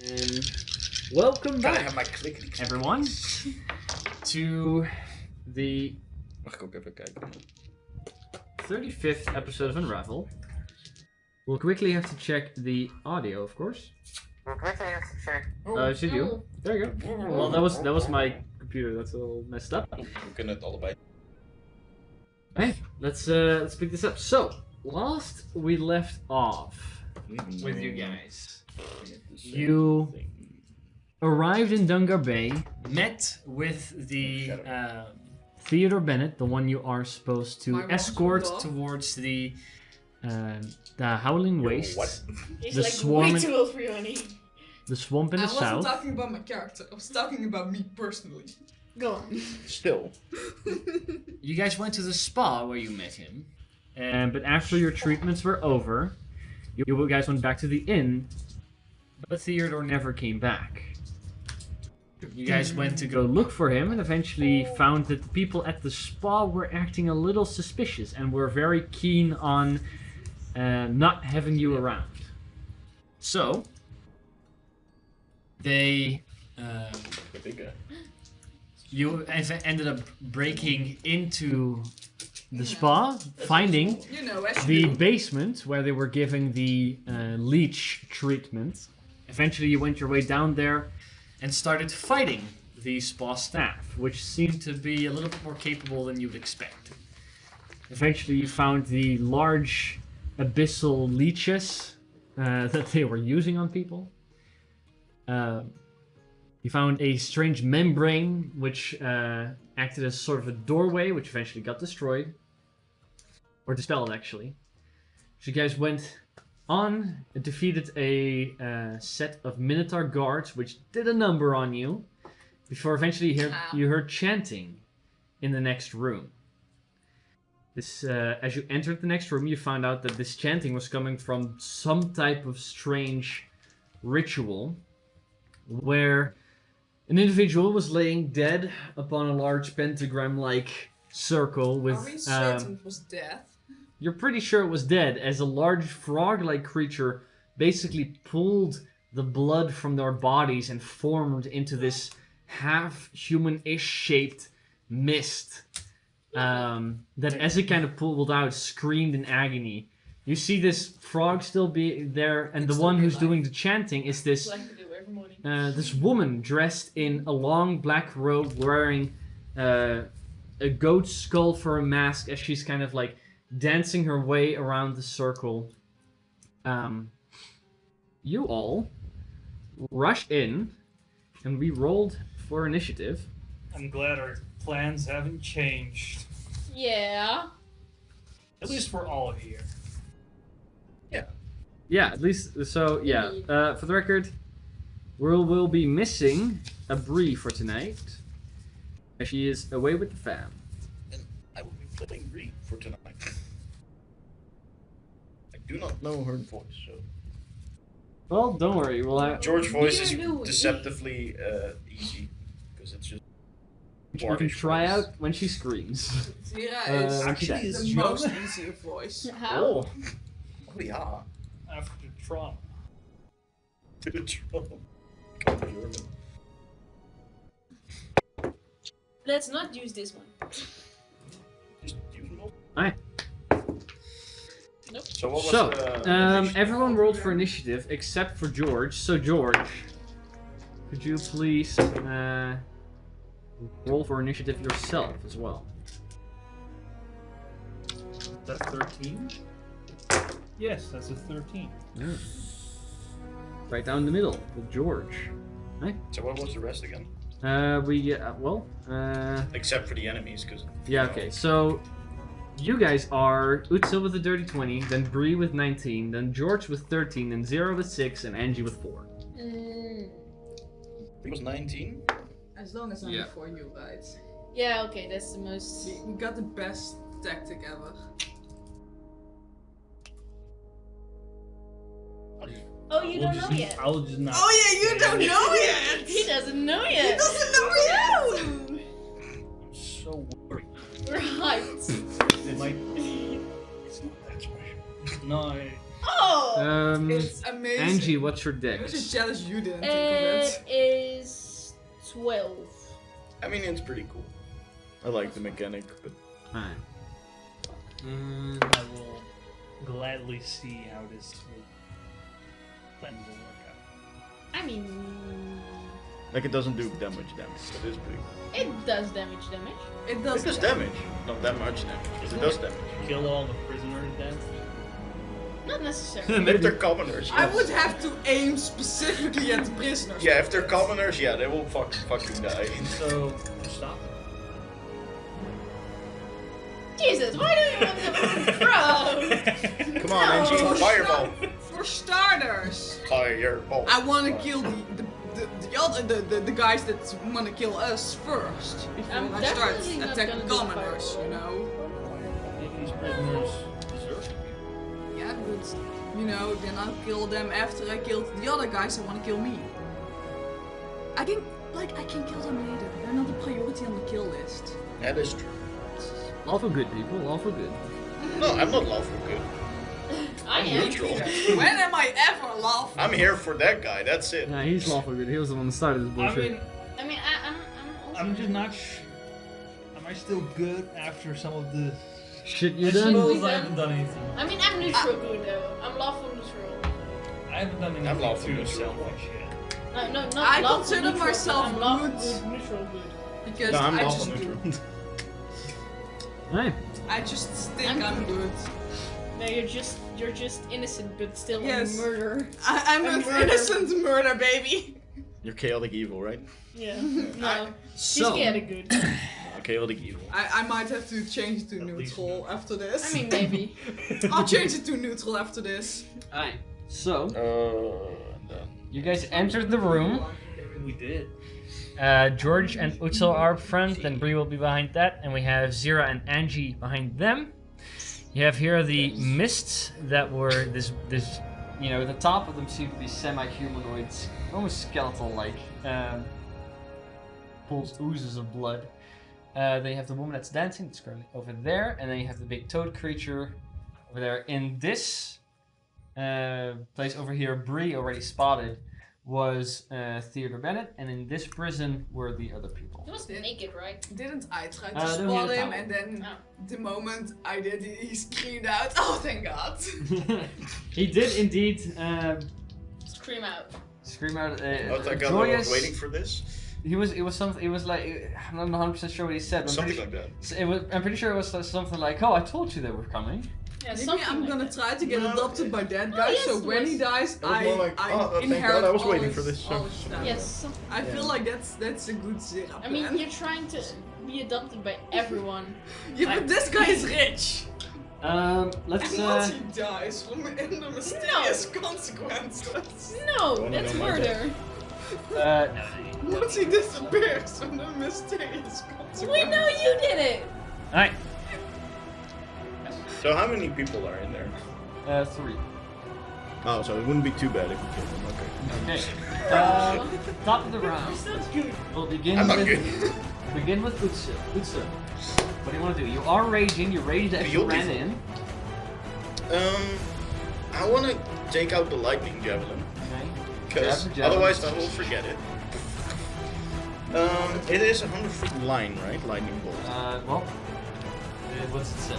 And welcome Gotta back, have my clickety clack. everyone, to the Mag ik ook even kijken? 35th episode of Unravel. We'll quickly have to check the audio, of course. Should you? There you go. Well, that was my computer. That's a little messed up. We kunnen het allebei. Hey, let's pick this up. So, last we left off with you guys. You arrived in Dungar Bay, met with the Theodore Bennett, the one you are supposed to escort towards the Howling Wastes, He's the like swarm, way too old for you, honey. the swamp in the I wasn't south. talking about my character. I was talking about me personally. Go on. Still. You guys went to the spa where you met him, but after your treatments were over, you guys went back to the inn, but Theodore never came back. You guys went to go look for him and eventually found that the people at the spa were acting a little suspicious and were very keen on not having you around. So, they... The big guy. You ended up breaking into the spa, finding You know, as the you do. basement where they were giving the leech treatment. Eventually you went your way down there and started fighting the spa staff, which seemed to be a little bit more capable than you'd expect. Eventually you found the large abyssal leeches that they were using on people. You found a strange membrane which acted as sort of a doorway, which eventually got destroyed. Or dispelled, actually. So you guys went on and defeated a set of Minotaur guards, which did a number on you, before eventually you heard chanting in the next room. This, as you entered the next room, you found out that this chanting was coming from some type of strange ritual, where an individual was laying dead upon a large pentagram-like circle with... Are we certain it was death? You're pretty sure it was dead, as a large frog-like creature basically pulled the blood from their bodies and formed into this half-human-ish shaped mist that, as it kind of pulled out, screamed in agony. You see this frog still be there, and the one who's doing the chanting is this... Like we do every morning. this woman dressed in a long black robe, wearing a goat skull for a mask, as she's kind of like dancing her way around the circle. You all rushed in, and we rolled for initiative. I'm glad our plans haven't changed. Yeah. At least we're all here. Yeah, at least, so, yeah. For the record, we'll be missing a Bree for tonight, as she is away with the fam. And I will be playing Reed for tonight. I do not know her voice, so... Well, don't worry, we'll have... George's voice is Neither do we. deceptively easy, because it's just... You can try out when she screams. Yeah, it's actually, the it's most German. easier voice. How? Oh yeah. After trauma. To the German. German. Let's not use this one. Just use them all. Alright. Nope. So what was So, the everyone rolled for initiative except for George. So, George, could you please roll for initiative yourself as well? That's 13? Yes, that's a 13. Yeah. Right down the middle with George. So what was the rest again? Except for the enemies, because... Yeah, okay, so you guys are Utsil with a dirty 20, then Bree with 19, then George with 13, then Zero with 6, and Angie with 4. He was 19? As long as I'm Yeah. before you guys. Yeah, okay, that's the most... We got the best tactic ever. Oh, you don't know yet. I'll just not. Oh yeah, you don't know yet! He doesn't know He yet. doesn't know yet! I'm so worried. We're hyped. It might. It's not that special. No, Oh! It's amazing. Angie, what's your I'm dex? just jealous you didn't think of It it. is 12. I mean, it's pretty cool. I like the mechanic, but Alright. I will gladly see how this plan will work out. I mean, like it doesn't do that much damage. But it's pretty cool. it does damage. It does. It does damage, not that much damage, but it does damage. Kill all the prisoners then? Not necessarily. If they're commoners, I yes. would have to aim specifically at the prisoners. Yeah, if they're commoners, yeah, they will fucking die. So, stop. Jesus, why do you want to throw? Come on, No. Angie, fireball. For starters, Fireball. I want to kill the guys that want to kill us first before I'm I start definitely not attacking gonna do commoners. fireball. You know. Maybe these prisoners deserve Yeah, but you know, then I'll kill them after I killed the other guys that want to kill me. I can kill them later. They're not a priority on the kill list. That is true. Lawful good, people. Lawful good. No, I'm not lawful good. I I'm am. neutral. When am I ever laughing? I'm here for that guy, that's it. Yeah, he's lawful good. He was the one that started this I bullshit. mean, I mean, I'm also I'm just not am I still good after some of the... Shit you I done? suppose I haven't done anything. I mean, I'm neutral good though. I'm lawful neutral. I haven't done I'm anything lawful too neutral. selfish yet. No, not I lawful consider neutral, but myself I'm lawful good. good, neutral good. Because No, I'm I lawful just neutral. Hey. I just think I'm good. No, you're just innocent, but still Yes. a murderer. I'm A an murder. innocent murder baby. You're chaotic evil, right? Yeah. No, she's So, scared of good. Chaotic evil. I might have to change it to At least neutral after this. I mean, maybe. I'll change it to neutral after this. alright. So, And then... you guys entered the room. We did. George and Utsil are up front, and Bree will be behind that, and we have Zira and Angie behind them. You have here the mists that were this, you know, the top of them seem to be semi-humanoids, almost skeletal-like, pulls oozes of blood. Then you have the woman that's dancing, that's currently over there, and then you have the big toad creature over there. In this place over here, Bree already spotted was Theodore Bennett, and in this prison were the other people. He was naked, right? Didn't I try to No, he spot had a him, towel. and then Oh. the moment I did, he screamed out, "Oh, thank God!" He did indeed Scream out. scream out Oh, thank God, I joyous. was waiting for this. It was something. It was like, I'm not 100% sure what he said. But Something like that. I'm pretty sure it was something like, "Oh, I told you they were coming." Yeah, Maybe something I'm like gonna that. try to get No, adopted by that guy, yes, so it when was. he dies, It was more like, I "Oh, thank inherit God, I was all waiting his- for this, so-" all his stuff. Yes, some, I feel like that's a good Zera I mean, plan. you're trying to be adopted by everyone. Yeah, but this guy is rich. Let's And once he dies from the mysterious consequences. No, wanna that's know my murder. Once he disappears from the mysterious consequences. We know you did it. all right. So how many people are in there? 3. Oh, so it wouldn't be too bad if we killed them, okay. Okay. Top of the round. Sounds good. We'll begin I'm not with good. begin with Utsu. Utsu. What do you want to do? You are raging. You're ready to actually ran in. I want to take out the lightning javelin, Okay. because Grab the javelin. otherwise I will forget it. It is a 100-foot line, right? Lightning bolt. Well, what's it say?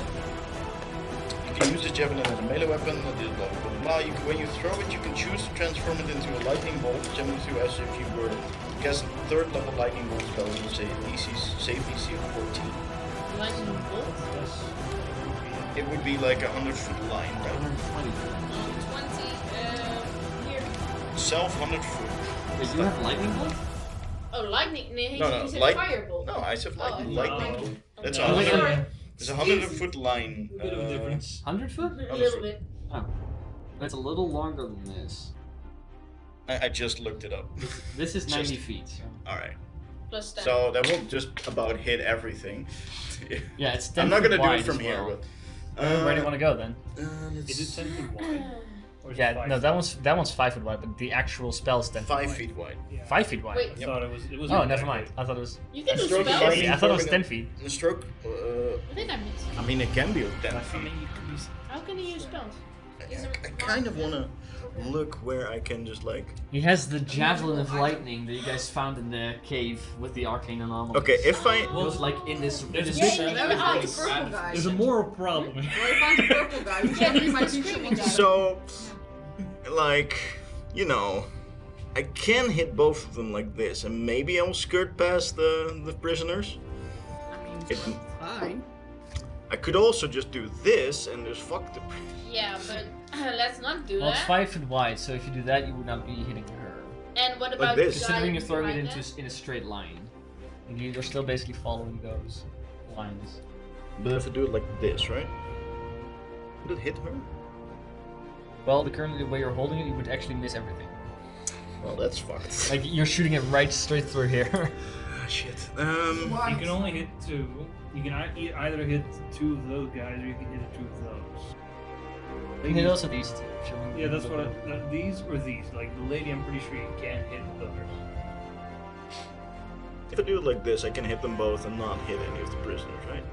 You can use this javelin as a melee weapon. Blah, blah, blah, blah. When you throw it, you can choose to transform it into a lightning bolt, generally to as if you were cast third level lightning bolt spell with a save DC of 14. Lightning bolt. It would be like a 100-foot line, right? 120. 20. Here. Self 100 foot. Wait, you have lightning bolt? Oh, lightning. No, No, he said light- firebolt. No, I said Oh, lightning. I Lightning thought- bolt. Okay. That's Oh, wait, 100. wait. It's a 100-foot line. A bit of a difference. 100 foot? A little bit. Oh, that's a little longer than this. I just looked it up. This is 90 Just- feet. So. All right. Plus 10. So that will just about hit everything. Yeah, it's 10 I'm not feet gonna do wide it from as here, well. but Where do you want to go then? Is it 10 feet wide? Or is it Yeah, 5 no, feet? that one's 5 foot wide, but the actual spell is 10 5 wide. feet wide. Yeah. 5 feet wide. Wait. I thought it was. Oh, never mind. I thought it was. You can A do stroke of spells. lightning I thought it was 10 forming feet. The stroke. I think I missed. I mean, it can be 10 I feet. mean, you could be. How can you use spells? I kind of want to look where I can just like... He has the Javelin of Lightning that you guys found in the cave with the arcane anomaly. Okay, if I... It was like in this Yeah, big you know, found I- the purple guy. There's a moral problem. Well, I found the purple guy. We should be my teacher. So, like, you know, I can hit both of them like this, and maybe I'll skirt past the prisoners. I mean, It, fine. I could also just do this and just fuck the... Yeah, but let's not do Well, it's that. 5 feet wide, so if you do that, you would not be hitting her. And what about this. the guy Considering you're throwing it behind into them? in a straight line, and you're still basically following those lines. But if I do it like this, right? Would it hit her? Well, currently the way you're holding it, you would actually miss everything. Well, that's fucked. Like you're shooting it right straight through here. Ah, shit. You can only hit 2. You can either hit 2 of those guys or you can hit 2 of those. You can hit also these two. Yeah, that's what these or these. Like the lady, I'm pretty sure you can't hit others. If I do it like this, I can hit them both and not hit any of the prisoners, right?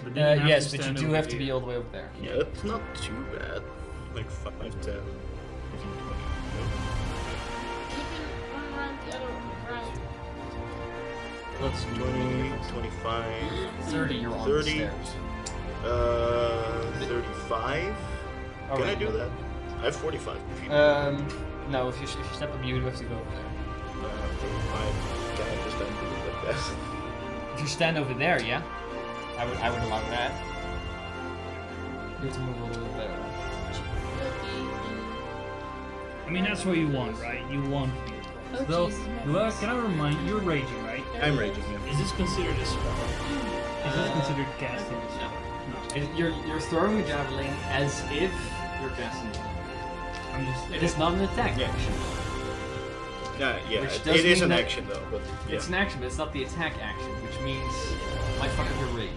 But then you have Yes, to but you stand do over have to be here. all the way over there. Yeah, that's not too bad. Like 5, 10, 15, 20. Keeping one around the other round. That's 20, 25, 30, you're on 30. the stairs. 35. Can I Alright, do no. that? I have 45 feet. No, if you step up, you would have to go over there. 35. Can I just then do it like that? If you stand over there, yeah, I would allow that. You have to move a little bit better. I mean, that's what you want, right? You want to be a Oh, pro. Though, Jesus, my well, face. can I remind you're raging, right? I'm raging, yeah. Is this considered a spell? Is this considered casting a spell? You're throwing a javelin as if you're casting it. I'm just. It is not an attack Yeah. action. Yeah, Which it does is mean an that- action though, but yeah. It's an action, but it's not the attack action, which means it might fuck up your rage.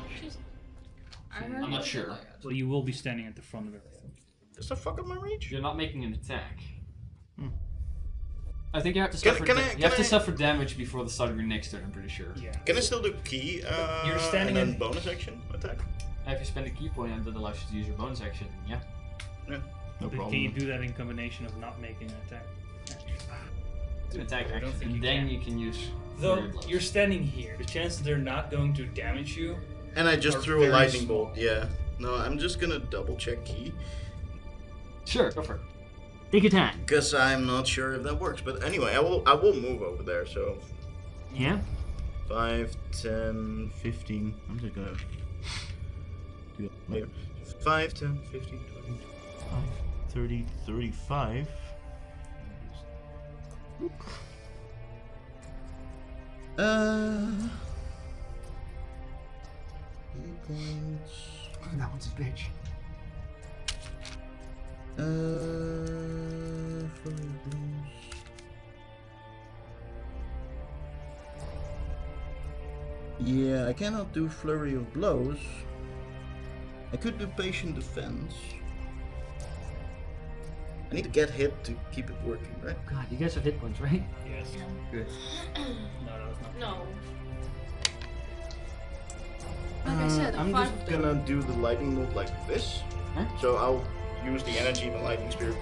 I'm not sure. Well, you will be standing at the front of everything. Does that fuck up my rage? You're not making an attack. Hmm. I think you have to Can- suffer. can I- you can have to I- suffer damage before the start of your next turn. I'm pretty sure. Yeah. Can I still do key? You're standing and then in- bonus action attack. If you spend a key point and that allows you to use your bonus action, yeah. Yeah, no But problem. can you do that in combination of not making an attack? It's an attack I don't action, think and you then can. you can use. Though flurry blows. you're standing here, the chances they're not going to damage you. And I just are threw a very lightning small. bolt. Yeah. No, I'm just gonna double check key Sure, go for it. Take your time. because I'm not sure if that works. But anyway, I will move over there. So Yeah. 5, 10, 15. I'm just gonna do that later. 5, 10, 15, 20, 25, 30, 35. Points. That one's a bitch. Flurry of blows. Yeah, I cannot do flurry of blows. I could do patient defense. I need to get hit to keep it working, right? God, you guys have hit points, right? Yes. Good. No, that was not. No. Like I said, I'm 5 just of them. gonna do the lightning bolt like this. Huh? So I'll use the energy of the lightning spear.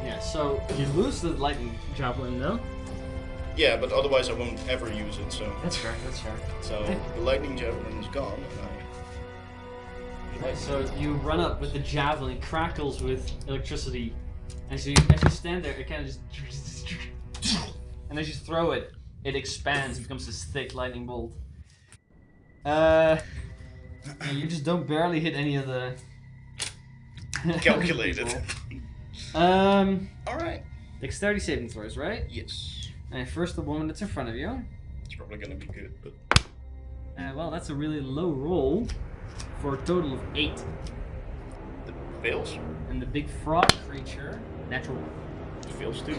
Yeah. So you lose the lightning javelin, though. Yeah, but otherwise I won't ever use it. So That's fair. That's fair. the lightning javelin is gone. Right, so you run up with the javelin, it crackles with electricity, and so as you stand there, it kind of just, and as you throw it, it expands, it becomes this thick lightning bolt. Yeah, you just don't barely hit any of the Calculated. people. All right. Dexterity saving throws, right? Yes. And first the woman that's in front of you. It's probably gonna be good, but Well, that's a really low roll for a total of 8. it fails. And the big frog creature, natural It fails too.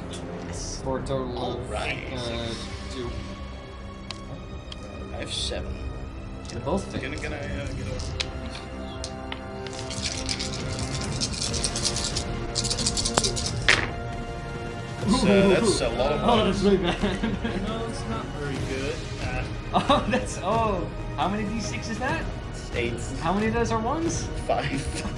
for a total of Alright. 2. I have 7. They both fail. Can I get over? That's a lot of Oh, that's points. really bad. No, it's not very good. Oh, that's How many d6 is that? 8, How many of those are ones? 5.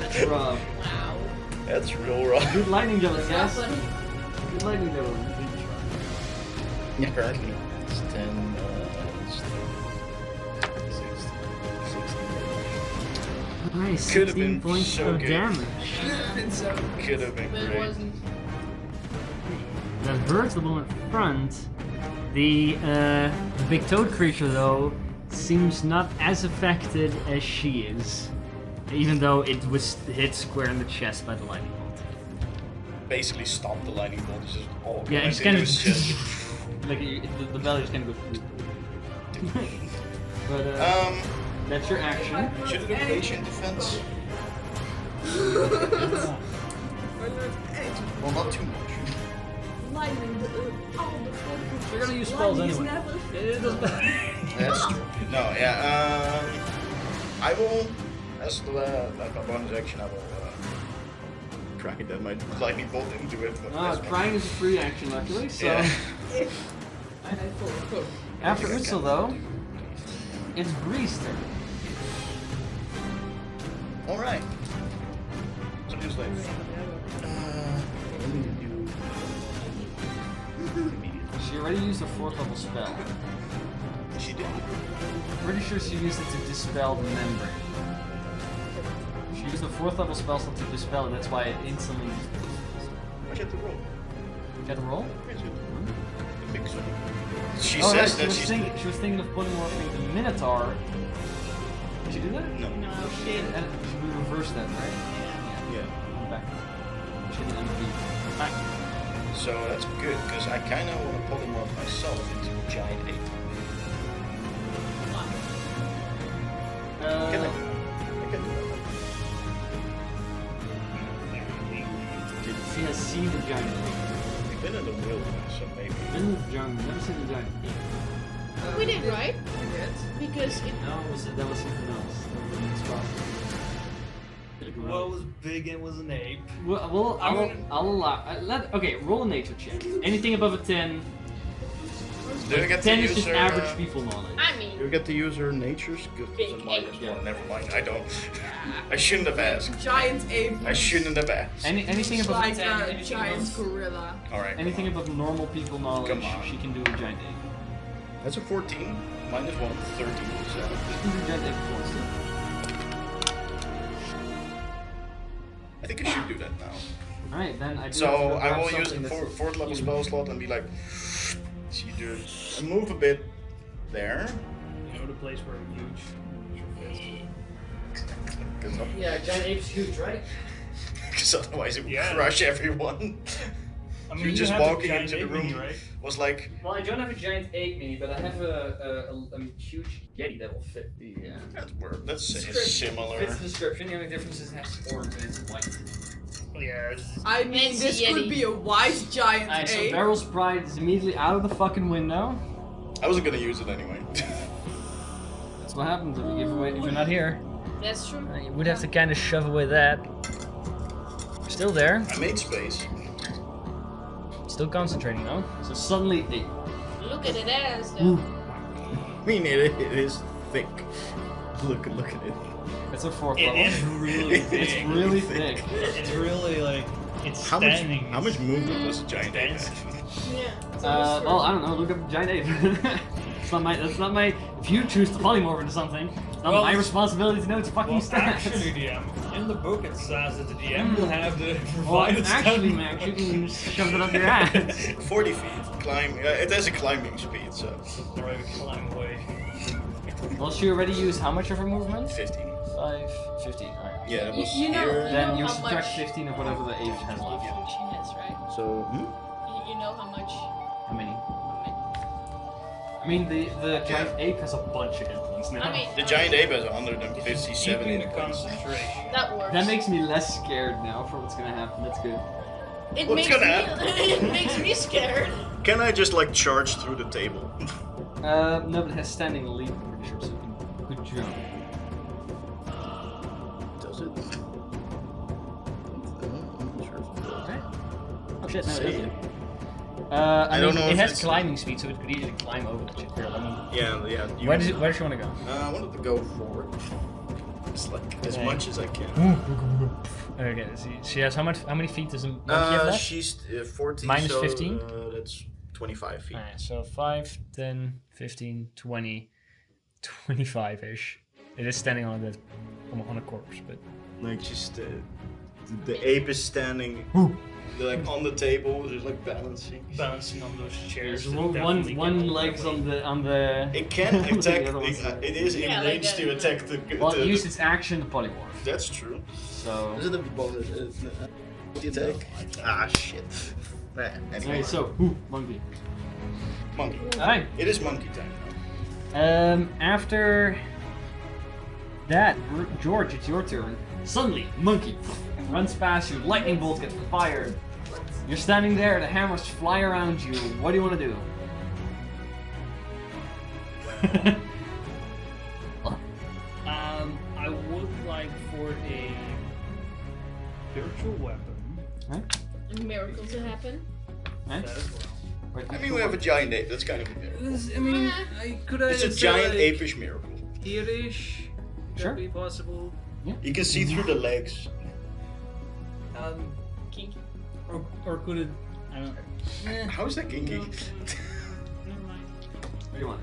That's rough. Wow. That's real rough. Good lightning javelin, That's guys. not funny. Good lightning javelin. Yeah, apparently. It's 10, it's 16. Nice, Could have 16 been points so of good. damage. And so, Could have been But it great. wasn't. That vertible in front. The big toad creature, though, seems not as affected as she is. Even though it was hit square in the chest by the lightning bolt. Basically stopped the lightning bolt. It's just all Yeah, it's going kind of into his chest. like the belly is kind of go. But that's your action. Should it have patient defense? Well, not too much. lightning, all the focus. You're gonna use spells Lightning is anyway. never It doesn't matter. That's true. No, yeah. I will, as like my bonus action, I will try that my lightning bolt into it. But that's Trying is a free action, luckily. So Yeah. I had full cook. after I think I Utsel, can though, do it's Bree's turn. All right. So just like. What do we do? She already used a 4th level spell. She did. Pretty sure she used it to dispel the membrane. She used a 4th level spell slot to dispel it. That's why it instantly. I get the roll. Get a roll. Where is it? The big one. She Oh, right, says that she's. she was thinking of polymorphing the Minotaur. Did she do that? No. No shit. And we reversed that, right? Yeah. I'm back. She did MVP. Alright. So that's good because I kind of want to polymorph myself into a giant ape. Can I? I can do that. She has seen the giant ape. We've been in the wilderness, so maybe. Been in the jungle, never seen the giant ape. We did, right? We did. Because it. No, that was something else. That was the next process. What was big and was an ape? Well, I'll allow. Okay, roll a nature check. Anything above a 10. Do we get 10 to is use just her, average people knowledge. I Do mean, we get to use her nature's good? Big Minus ape. one. Never mind. I don't. I shouldn't have asked. Giant ape. I shouldn't have asked. Anything above Like a 10. a Anything giant above, gorilla. All right. anything above normal people knowledge, Come on. she can do a giant ape. That's a 14. Minus 1, 13. So. She can do a giant ape if she wants to. I think I should do that now. Alright, then I do. So have to I grab will use something the that's fourth level huge. spell slot and be like, so you do and move a bit there. You know the place where huge Yeah, giant ape's huge, right? Because otherwise it would Yeah. crush everyone. I You're mean, just you have a walking giant into the ape mini, room. right? Was like, Well, I don't have a giant ape mini, but I have a huge yeti that will fit the. that's Description. similar. Fits the description. The only difference is it has horns and it's white. Yeah. I mean, It's this Yeti. could be a white giant Alright, so ape. Barrel's Pride is immediately out of the fucking window. I wasn't gonna use it anyway. That's what happens if you give away if you're not here. that's true. You would have to kind of shove away that. Still there. I made space. Still concentrating though. So suddenly, Look at it as though. I mean, it is thick. Look at it. it's a 4th It level. is really It's big. really thick. It's really like it's How much? standing. How much movement does a giant ape Dance. have? Yeah. Well, I don't know. Look up giant ape. That's not my. If you choose to polymorph into something, it's not Well, my responsibility to know its fucking Well, stats. actually, DM, in the book it says that the DM will have the Well, provided actually, stat- Max, you can shove it up your ass. 40 feet. Climb. It has a climbing speed, so Alright, we climb away. Well, she already used how much of her movement? 15. 5, 15. Alright. Yeah, it was You know- here. Then you how subtract much- 15 of whatever the ape has left. She has, right? So, You know how much. How many? I mean, the giant ape has a bunch of hit points now. I mean, the giant ape has Keep 157 in the hit points. concentration. that works. That makes me less scared now for what's gonna happen. That's good. it What's makes gonna me, happen? it makes me scared. Can I just like charge through the table? No, but it has standing leap, I'm pretty sure, so you can good jump. Does it? Oh shit, no, it See. doesn't. I don't know It if has it's- climbing speed, so it could easily climb over that shit. Here, let me. Yeah. Where does she want to go? I wanted to go forward. It's like as much as I can. Okay, she has how many feet does a monkey have left? She's 14. Minus so, 15? That's 25 feet. Alright, so 5, 10, 15, 20, 25-ish. It is standing on a corpse, but... Like just the ape is standing like on the table, just like balancing. Bouncing on those chairs. There's that definitely one get leg's overweight. on the... It can attack. The other one's there. It is in Yeah, range like to attack the. Well, it the used its action to polymorph. That's true. So... Is it a bonus? The attack? Ah shit. Anyway, Okay, so, monkey. monkey. Alright. It is monkey time now. After that, George, it's your turn. Suddenly, monkey runs past you, lightning bolt gets fired. You're standing there, the hammers fly around you. What do you want to do? I would like for a spiritual weapon. A miracle to happen. Right? That as well. I mean, we have a giant ape. That's kind of a miracle. I mean, could I It's a say, giant like, apish miracle. here-ish? Could Sure. that be possible? You can see through the legs. Kinky. Or could it? I don't. How is that kinky? Never mind. What do you want?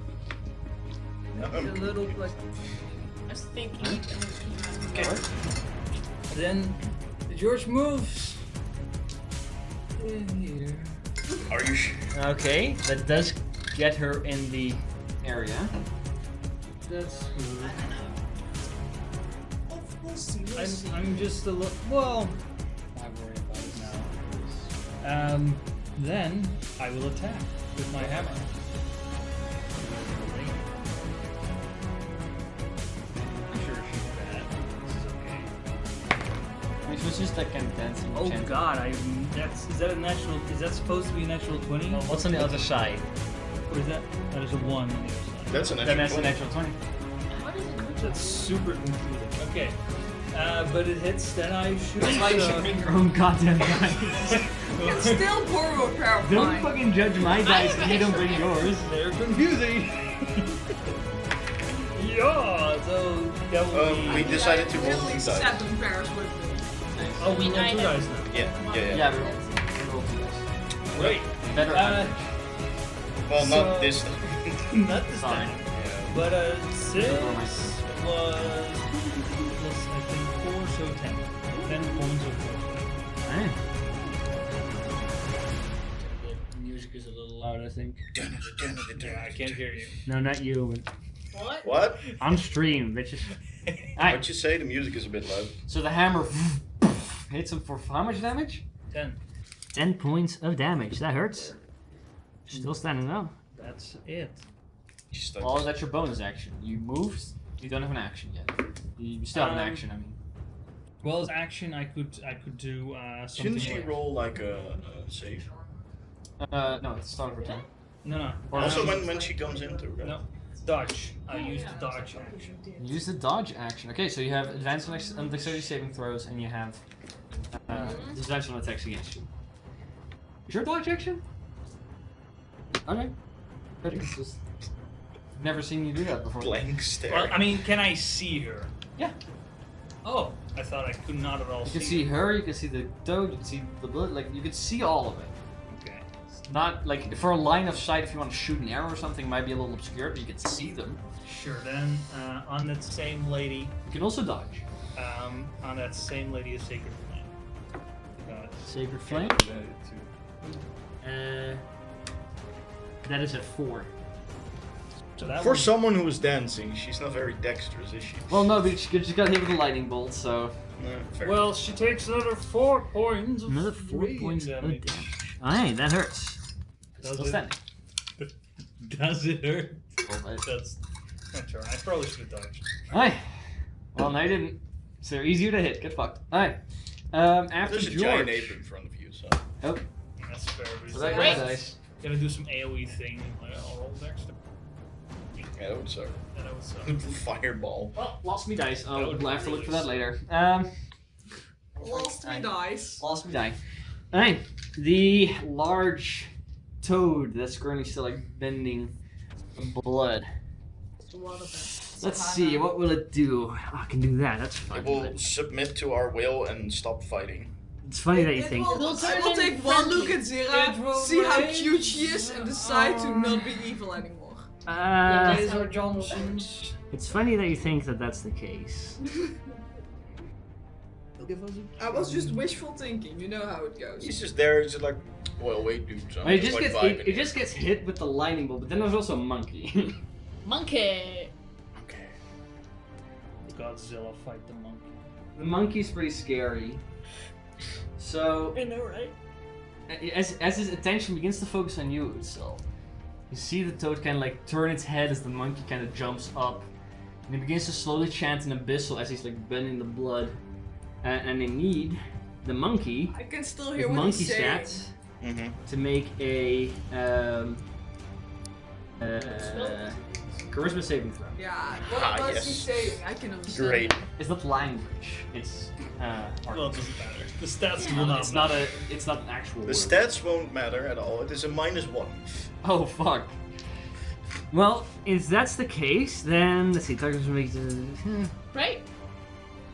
A little like. I was thinking. Okay. Then George moves. In here. Are you sure? Okay, that does get her in the area. That's good. I'm just a little. Well, I worry about it now. Then I will attack with my hammer. I'm sure she's bad. This is okay. Which was just like kind of dancing. Oh chanting. God! Is that a natural? Is that supposed to be a natural 20? Well, what's on the other side? Or is that? That is a 1 on the other side. That's an Then that's extra a natural 20. What is it? That's super confusing. Okay. But it hits, then I shoot. That's why you should bring your own goddamn dice. You can still borrow a pair of Don't mine. fucking judge my dice if you don't bring yours. They're confusing. Yeah, so that would be. we decided to roll Literally 2 dice. 7 pairs with me. Oh, we roll I 2 know. dice now. Yeah. Yeah, we roll 2 dice. Great. Better advantage. Well, So- not this time. Not this Sorry. time. But 6 Never mind. was plus I think 4, so 10. 10 points of force. Alright. The music is a little loud, I think. Yeah, I can't hear you. No, not you. What? What? On stream, bitches. Alright, What'd you say? The music is a bit loud. so the hammer hits him for how much damage? 10. 10 points of damage. That hurts. Still standing up. That's it. Just like Oh, that's your bonus action. You moved. You don't have an action yet. You still have an action. I mean. Well, as action, I could do something. Shouldn't she like- roll like a save? No, it's the start of her turn. No. Also, when she comes into right? No. Dodge. I use the dodge action. Use the dodge action. Okay, so you have advanced on dexterity saving throws, and you have disadvantage on attacks against you. Is your dodge action? Okay. Good. Just never seen you do that before. Blank stare. Well, I mean, can I see her? Yeah. Oh, I thought I could not at all You can see her. You can see the toad. You can see the blood. Like you can see all of it. Okay. Not like for a line of sight. If you want to shoot an arrow or something, it might be a little obscure, but you can see them. Sure. Then on that same lady, You can also dodge. on that same lady is Sacred Flame. Sacred Flame. That is at 4. So that For one- someone who was dancing, she's not very dexterous, is she? Well, no, but she got hit with a lightning bolt, so No, fair. Well, she takes another 4 points. Of another 4 radiant points of damage. damage. Alright, that hurts. Does Still it? standing. Does it hurt? Well, That's my turn. I probably should have dodged. Alright. Well, no, you didn't. So they're easier to hit. Get fucked. Alright. After There's a George. giant ape in front of you, so. Oh, That's fair. But so that Great. goes dice. Gonna do some AoE thing. Like, I'll roll next. Yeah, that would suck. That was Fireball. Well, lost me dice. That Oh, would we'll have to really look for that later. Lost me dice. Lost me die. Alright. The large toad that's currently still like bending blood. What of Let's see, what will it do? Oh, I can do that, that's fine. It will submit to our will and stop fighting. It's funny that you think I that. will turn take in one look at friendly. Zira, It will see how raise- cute she is, and decide to not be evil anymore. Laser Johnsons. It's funny that you think that that's the case. I was just wishful thinking, you know how it goes. He's just there, he's just like, well, wait, dude. So It just gets it just gets hit with the lightning bolt, but then there's also a monkey. Monkey. Okay. Godzilla fight the monkey. The monkey's pretty scary. So I know, right? as his attention begins to focus on you, Utsel, you see the toad kind of like turn its head as the monkey kind of jumps up, and he begins to slowly chant an abyssal as he's like bending the blood. And they need the monkey I can still with hear what monkey he's saying. stats Mm-hmm. to make a charisma saving throw. Yeah, Ah, what's he yes. saying? I can understand. Great. It's not language. It's art. Well, it doesn't matter. The stats Yeah. will not It's matter. not a. It's not an actual. The word. stats won't matter at all. It is a -1. Oh fuck. Well, if that's the case, then let's see. Target's make Right?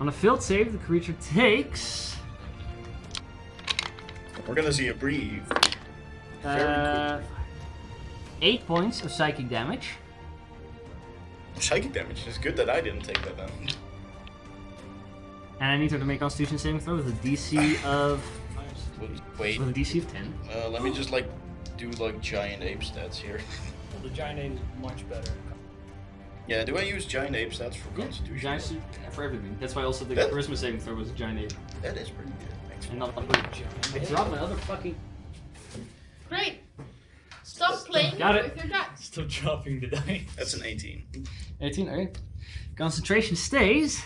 on a failed save, the creature takes We're gonna see a breathe. Very 8 points of psychic damage. Psychic damage. It's good that I didn't take that then. And I need her to make Constitution saving throw with a DC of Wait, with a DC of 10. let me just like do like giant ape stats here. Well, the giant ape is much better. Yeah, do I use giant ape stats for Yeah, Constitution? giant suit for everything. That's why also the That- charisma saving throw was a giant ape. That is pretty good. Thanks. And not I dropped my other fucking. Great. Stop playing Got it. with your dice. Stop dropping the dice. That's an 18. 18. Okay. Concentration stays.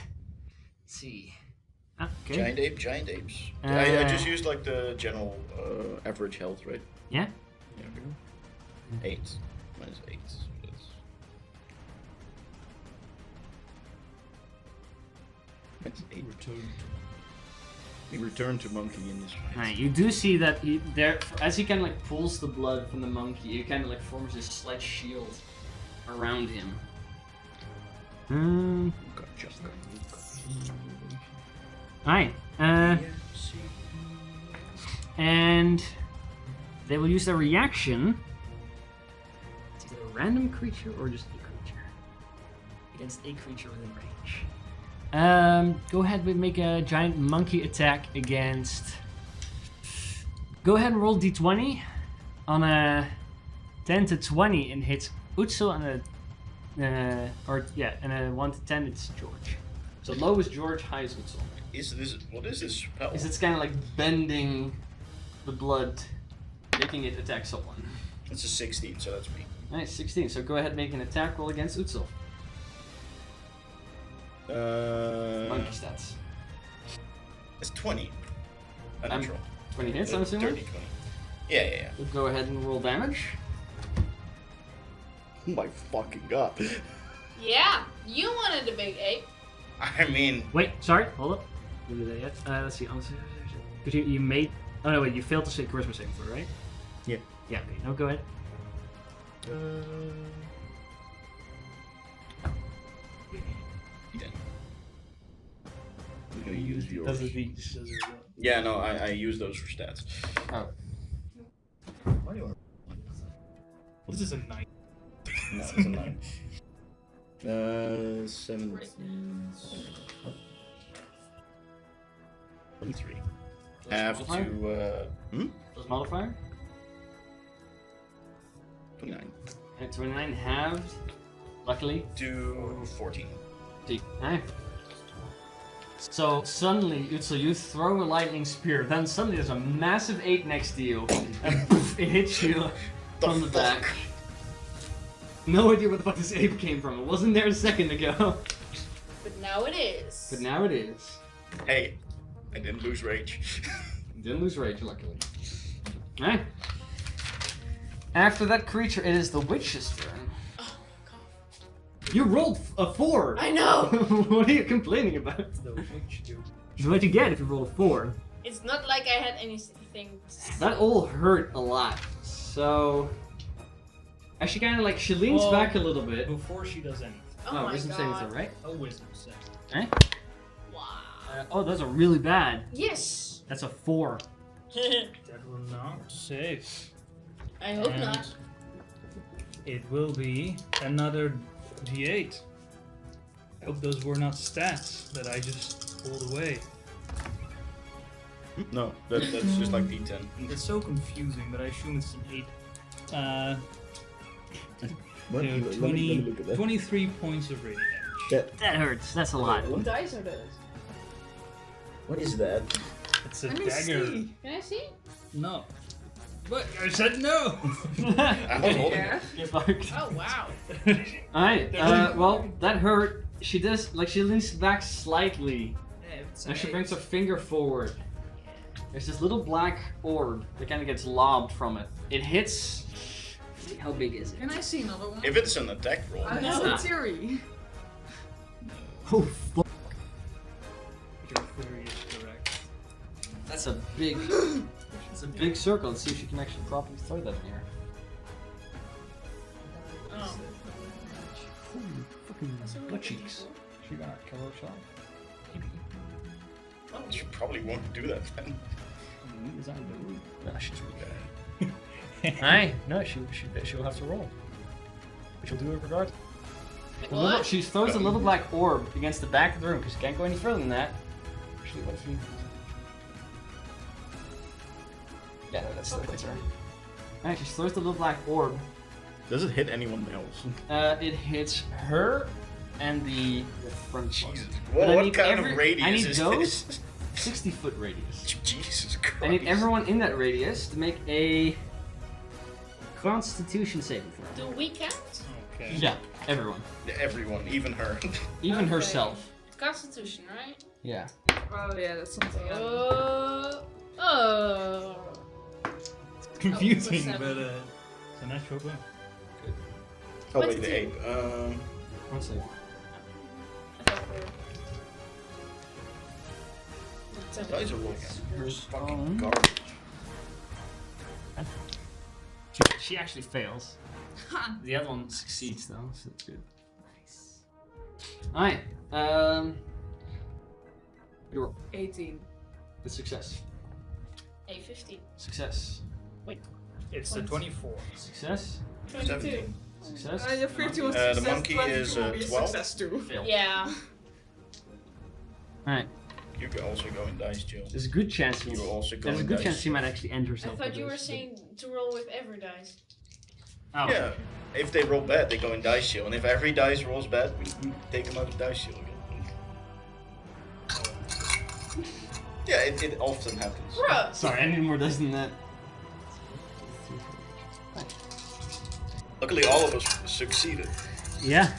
Let's see. Ah, okay. Giant apes. I Uh, just used like the general average health, right? Yeah. Yeah. Okay. 8 minus 8. So that's 8. We return to monkey in this fight. Alright, you do see that he there as he kind of like pulls the blood from the monkey, he kind of like forms this slight shield around him. Gotcha. Alright. And they will use their reaction. Is it a random creature or just a creature? Against a creature within range. Go ahead and make a giant monkey attack against. Go ahead and roll d20 on a 10 to 20 and hits Utsu and a and a 1 to 10 it's George. So low is George, high is Utsu. What is this spell? Is it's kind of like bending the blood, making it attack someone. It's a 16, so that's me. Nice, 16. So go ahead and make an attack roll against Utsu. Monkey stats. It's 20. A I'm- natural. 20 hits, I'm assuming? 30, 20. Yeah. So go ahead and roll damage. Oh my fucking god. Yeah, you wanted a big ape. I mean, Wait, sorry, hold up. Didn't do that yet. Let's see. Because you made. Oh no, wait, you failed to say charisma saving throw, right? Yeah. Yeah, okay. No, go ahead. Then. We're gonna use yours. Does it beat? Does it what? Yeah, no, I use those for stats. Oh. Why do you? This is a 9. No, it's a 9. 17. 23. Have to, Plus modifier? 29. And 29 halved. Luckily. Do 14. Alright. So suddenly, Utsu, you throw a lightning spear, then suddenly there's a massive ape next to you, and poof, it hits you from the back. No idea where the fuck this ape came from. It wasn't there a second ago. But now it is. But now it is. Hey, I didn't lose rage. Didn't lose rage, luckily. Alright. After that creature, it is the witch's turn. Oh, God. You rolled a 4! I know! What are you complaining about? The witch do. What'd you get if you rolled a 4? It's not like I had anything. That all hurt a lot. So. She kind of like, she leans Well, back a little bit. Before she does anything, Oh my wisdom saving throw, god. right? A wisdom save. Eh? Wow. Oh, those are really bad. Yes. That's a 4. That will not save. I hope And not. It will be another D8. I hope those were not stats that I just pulled away. No, that's just like D10. It's so confusing, but I assume it's an 8. What? You know, 23 points of radiant damage. That hurts. That's a lot. What dice are those? What is that? It's a Let me dagger. see. Can I see? No. But I said no! I was holding it. Get fucked. Oh wow. Alright, well, that hurt. She does, like, she leans back slightly. And she brings her finger forward. There's this little black orb that kind of gets lobbed from it. It hits. How big is it? Can I see another one? If it's an attack roll, I No. have a theory. Oh, fuck. Your theory is correct. That's a big. It's a big circle. Let's see if she can actually properly throw that in here. Oh. Fucking butt cheeks. She gonna kill herself? you probably won't do that then. No, she's really bad. Aye, no, she'll have to roll. But she'll do it regardless. What? She throws a little black orb against the back of the room because she can't go any further than that. Actually, what if you? Yeah, no, that's her. Alright, she throws the little black orb. Does it hit anyone else? It hits her and the front one. Jesus. But I What need kind every- of radius I need is those this? 60-foot radius. Jesus Christ. I need everyone in that radius to make a Constitution saving throw. Do we count? Okay. Yeah, everyone. Everyone, even her. Even Okay. herself. Constitution, right? Yeah. Oh yeah, that's something. Oh. It's confusing, Oh, but it's a natural one. Oh What's wait, the it? ape. One second. I thought we were- Dice are rolling Here's fucking one. garbage. She actually fails. The other one succeeds though, so that's good. Nice. Alright, you're 18. good success. A15. Success. It's a 24. Success. 22. 17. Success. Yeah, 50 was The success, monkey 22 is, will be a 12. success too. Fail. Yeah. Alright. You could also go in dice, Jill. There's a good chance You also go there's a in good dice. chance she might actually end I herself. thought with you were this. saying to roll with every dice. Oh. Yeah, if they roll bad, they go in dice shield, and if every dice rolls bad, we take them out of dice shield again. Yeah, it often happens. Bruh. Sorry, I need more dice than that. Luckily, all of us succeeded. Yeah.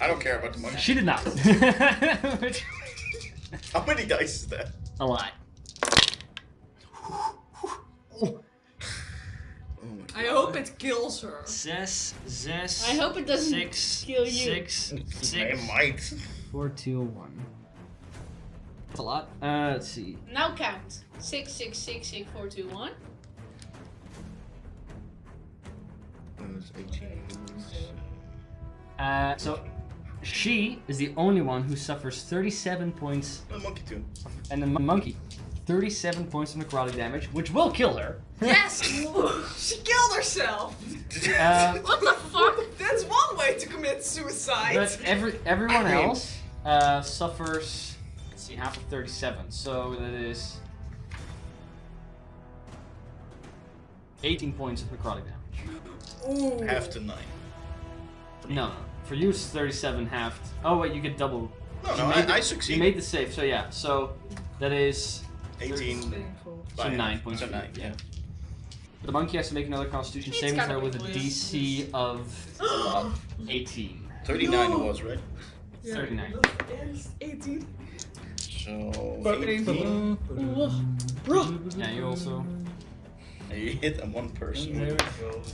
I don't care about the money. She did not. How many dice is that? A lot. Oh my I hope it kills her. Zes. I hope it doesn't Six. kill you. Six. It might. 4, 2, 1. That's a lot. Let's see. Now count. 6, 6, 6, 6, 4, 2, 1. It's 18. So she is the only one who suffers 37 points, The monkey too. and the monkey 37 points of necrotic damage, which will kill her. Yes! She killed herself! What the fuck? That's one way to commit suicide! But everyone else suffers. Let's see, half of 37. So that is 18 points of necrotic damage. Ooh. Half to 9. No, for you it's 37 halved. Oh wait, you get double. No, You no, made I You succeeded. made the save, so yeah. So that is 18 Painful. so by 9 points. So 9, yeah. The monkey has to make another Constitution It's saving gotta throw be with a weird. DC of 18. 39 No. it was, right? Yeah. 39. Yes, 18. So, Painful. Yeah, you also. and you hit on one person. And there it goes.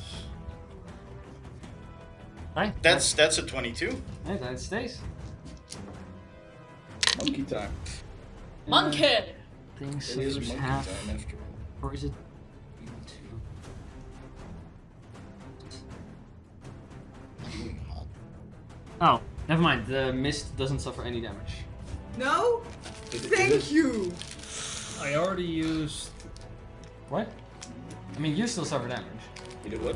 Hi. That's a 22. Yeah, that stays. Monkey time. Monkey! Things It is suffers monkey half. time after all. Or is it? 2. Oh, Never mind, the mist doesn't suffer any damage. No? Thank you! I already used. What? I mean, you still suffer damage. You do what?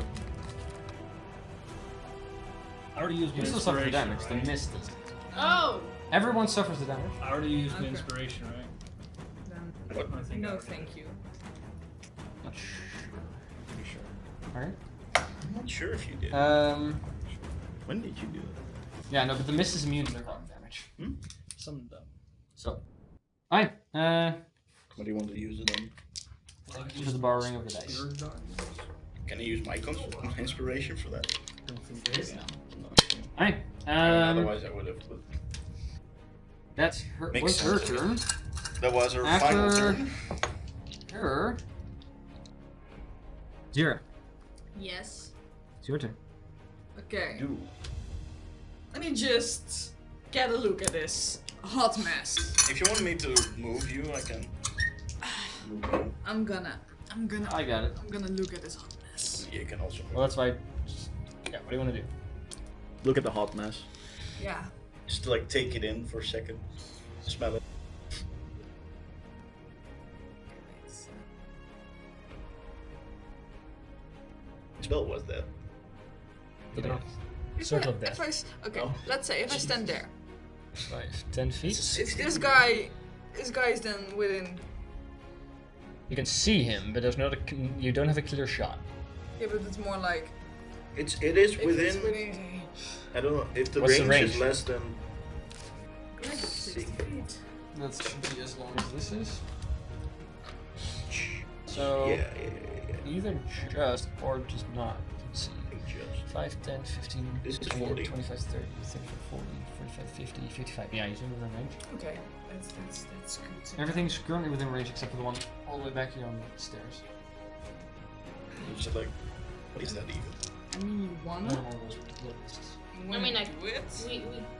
I already used my You still suffer the inspiration, damage, right? the mist doesn't. Oh! Everyone suffers the damage. I already used my Okay. inspiration, right? Then, What? I think no, I- thank you. Not sure. Pretty sure. Alright. I'm not sure if you did. When did you do it? Yeah, no, but the mist is immune to necrotic damage. Some of them. So. Alright, What do you want to use it on? use the borrowing of the dice. Pure darkness? Can I use my inspiration for that? I don't think there is. No. Alright, Otherwise I would have. But that's her, Makes was her sense. turn. that was her final After turn. her. Zero. Yes. It's your turn. Okay. Do. Let me just get a look at this hot mess. If you want me to move you, I can. Move you. I'm gonna I got it. look at this hot mess. You can also. Well, that's why. Yeah, what do you want to do? Look at the hot mess. Yeah. Just to like take it in for a second. Smell it. Which spell was that? Circle of death. Okay, Oh. let's say if I stand there. 5, 10 feet. If this guy is then within. You can see him, but there's not a. You don't have a clear shot. Yeah, but it's more like. It is If it's within. within. I don't know if the What's the range is range? less than. Like 60 feet. That should be as long as this is. So Yeah. either just or just not. Let's see. Just. 5, 10, 15, This is 20, 40. 25, 30, 35, 40, 45, 50, 55. Yeah, he's within range. Okay, that's good. Everything's currently within range except for the one all the way back here on the stairs. It's like, what is that even? I mean, you wanna? One of those little lists. You I wanna mean, do it?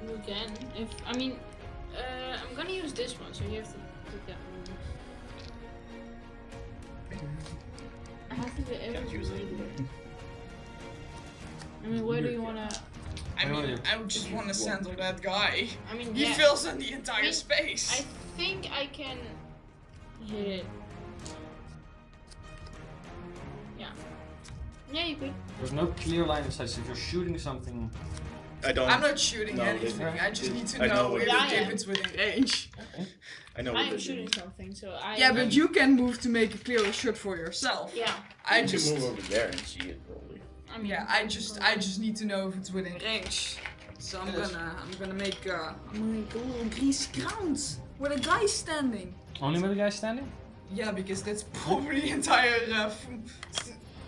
we can. If I mean, I'm gonna use this one, so you have to put that one. I have to be able Can't to use read it. it. I mean, where do you wanna? I What do I mean, do? I would just want to center that guy. I mean, He yeah. fills in the entire I mean, space. I think I can hit it. Yeah. Yeah, you could. There's no clear line of sight, so if you're shooting something. I don't. I'm not shooting No, anything. this- I just need to I know know what if, it is. if it's within range. Okay. I know I what am they're shooting doing. something, so I. Yeah, but you can move to make a clearer shot for yourself. Yeah. I You just. can move over there and see it probably. I mean. Yeah, I just need to know if it's within range. So I'm gonna make a little greasy ground with a guy standing. Only with the guy standing? Yeah, because that's probably the entire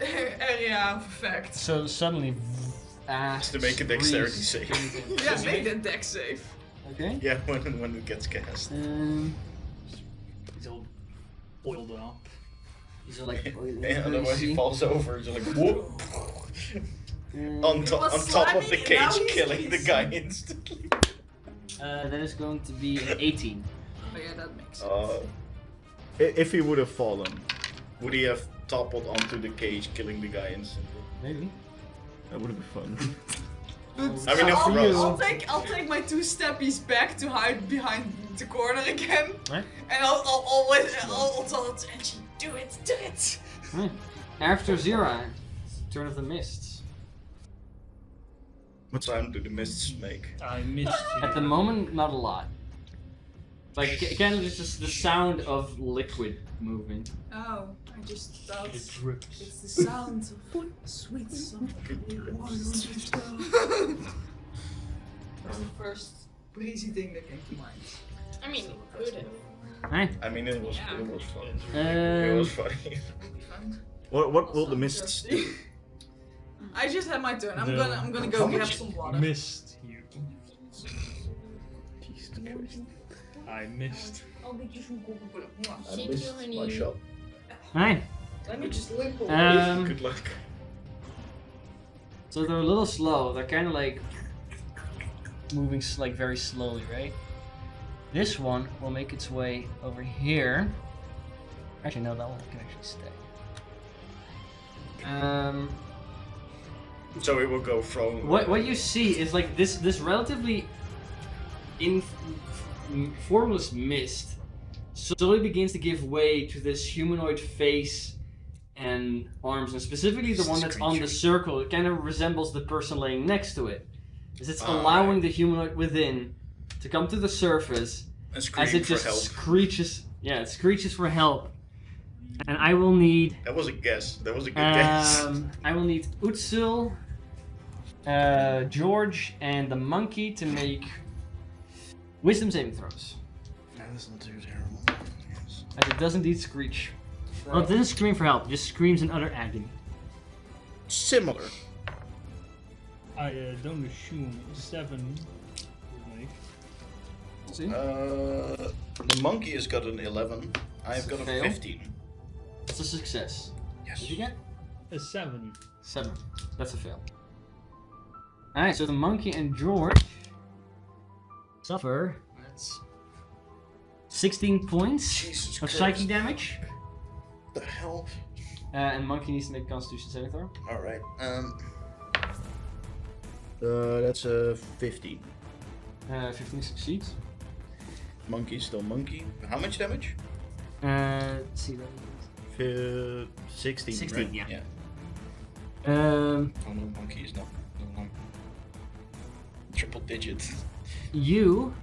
area of effect. So suddenly. Just to make a dexterity save. Yeah, make that deck safe. Okay. Yeah, when it gets cast. He's all oiled up. These are like. And otherwise he falls over, just like whoop. On was top of the slimy, and now cage, he's killing the easy. guy instantly. That is going to be an 18. Oh yeah, that makes sense. If he would have fallen, would he have toppled onto the cage, killing the guy instantly? Maybe. That would have been fun. But I mean, if for us- I'll take my 2 steppies back to hide behind the corner again, Right. and I'll tell it, Angie, do it. Right. After Zira, turn of the mists. What sound do the mists make? I missed you. At the moment, not a lot. Like, again, it's just the sound of liquid moving. Oh, I just thought It drips. it's the sound of sweet song. That's the first breezy thing that came to mind. I mean, you could have. Right. I mean, it was fun. It Um, was funny. It'll be fun. What will the mists do? I just had my turn. I'm No. gonna go How grab much- some water. Missed you. Jesus Christ. I missed. Thank you, honey. My shot. right. Let me just limp away. Good luck. So they're a little slow. They're kind of like moving like very slowly, right? This one will make its way over here. Actually, no, that one can actually stay. So it will go from... What you see is like this relatively formless mist slowly begins to give way to this humanoid face and arms, and specifically the one that's on the circle. It kind of resembles the person laying next to it, as it's allowing the humanoid within to come to the surface as it just screeches. Yeah, it screeches for help. And I will need... That was a guess. That was a good guess. I will need Utsul, George, and the monkey to make wisdom saving throws. That's not too terrible. Yes. As it does indeed screech. Well, it doesn't scream for help, it just screams in utter agony. Similar. I don't assume 7 would make. See? The monkey has got an 11. I've got a Fail. 15. That's a success. Yes. What did you get? A 7. 7. That's a fail. Alright, so the monkey and George suffer. That's 16 points Jesus of Christ. psychic damage. What the hell? And monkey needs to make a constitution saving throw. Alright. That's a 15. 15 succeeds. Monkey, still monkey. How much damage? Let's see that. 16, 16, right? yeah. Yeah. Um, Oh no, monkey is not. No. Triple digit. You,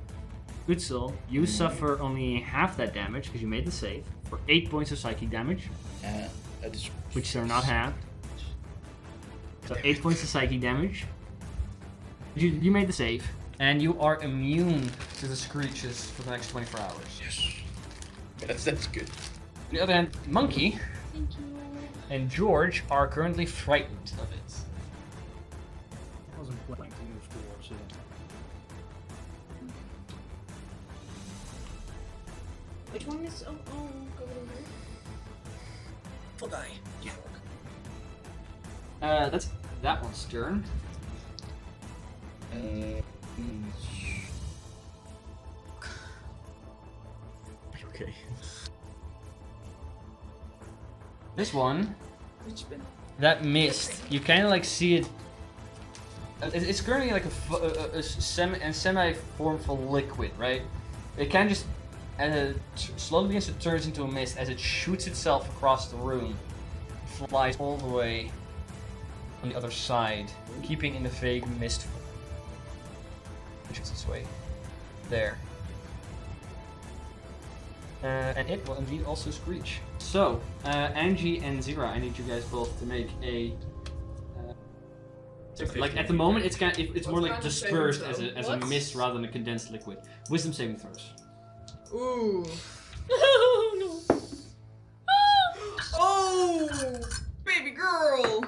Utsul, you suffer only half that damage because you made the save for 8 points of psychic damage, That is... which are not halved. So 8 points of psychic damage. You made the save, and you are immune to the screeches for the next 24 hours. Yes. That's good. On the other hand, Monkey Thank you. and George are currently frightened of it. I wasn't planning to move towards it. Which one is? Oh, go over here. Full die. That's that one's turn. Okay. This one, Which bin? that mist, you kind of like see it. It's currently like a semi-formful liquid, right? It kind of just slowly begins to turn into a mist as it shoots itself across the room, flies all the way on the other side, keeping in the vague mist. Which is its way there. And it will indeed also screech. So, Angie and Zira, I need you guys both to make a. Like at the moment, it's it's more What like kind of dispersed saving as throw? a mist rather than a condensed liquid. Wisdom saving throws. Ooh. Oh no. Oh, baby girl.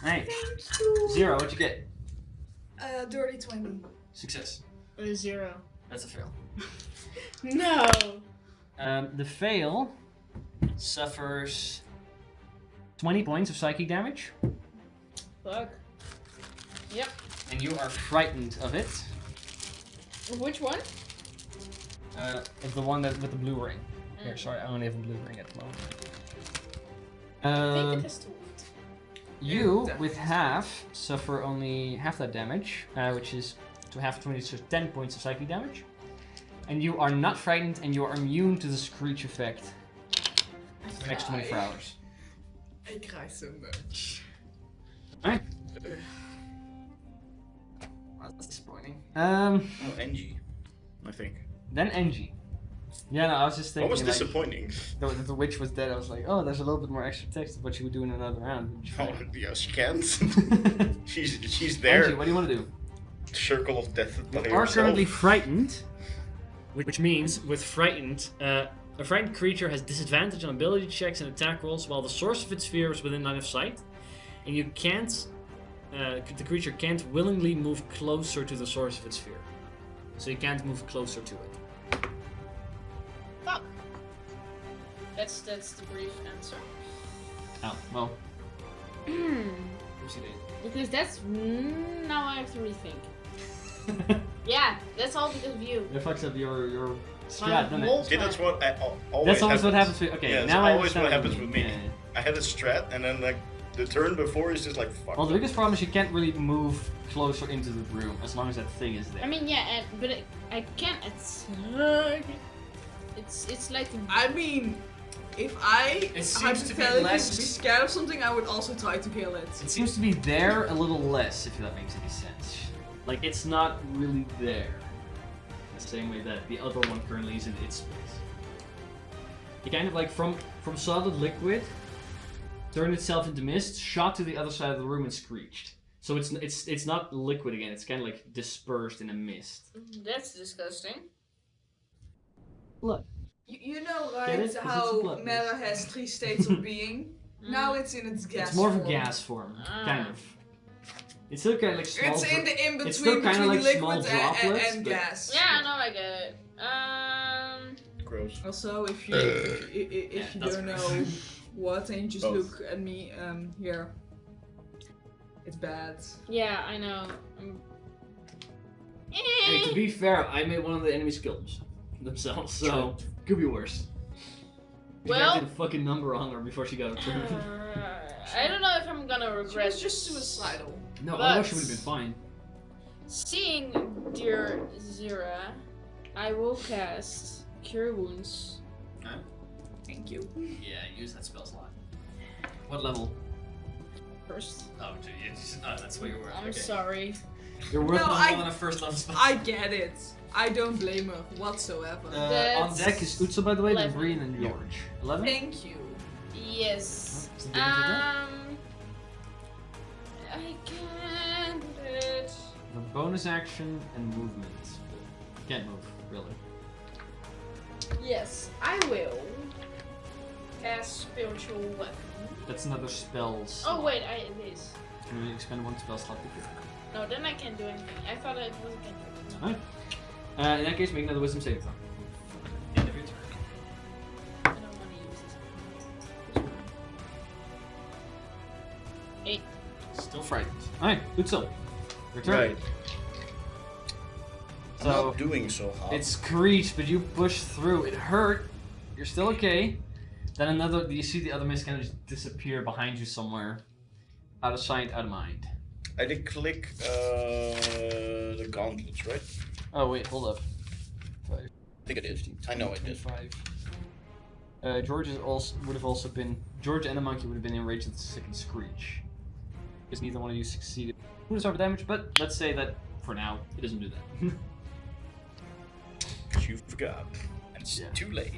Alright, Zira, what'd you get? Dirty 20. Success. 0. That's a fail. No. The fail suffers 20 points of psychic damage, Fuck. Yep. and you are frightened of it. Which one? Of the one that with the blue ring. Here, sorry, I only have a blue ring at the moment. I think it has to. You, Yeah, with half, suffer only half that damage, which is to half 20, so 10 points of psychic damage. And you are not frightened, and you are immune to the screech effect for the next 24 hours. I cry so much. Alright. That's disappointing. Oh, Angie. I think. Then Angie. Yeah, no, I was just thinking. What was like, disappointing? the witch was dead. I was like, oh, there's a little bit more extra text of what she would do in another round. Oh, yeah, she can't. she's Angie, there. what do you want to do? Circle of death by You are herself. currently frightened, which means with frightened, a frightened creature has disadvantage on ability checks and attack rolls while the source of its fear is within line of sight, and you can't. The creature can't willingly move closer to the source of its fear, so you can't move closer to it. Fuck. That's the brief answer. Oh well. Because that's now I have to rethink. Yeah, that's all because of you. That fucks up your strat, My doesn't whole it? Yeah, that's what always That's always happens. what happens with. Okay, Yeah, that's now I always understand what you happens mean. with me. Yeah, I had a strat, and then like The turn before is just like fuck. Well, the biggest problem is you can't really move closer into the room as long as that thing is there. I mean, yeah, but I can't. It's like. I mean, if I It seems to be hypothetically less- be scared of something, I would also try to kill it. It seems to be there a little less, if that makes any sense. Like, it's not really there. The same way that the other one currently is in its space. It kind of like from solid liquid, turned itself into mist, shot to the other side of the room and screeched. So it's not liquid again, it's kind of like dispersed in a mist. That's disgusting. Look. You know, Get right, it? 'Cause it's how blood. matter has 3 states of being? Now it's in its gas It's more of a form. gas form, kind of. It's still kind of like small. It's in the it's still in-between kinda between like small liquid droplets, and but- gas. Yeah, no, I get it. Gross. Also, if you if you that's don't gross. know what and you just Both. look at me here, it's bad. Yeah, I know. Hey, to be fair, I made one of the enemies kill themselves, so could be worse. You Well- did a fucking number on her before she got her turn. I don't know if I'm gonna She regret was just this. suicidal. No, But- otherwise she would have been fine. Seeing dear Zira, I will cast Cure Wounds. Thank you. Yeah, use that spell slot. What level? First. Oh, that's what you're worth. I'm sorry. You're worth No, more I- than a first level spell. I get it. I don't blame her whatsoever. On That's deck is Utsu, by the way, then 11. Breen and George. 11? Thank you. Yes. What's the damage of that? I can't do it. The bonus action and movement. Can't move, really. Yes, I will cast Spiritual Weapon. That's another spell slot. Oh wait, it is. Can we expend one spell slot before? No, then I can't do anything. I thought it was a cantrip. Alright. In that case, make another wisdom saving throw. End of your turn. I don't want to use this. 8. Still frightened. Alright, Utsu. Your turn. Right. I'm So, not doing so hot. it's Screech, but you push through. It hurt. You're still okay. Then you see the other mist kind of just disappear behind you somewhere. Out of sight, out of mind. I did click the gauntlets, right? Oh wait, hold up. I think I did. I know I did. 5. George would have also been. George and the monkey would have been enraged at the second Screech. Because neither one of you succeeded. Who does over damage? But let's say that for now it doesn't do that. You forgot. And it's Yeah. too late.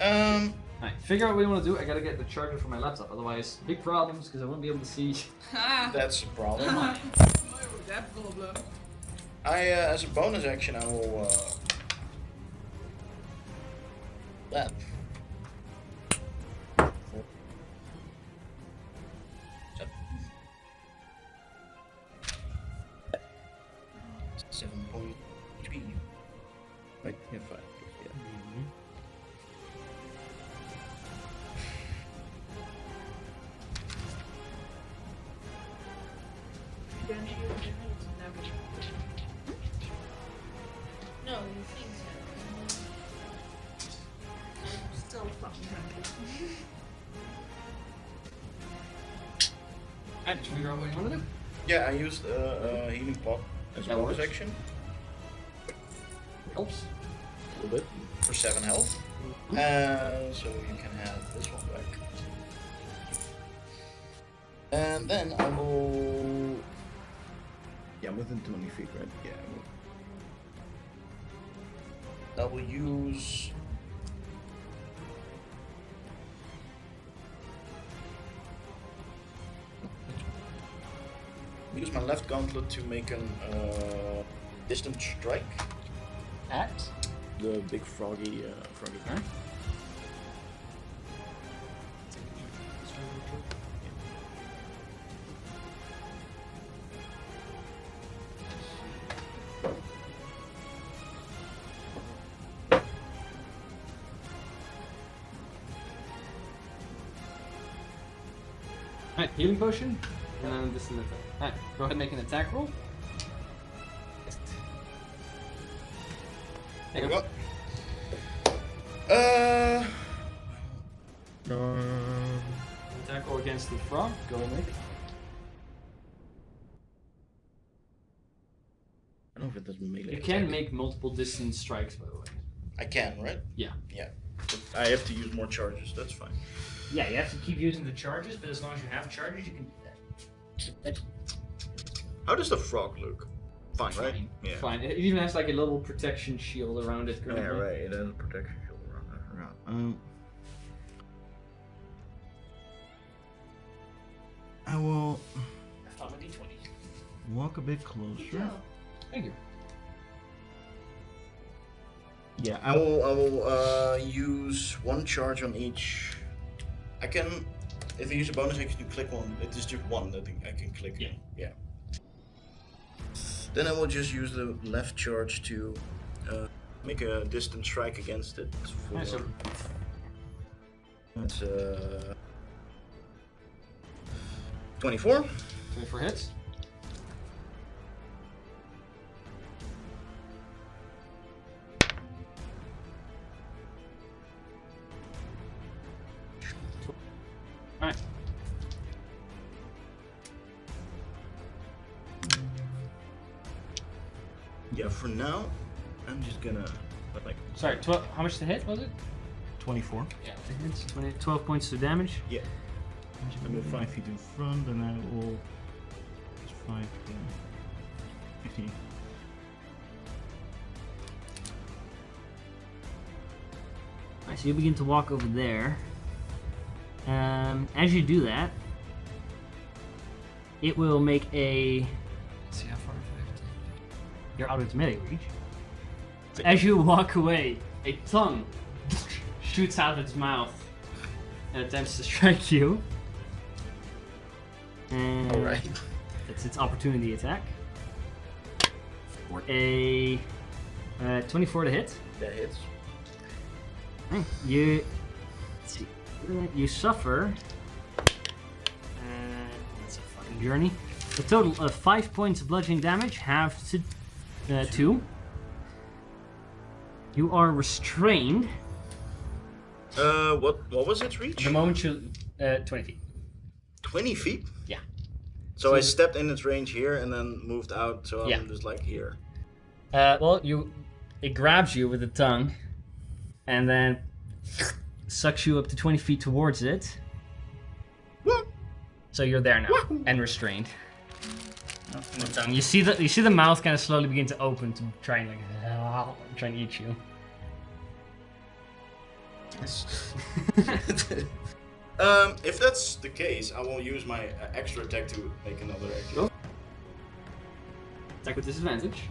Alright, figure out what you want to do. I gotta get the charger for my laptop, otherwise big problems because I won't be able to see. That's a problem. Oh, that problem. As a bonus action, I will, that. 7 point HP. Right, yeah, 5. Yeah. No, you think so. Still fucking hungry. Alright, figure out what you want to do. Yeah, I used healing pot as a That bonus works. action Helps. a little bit for 7 health. So you can have this one back. And then I will. Yeah, I'm within 20 feet, right? Yeah, I will use. Use my left gauntlet to make an distant strike. At? The big froggy guy. Alright, healing potion. And then this is the attack. Alright, go ahead and make an attack roll. There you go. Attack roll again against the frog. Go and make it. I don't know if it does melee. You can attack. make multiple distance strikes, by the way. I can, right? Yeah. Yeah. But I have to use more charges. That's fine. Yeah, you have to keep using the charges, but as long as you have charges, you can do that. How does the frog look? Fine, right? Fine. Yeah. Fine. It even has like a little protection shield around it. Yeah, currently. right. It has a protection shield around. I forgot. I will Found a D20. walk a bit closer. Thank you. Yeah, I will use one charge on each. I can, if I use a bonus action to click one, it is just one that I can click. Yeah. Yeah. Then I will just use the left charge to make a distant strike against it. Nice. So That's 24. 24 hits. Alright. Yeah, for now, I'm just gonna like Sorry, 12. How much to hit was it? 24. Yeah, it hits 12 points of damage. Yeah. I move 5 feet in front, and I will. It's 5, 15. Alright, so you begin to walk over there. As you do that, it will make a. Let's see how far you're out of its melee reach. As you walk away, a tongue shoots out of its mouth and attempts to strike you. And Alright. that's its opportunity attack. For a 24 to hit. That hits. You let's see, you suffer. That's a fucking journey. A total of 5 points of bludgeoning damage, half to 2. You are restrained. What was its reach? The moment you 20 feet. 20 feet? Yeah. So I stepped in its range here and then moved out, so Yeah. I'm just like here. Well, it grabs you with the tongue, and then sucks you up to 20 feet towards it. So you're there now and restrained. The tongue. You see the mouth kind of slowly begin to open to try and try and eat you. If that's the case, I will use my extra attack to make another action. Go. Attack with disadvantage.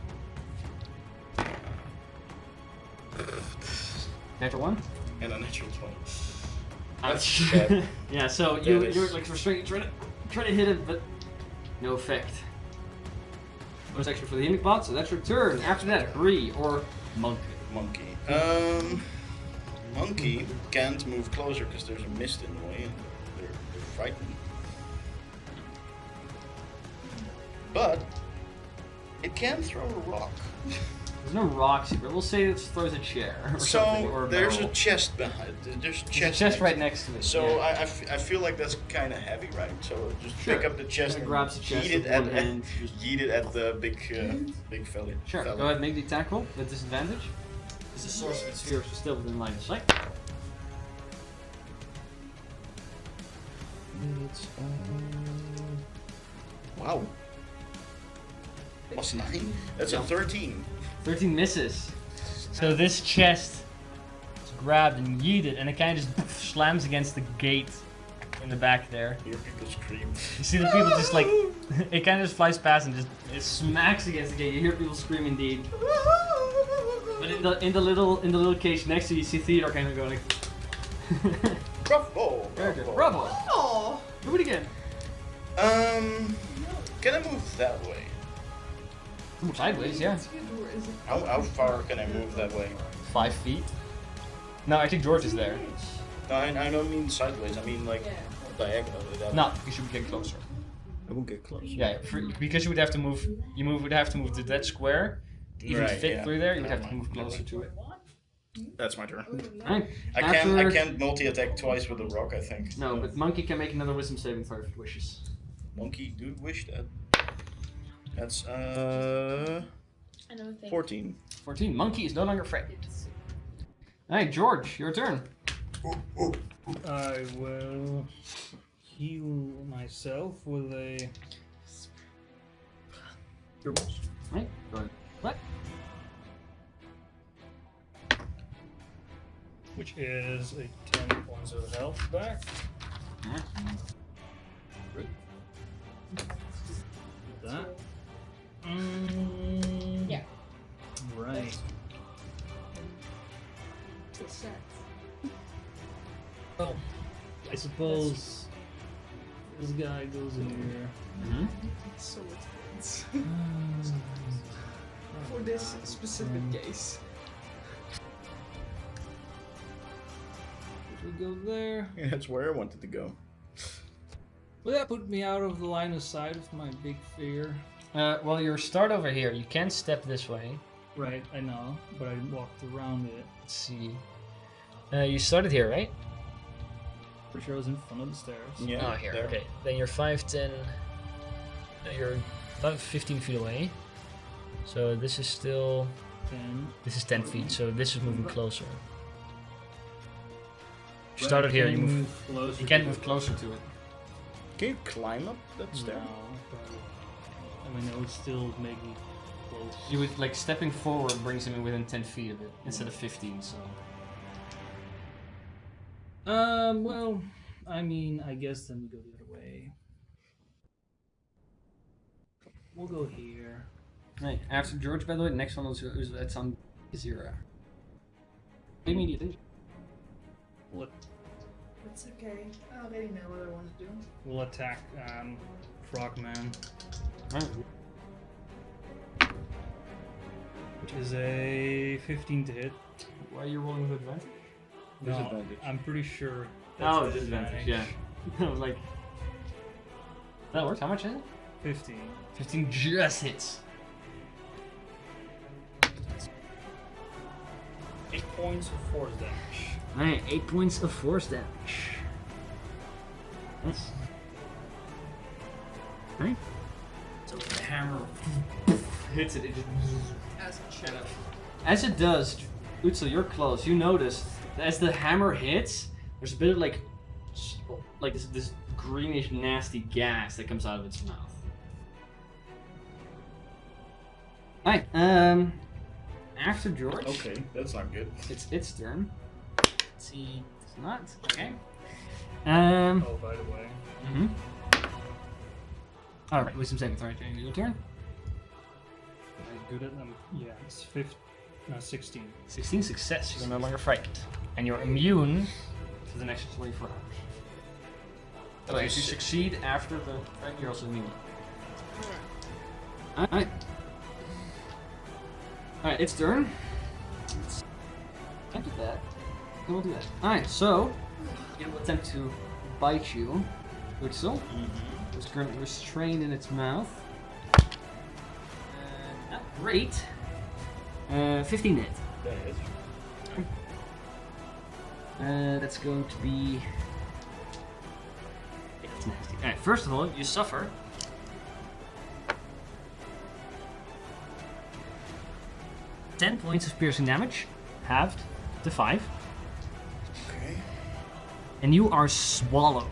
Natural 1. And a natural 20. Ouch. bad. Yeah, so you're like restrained, trying to hit it, but no effect. Bonus action for the healing pot, so that's your turn. After that, agree or monkey. Monkey. Monkey can't move closer because there's a mist in the way and they're frightened. But it can throw a rock. There's no rocks here, but we'll say it throws a chair or something, or So a there's a barrel. chest behind. There's a chest, There's a chest right next to it. So yeah. I feel like that's kind of heavy, right? So just Sure. pick up the chest Kinda and grabs the chest yeet it with at one hand, just- yeet it at the big fella. Sure, go ahead and make the attack roll with disadvantage. Because the source of the sphere is still within line of sight. It's, wow. Plus 9. That's a 13. 13 misses. So this chest is grabbed and yeeted, and it kind of just slams against the gate in the back there. Hear people scream. You see the people just like, it kind of just flies past and just it smacks against the gate. You hear people scream indeed. But in the little cage next to you, you see Theodore kind of going like, Bravo! bravo! Oh, Do it again. Can I move that way? Move sideways, yeah. How far can I move that way? 5 feet. No, I think George is there. No, I don't mean sideways. I mean like diagonally. No, because you would get closer. I won't get close. Yeah, because you would have to move. Would have to move to that square to even Right, fit yeah. through there. You would have to move closer to it. That's my turn. Alright. I can't multi-attack twice with a rock, I think. No, but Monkey can make another wisdom saving throw if it wishes. Monkey do wish that. That's I don't think. 14. 14. Monkey is no longer afraid. Alright, George, your turn. I will heal myself with a. Right, go ahead. What? Which is a 10 points of health back. Good. That. Yeah. Right. It's sad. Well, I suppose this guy goes in here. Mm-hmm. It's so intense. For this specific case. We go there. Yeah, that's where I wanted to go. Will that put me out of the line of sight of my big fear? Well, you start over here. You can step this way. Right, I know, but I walked around it. Let's see. You started here, right? Pretty sure I was in front of the stairs. Yeah. Oh, here. there. Okay. Then you're 5, 10. You're 15 feet away. So this is still. 10. This is 10 feet. So this is moving closer. You started here. You move. closer. You can't move closer to it. Can you climb up that stair? No, but I mean, it would still make me close. You would like stepping forward brings him in within 10 feet of it instead of 15. So. Well, I mean, I guess then we go the other way. We'll go here. Right. After George, by the way, the next one is that's on 0. Immediately. We'll, It's okay. I already know what I want to do. we'll attack Frogman, Right. which is a 15 to hit. Why are you rolling with advantage? No, Disadvantage. I'm pretty sure. Oh, disadvantage. Yeah. I was like, that works. How much is it? 15. 15 just hits. 8 points of force damage. Alright, 8 points of force damage. Nice. Right? So the hammer hits it. It just As it should. as it does, Utsu, you're close. You notice that as the hammer hits, there's a bit of like this greenish, nasty gas that comes out of its mouth. Alright, after George, Okay, that's not good. it's its turn. Let's see, it's not. Okay. Oh, by the way. Mm-hmm. Alright, wisdom saving throw. Your turn. Am I good at them? Yeah, it's 16. 16 success. You're no longer frightened, and you're immune for the next 24 hours. So if you succeed after the fright, you're also immune. Alright. Alright, it's turn. Can't do that. It will do that. Alright, so it will attempt to bite you, Utsu. It's currently restrained in its mouth. Not great. 15 hit. That is. That's going to be. Yeah, that's nasty. Alright, first of all, you suffer. $10 points of piercing damage, halved to 5, Okay. and you are swallowed.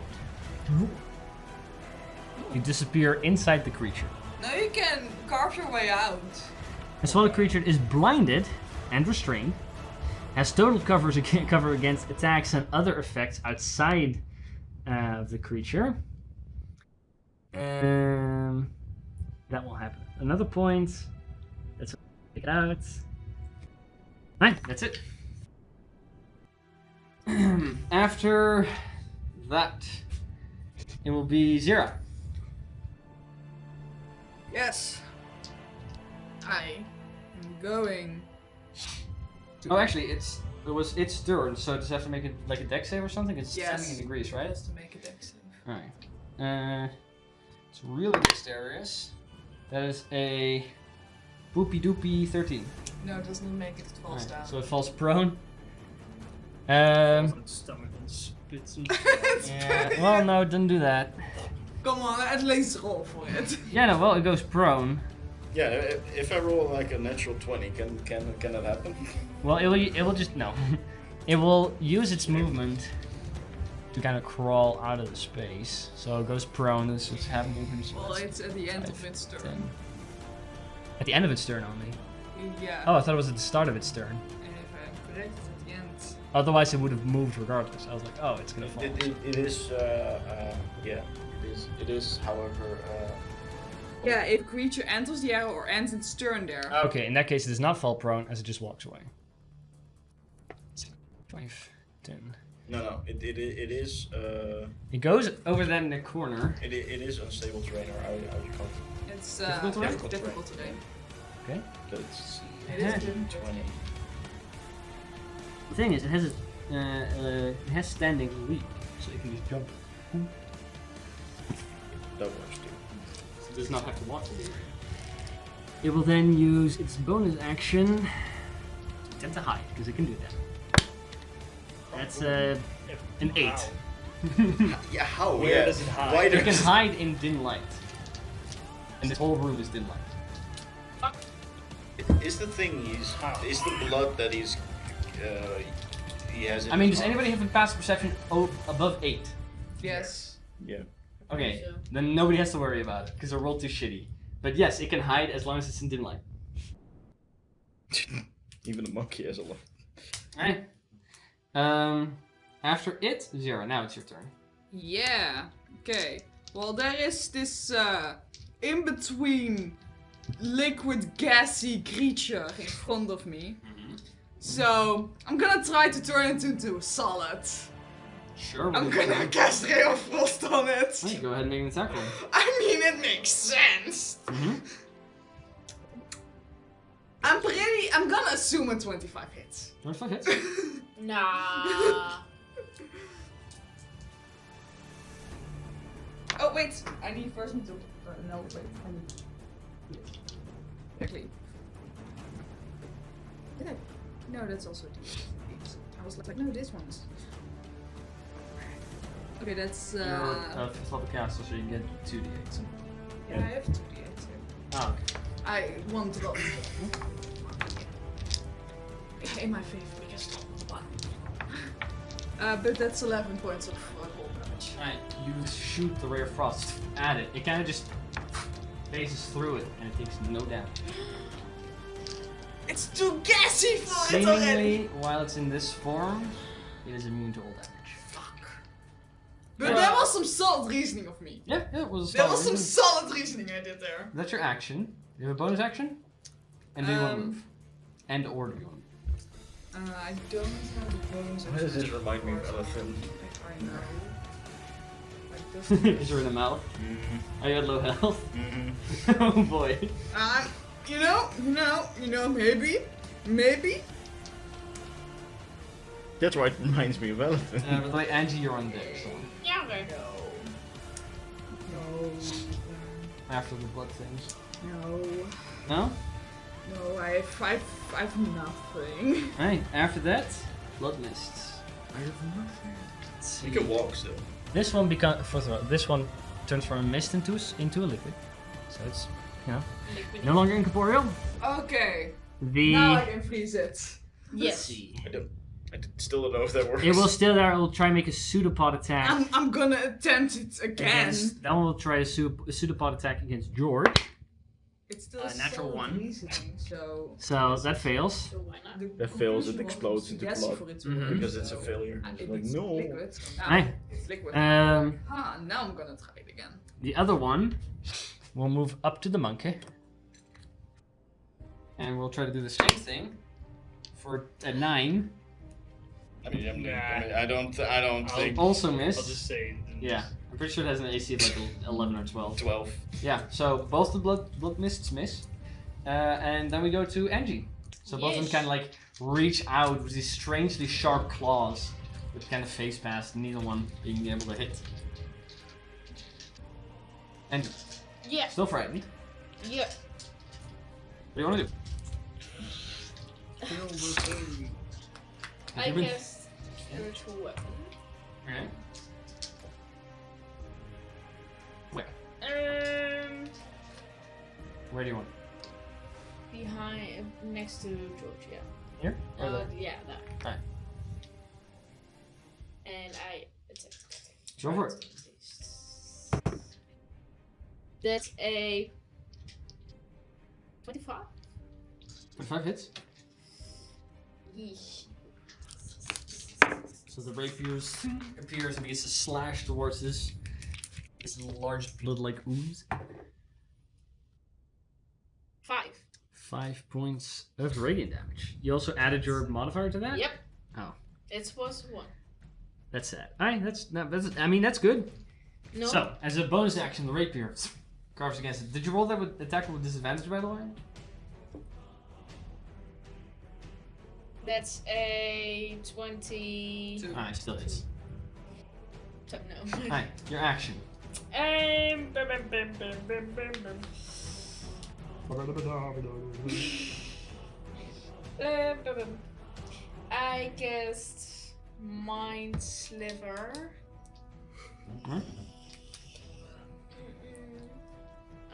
You disappear inside the creature. Now you can carve your way out. The swallowed creature is blinded and restrained, has total cover against attacks and other effects outside of the creature. That will happen. Another point. Let's take it out. Right, that's it. After that, it will be 0. Yes. I am going. Oh, actually, it was its turn, so does it have to make it like a dex save or something? It's Yes. 70 degrees, right? Just to make a dex save. Alright. It's really dexterous. That is a boopy doopy 13. No, it doesn't make it. It falls Alright, down. so it falls prone. Stomach and spits and Yeah, well, no, don't do that. Come on, at least roll for it. Yeah, no, well, it goes prone. Yeah, if I roll like a natural 20, can that happen? Well, it will just, no. It will use its movement to kind of crawl out of the space. So it goes prone, this is half movement. So Well, that's it's at the end of its turn. 10. At the end of its turn only. Yeah. Oh, I thought it was at the start of its turn. And if I'm correct, it's at the end. Otherwise, it would have moved regardless. I was like, oh, it's gonna fall. It is, yeah, it is, however, Yeah, if creature enters the area or ends its turn there. Okay, in that case, it does not fall prone as it just walks away. 5, 10. no, it is, It goes over then in the corner. it is unstable terrain, or how you call it. It's Difficult terrain? difficult terrain. Okay. But it's It is 20. The thing is, it has standing leap, so you can just jump. That works too. So it does not have to walk. It will then use its bonus action to attempt to hide, because it can do that. That's an 8. Yeah, how? Where does it hide? Why It can does hide in dim light. And this whole room is dim light. is the thing is the blood that he has in I mean, his does mouth? anybody have a passive perception above 8? Yes. Yeah. Okay, So. then nobody has to worry about it, because I rolled too shitty. But yes, it can hide as long as it's in dim light. Even a monkey has a lot. Alright. After it, 0. Now it's your turn. Yeah. Okay. Well, there is this in between liquid gassy creature in front of me. So I'm gonna try to turn it into a solid. Sure. I'm gonna cast Ray of Frost on it. Alright, go ahead and make an attack roll. I mean, it makes sense. I'm gonna assume a 25 hits. 25 hits. Nah. Oh wait, I need first to. No, wait. I need. Exactly. Did I? No, that's also D8. I was like, no, this one's. Okay, that's. You're fifth level caster, so you can get 2d8s. Yeah, I have 2d8 here. Ah, okay. I want to go. In my favor, because one. But that's 11 points of cold damage. Alright, you shoot the ray of frost at it. It kind of just phases through it, and it takes no damage. It's too gassy for it already! Seemingly, while it's in this form, it is immune to all damage. But that was some solid reasoning of me. Yeah, it was a That was solid some reason. solid reasoning I did there. That's your action. You have a bonus action? And do you want to move? And or do you want to move? I don't have the bonus. Why does this remind me of elephant? I know. Like this. Because you're in the mouth. Are you at low health? Oh boy. Maybe. That's why it reminds me of elephant. By the way, Angie, you're on deck, so. Yeah, okay. No. After the blood things. No. No? No, I've nothing. Alright, after that, blood mists. I have nothing. Let's see. You can walk still. This one first of all, this one turns from a mist into a liquid. So it's, no longer incorporeal. Okay. The Now I can freeze it. let's Yes. see. I still don't know if that works. It will still there. It will try and make a pseudopod attack. I'm gonna attempt it again. Then we'll try a pseudopod attack against George. It's still A natural solid 1. reasoning, so So that fails. So why not? the That fails, it conclusion explodes was into yes blood. for it to Mhm. work, Because it's a so- failure. And It's it like, is no. liquid, so now Aye. it's liquid. Now I'm gonna try it again. The other one will move up to the monkey. And we'll try to do the same thing for a 9. I don't think Also I'll miss. just say. Yeah, I'm pretty sure it has an AC of like 11 or 12. 12. Yeah, so both the blood mists miss. And then we go to Angie. So both of them Yes. kind of like reach out with these strangely sharp claws, which kind of phase past, neither one being able to hit. And Yeah. still frightened. Yeah. What do you want to do? I You've been cast spiritual weapon. Alright. Where? Where do you want? Behind, next to George, yeah. Here? Or there? Yeah, that. Alright. And I attack. Go for it. That's a 25. 25 hits. Yeesh. So the rapier appears and begins to slash towards this large blood-like ooze. 5. 5 points of radiant damage. You also added your modifier to that? Yep. Oh. It was 1. That's sad. Alright, that's good. No. So, as a bonus action, the rapier carves against it. Did you roll that with attack with disadvantage, by the way? That's a 20. Alright, still is. So, no. Alright, your action. I cast Mind Sliver.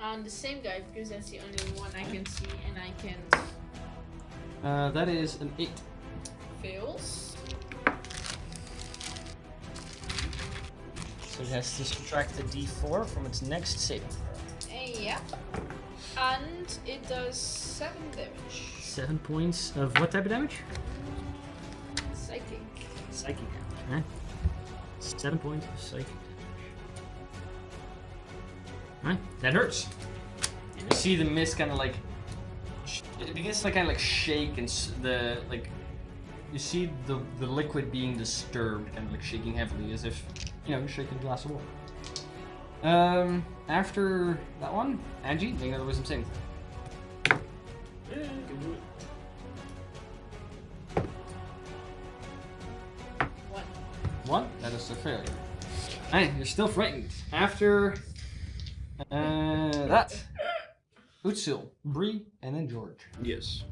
On the same guy because that's the only one I can see and I can That is an 8. fails. So it has to subtract a d4 from its next saving throw. Yep. And it does 7 damage. 7 points of what type of damage? Psychic. Psychic damage, right? 7 points of psychic damage. Right, that hurts. You see the mist kind of like it begins to kind of like shake and you see the liquid being disturbed, kind of like shaking heavily as if you're shaking a glass of water. After that one, Angie, make another wisdom saving throw. One? That is a failure. Alright, you're still frightened. After that, Utsil, Bree, and then George. Yes.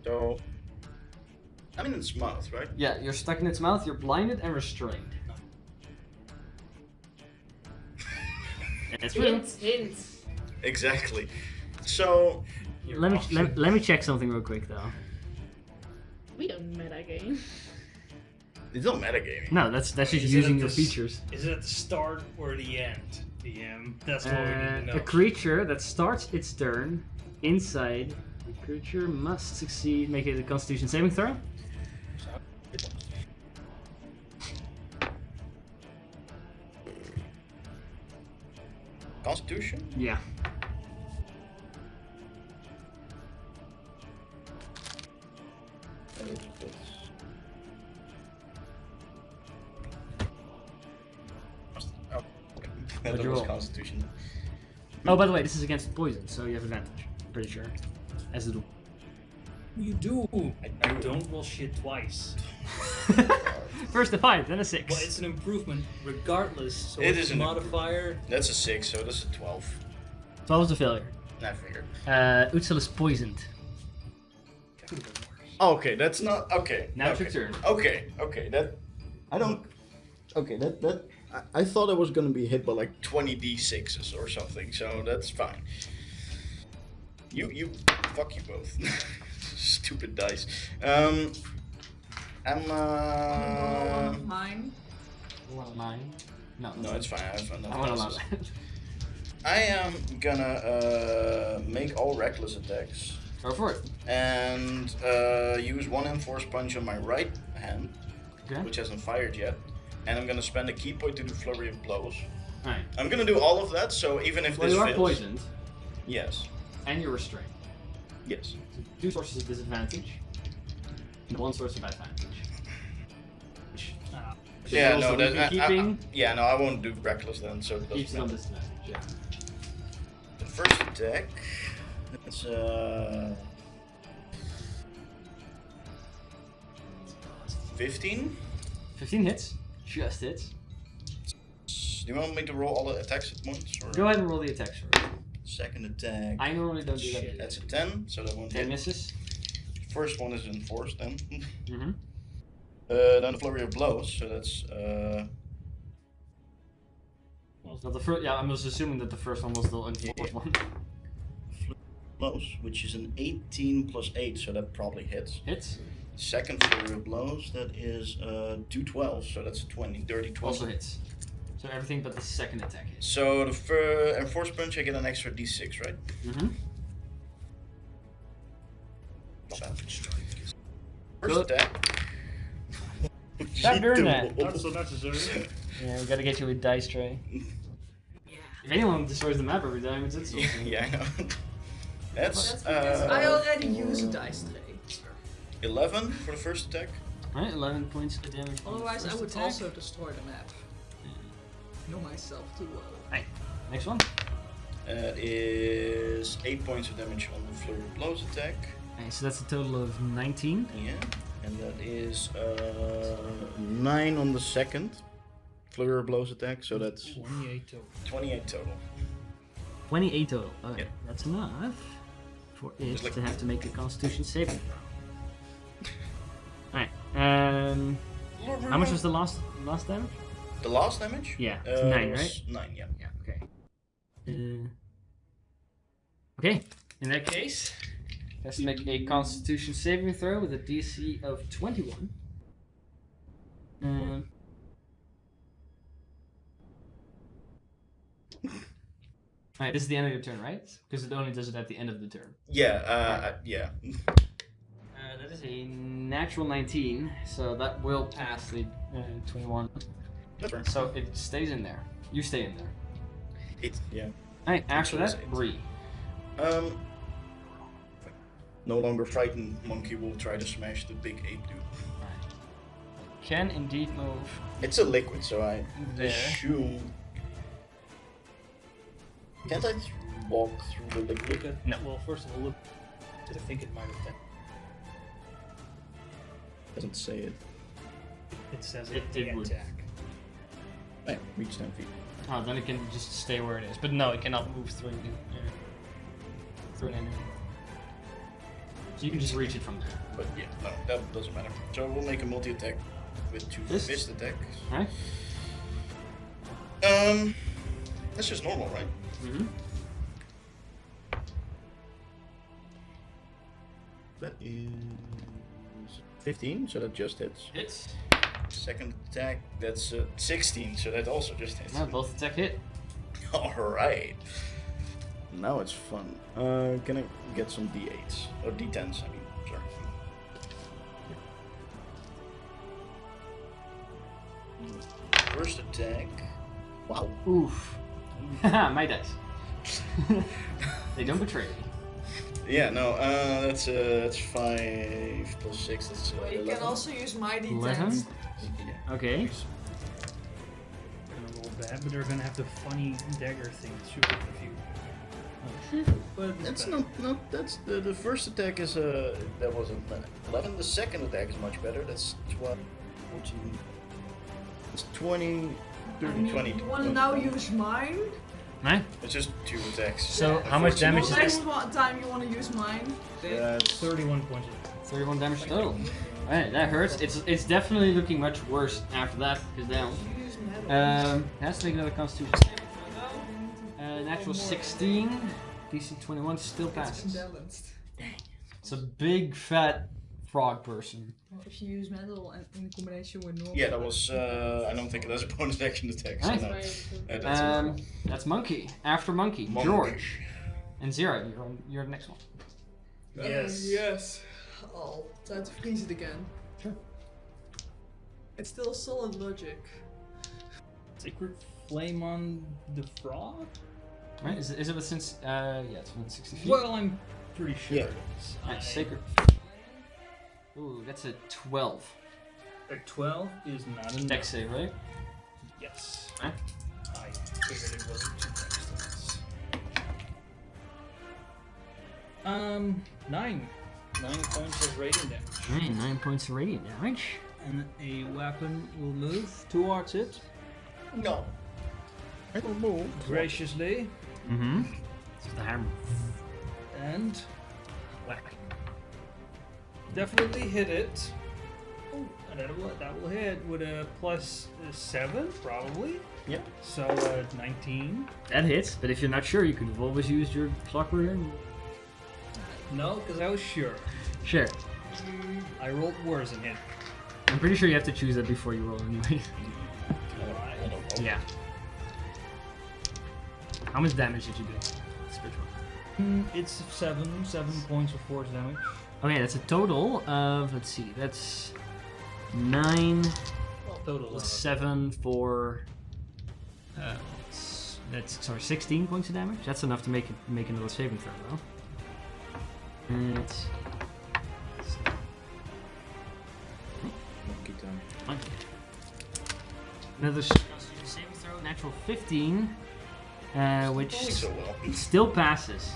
So, I'm in its mouth, right? Yeah, you're stuck in its mouth, you're blinded and restrained. That's true. Hint. Exactly. So, Let me check something real quick though. We don't metagame. it's not metagaming. No, that's just Is it using at your the features. Is it at the start or the end? DM. That's what we need to know. A creature that starts its turn inside the creature must succeed. Make it a Constitution saving throw. Constitution? Yeah. That you was roll? Constitution. Oh, by the way, this is against poison, so you have advantage. Pretty sure. As a rule. You do. I You do. don't roll shit twice. First a 5, then a 6. Well, it's an improvement regardless. So It it's is a an modifier. That's a 6, so that's a 12. 12 is a failure. I figured. Utsil is poisoned. Okay, that's not okay. Now it's okay. your turn. Okay, that I don't. Okay, that I thought I was gonna be hit by like 20 d6s or something, so that's fine. You fuck you both. Stupid dice. I'm Roll mine. One of mine. No, No, it's fine. I have enough I want to allow dice. that. I am gonna make all reckless attacks Go for it. and use one enforced punch on my right hand, Okay. which hasn't fired yet, and I'm gonna spend a key point to do flurry of blows. Alright. I'm gonna do all of that, so even if Well, this you are fails, poisoned, yes, and you're restrained. yes. So 2 sources of disadvantage, and 1 source of advantage. Which is Yeah, also no, that we've been keeping yeah, no, I won't do reckless then. So it keeps it doesn't on matter. disadvantage. Yeah. The first attack, it's 15. 15 hits. Just hits. Do you want me to roll all the attacks at once? Or? Go ahead and roll the attack first. Second attack. I normally don't do that. Shit. That's a 10, so that won't 10 hit. misses. First one is enforced then. Mm-hmm. Then the flurry of blows, so that's So the first, yeah, I was assuming that the first one was the enforced one. blows, which is an 18 plus 8, so that probably hits. Hits. Second flurry of blows, that is 2 12, so that's a 20, dirty 20. Also hits. So everything but the second attack hits. So the enforced punch, I get an extra d6, right? Mm-hmm. First attack. Stop doing that. Not so necessary. Yeah, we gotta get you a dice tray. If anyone destroys the map every time, it's it. Yeah, I know. That's That's because I already use a dice tray. 11 for the first attack. Right, 11 points of damage. on the Otherwise, I first would attack. also destroy the map. Know myself too well. Right, next one. That is 8 points of damage on the flurry of blows attack. Right, so that's a total of 19. Yeah, and that is 9 on the second flurry of blows attack. So that's 28 total. 28 total. 28 total. Okay, Yeah. that's enough for it Just like- to have to make a Constitution saving throw. Alright, how much was the last damage? The last damage? Yeah, it's 9, was right? 9, yeah. Yeah, okay. Okay, in that case, it has to make a Constitution saving throw with a DC of 21. Alright, this is the end of your turn, right? Because it only does it at the end of the turn. Yeah, yeah. That is a natural 19, so that will pass the 21. That's right. So it stays in there. You stay in there. Yeah. Alright, after that, Eight. Bree. No longer frightened, Monkey will try to smash the big ape dude. Can indeed move. It's a liquid, so I There. assume. Can't I walk through the liquid? No. Well, first of all, look. I think it might have been. Doesn't say it. It says It it would. attack. Yeah, reach 10 feet. Oh, then it can just stay where it is. But no, it cannot move through an enemy. So you can just reach it from there. But yeah, no, that doesn't matter. So we'll make a multi-attack with 2 Fist? fist attacks. Alright? That's just normal, right? Mm-hmm. That is 15, so that just hits. Hits. Second attack, that's 16, so that also just hits. Yeah, both attack hit. Alright. Now it's fun. Can I get some D8s? Or D10s, I mean. Sorry. First attack. Wow. Oof. Haha, my dice. They don't betray me. Yeah, no, that's 5 plus 6, that's But you 11. can also use my d10. 11? Yeah. Okay. Gonna roll bad, but they're gonna have the funny dagger thing. It's super confused. But it's That's better. not, that's, the first attack is, that was 11, the second attack is much better, that's 12, 14, it's 20, 30, 20. You want to now use mine? Right? It's just 2 attacks. So Yeah. how much damage is Next this? time you want to use mine? That's 31 points. 31 damage total. Alright, that hurts. It's definitely looking much worse after that, because down. Use metal. Has to make another Constitution saving throw. Natural 16. DC 21 still It's passes. unbalanced. It's a big fat frog person. Well, if you use metal and in combination with normal. yeah, that was, I don't think that's a bonus action attack, so Nice. no. That's That's Monkey. After Monkey, Monk. George. And Zero, you're the next one. Yes. Yes. I'll try to freeze it again. Sure. It's still solid logic. Sacred flame on the frog? Right? Is it since yeah, it's 160 feet. Well, I'm pretty sure Yeah. it is. Alright, sacred. Ooh, that's a 12. A 12 is not enough. Dex save, right? Yes. Huh? I figured it wasn't too dexterous. 9. 9 points of radiant damage. Alright, 9 points of radiant damage. And a weapon will move towards it no. I don't move. graciously Mm-hmm. It's the hammer. and whack. definitely hit it. Oh, and that will hit with a +7, probably. Yep. So 19. That hits, but if you're not sure, you could have always used your clockwork. No, because I was sure. Sure. I rolled worse than hit. I'm pretty sure you have to choose that before you roll anyway. I don't know. Yeah. How much damage did you do? Spiritual. It's 7 points of force damage. Okay, that's a total of, let's see, that's 9, Total 7 for, that's, sorry, 16 points of damage. That's enough to make another saving throw, though. And it's... Monkey time. Fine. Another saving throw, natural 15, which Only so well. still passes.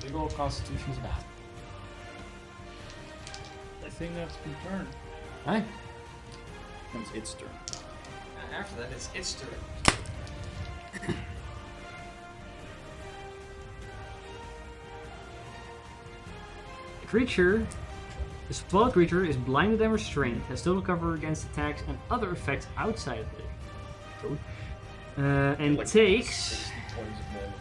Big old Constitution's bad. I think that's my turn. Alright. It's its turn. After that, it's its turn. The creature, the spell creature, is blinded and restrained, has total cover against attacks and other effects outside of it. And Like takes. 60 points of damage.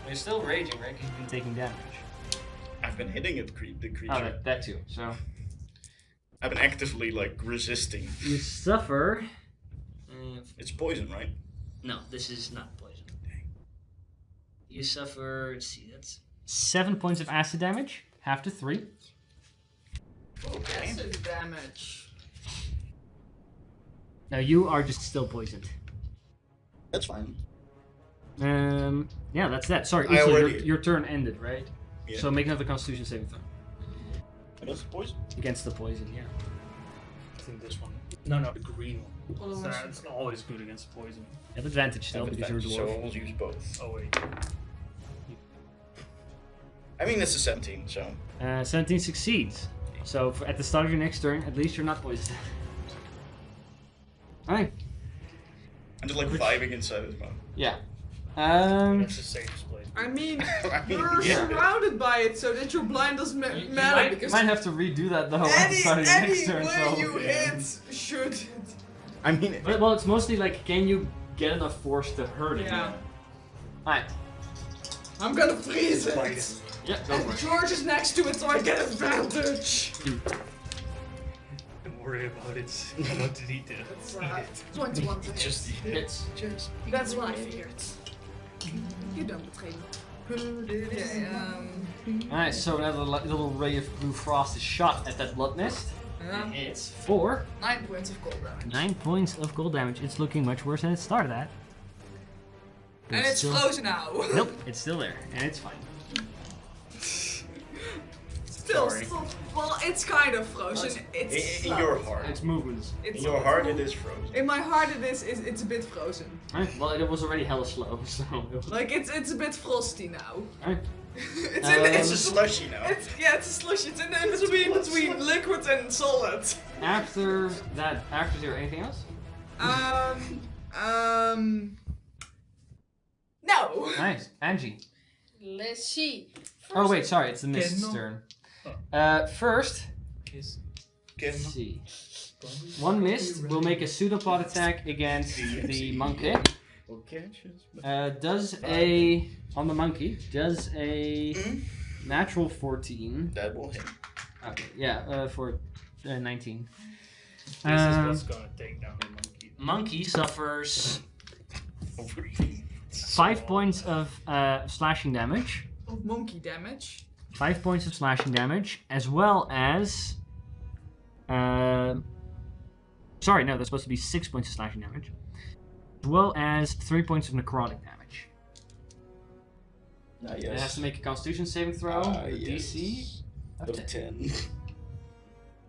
You're still raging, right? Because you've been taking damage. I've been hitting the creature. Oh, that too. So I've been actively like resisting. you suffer. It's poison, right? No, this is not poison. You suffer. Let's see, that's 7 points of acid damage, half to 3. Okay. Acid damage. Now you are just still poisoned. That's fine. Yeah, that's that. Sorry, I Ursula, already- your turn ended, right? Yeah. So make another Constitution saving throw And that's poison. against the poison. Yeah. I think this one. No, the green one. Hold on one That's second. always good against poison. You have advantage still because you're a So dwarf. we'll use both. Oh wait. I mean, it's a 17, so. 17 succeeds. So at the start of your next turn, at least you're not poisoned. Alright. I'm just like vibing inside his mouth. Yeah. That's the safest place. I mean, I mean, you're yeah. surrounded by it, so that your blind doesn't matter because might have to redo that though at the start of your next turn. way So. you hit should. I mean, But, well, it's mostly like, can you get enough force to hurt it? Yeah. Alright. I'm gonna freeze it. Like it. Yeah, go And for it. George is next to it, so I get advantage. Don't worry about it. What did he do? It's 21 to hit. just Hits. That's what I figured. You don't betray me. Okay, Alright, so another little ray of blue frost is shot at that blood nest. yeah. It's for 9 points of cold damage. 9 points of cold damage. It's looking much worse than it started at. But And it's still... frozen now. Nope, it's still there, and it's fine. Still, Sorry. well, it's kind of frozen. It's in your heart. It's movements. In your heart, it is frozen. In my heart, it's a bit frozen. Alright, well, it was already hella slow, so. Like it's a bit frosty now. Alright. It's It's a slushy now. it's a slushy. It's in between liquid and solid. After that, after zero, anything else? No. Nice. Angie. Let's see. Oh, wait, sorry, it's the mist's no. turn. Oh. First, Kiss. let's see. One mist will make a pseudopod attack against the monkey. Okay, Does a on the monkey does a natural 14. that will hit. Okay, yeah, for 19. This is what's gonna take down the monkey. Monkey suffers 5 points of slashing damage. Of monkey damage. 5 points of slashing damage, as well as. Sorry, no, that's supposed to be 6 points of slashing damage. As well as 3 points of necrotic damage. Ah, It has yes. to make a constitution saving throw. DC Of 10.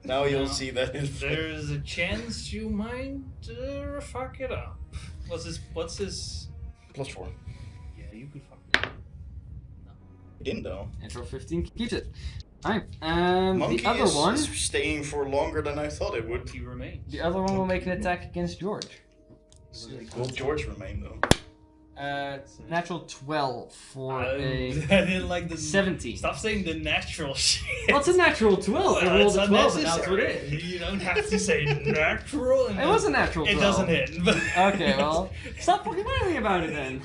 Now you'll see that in There's a chance you might fuck it up. What's his? +4. Yeah, you could fuck it up. It didn't though. Natural 15 keeps it. Alright, Monkey the other is one. staying for longer than I thought it would. He remains. The other one will make an attack against George. Will George remain though? Natural 12 for I a didn't like the 17. Stop saying the natural shit. What's a natural 12? I Well, rolled it's a 12 and that's what it unnecessary. is. You don't have to say natural. And It was a natural 12. It doesn't hit. But Okay, well, stop fucking lying about it then.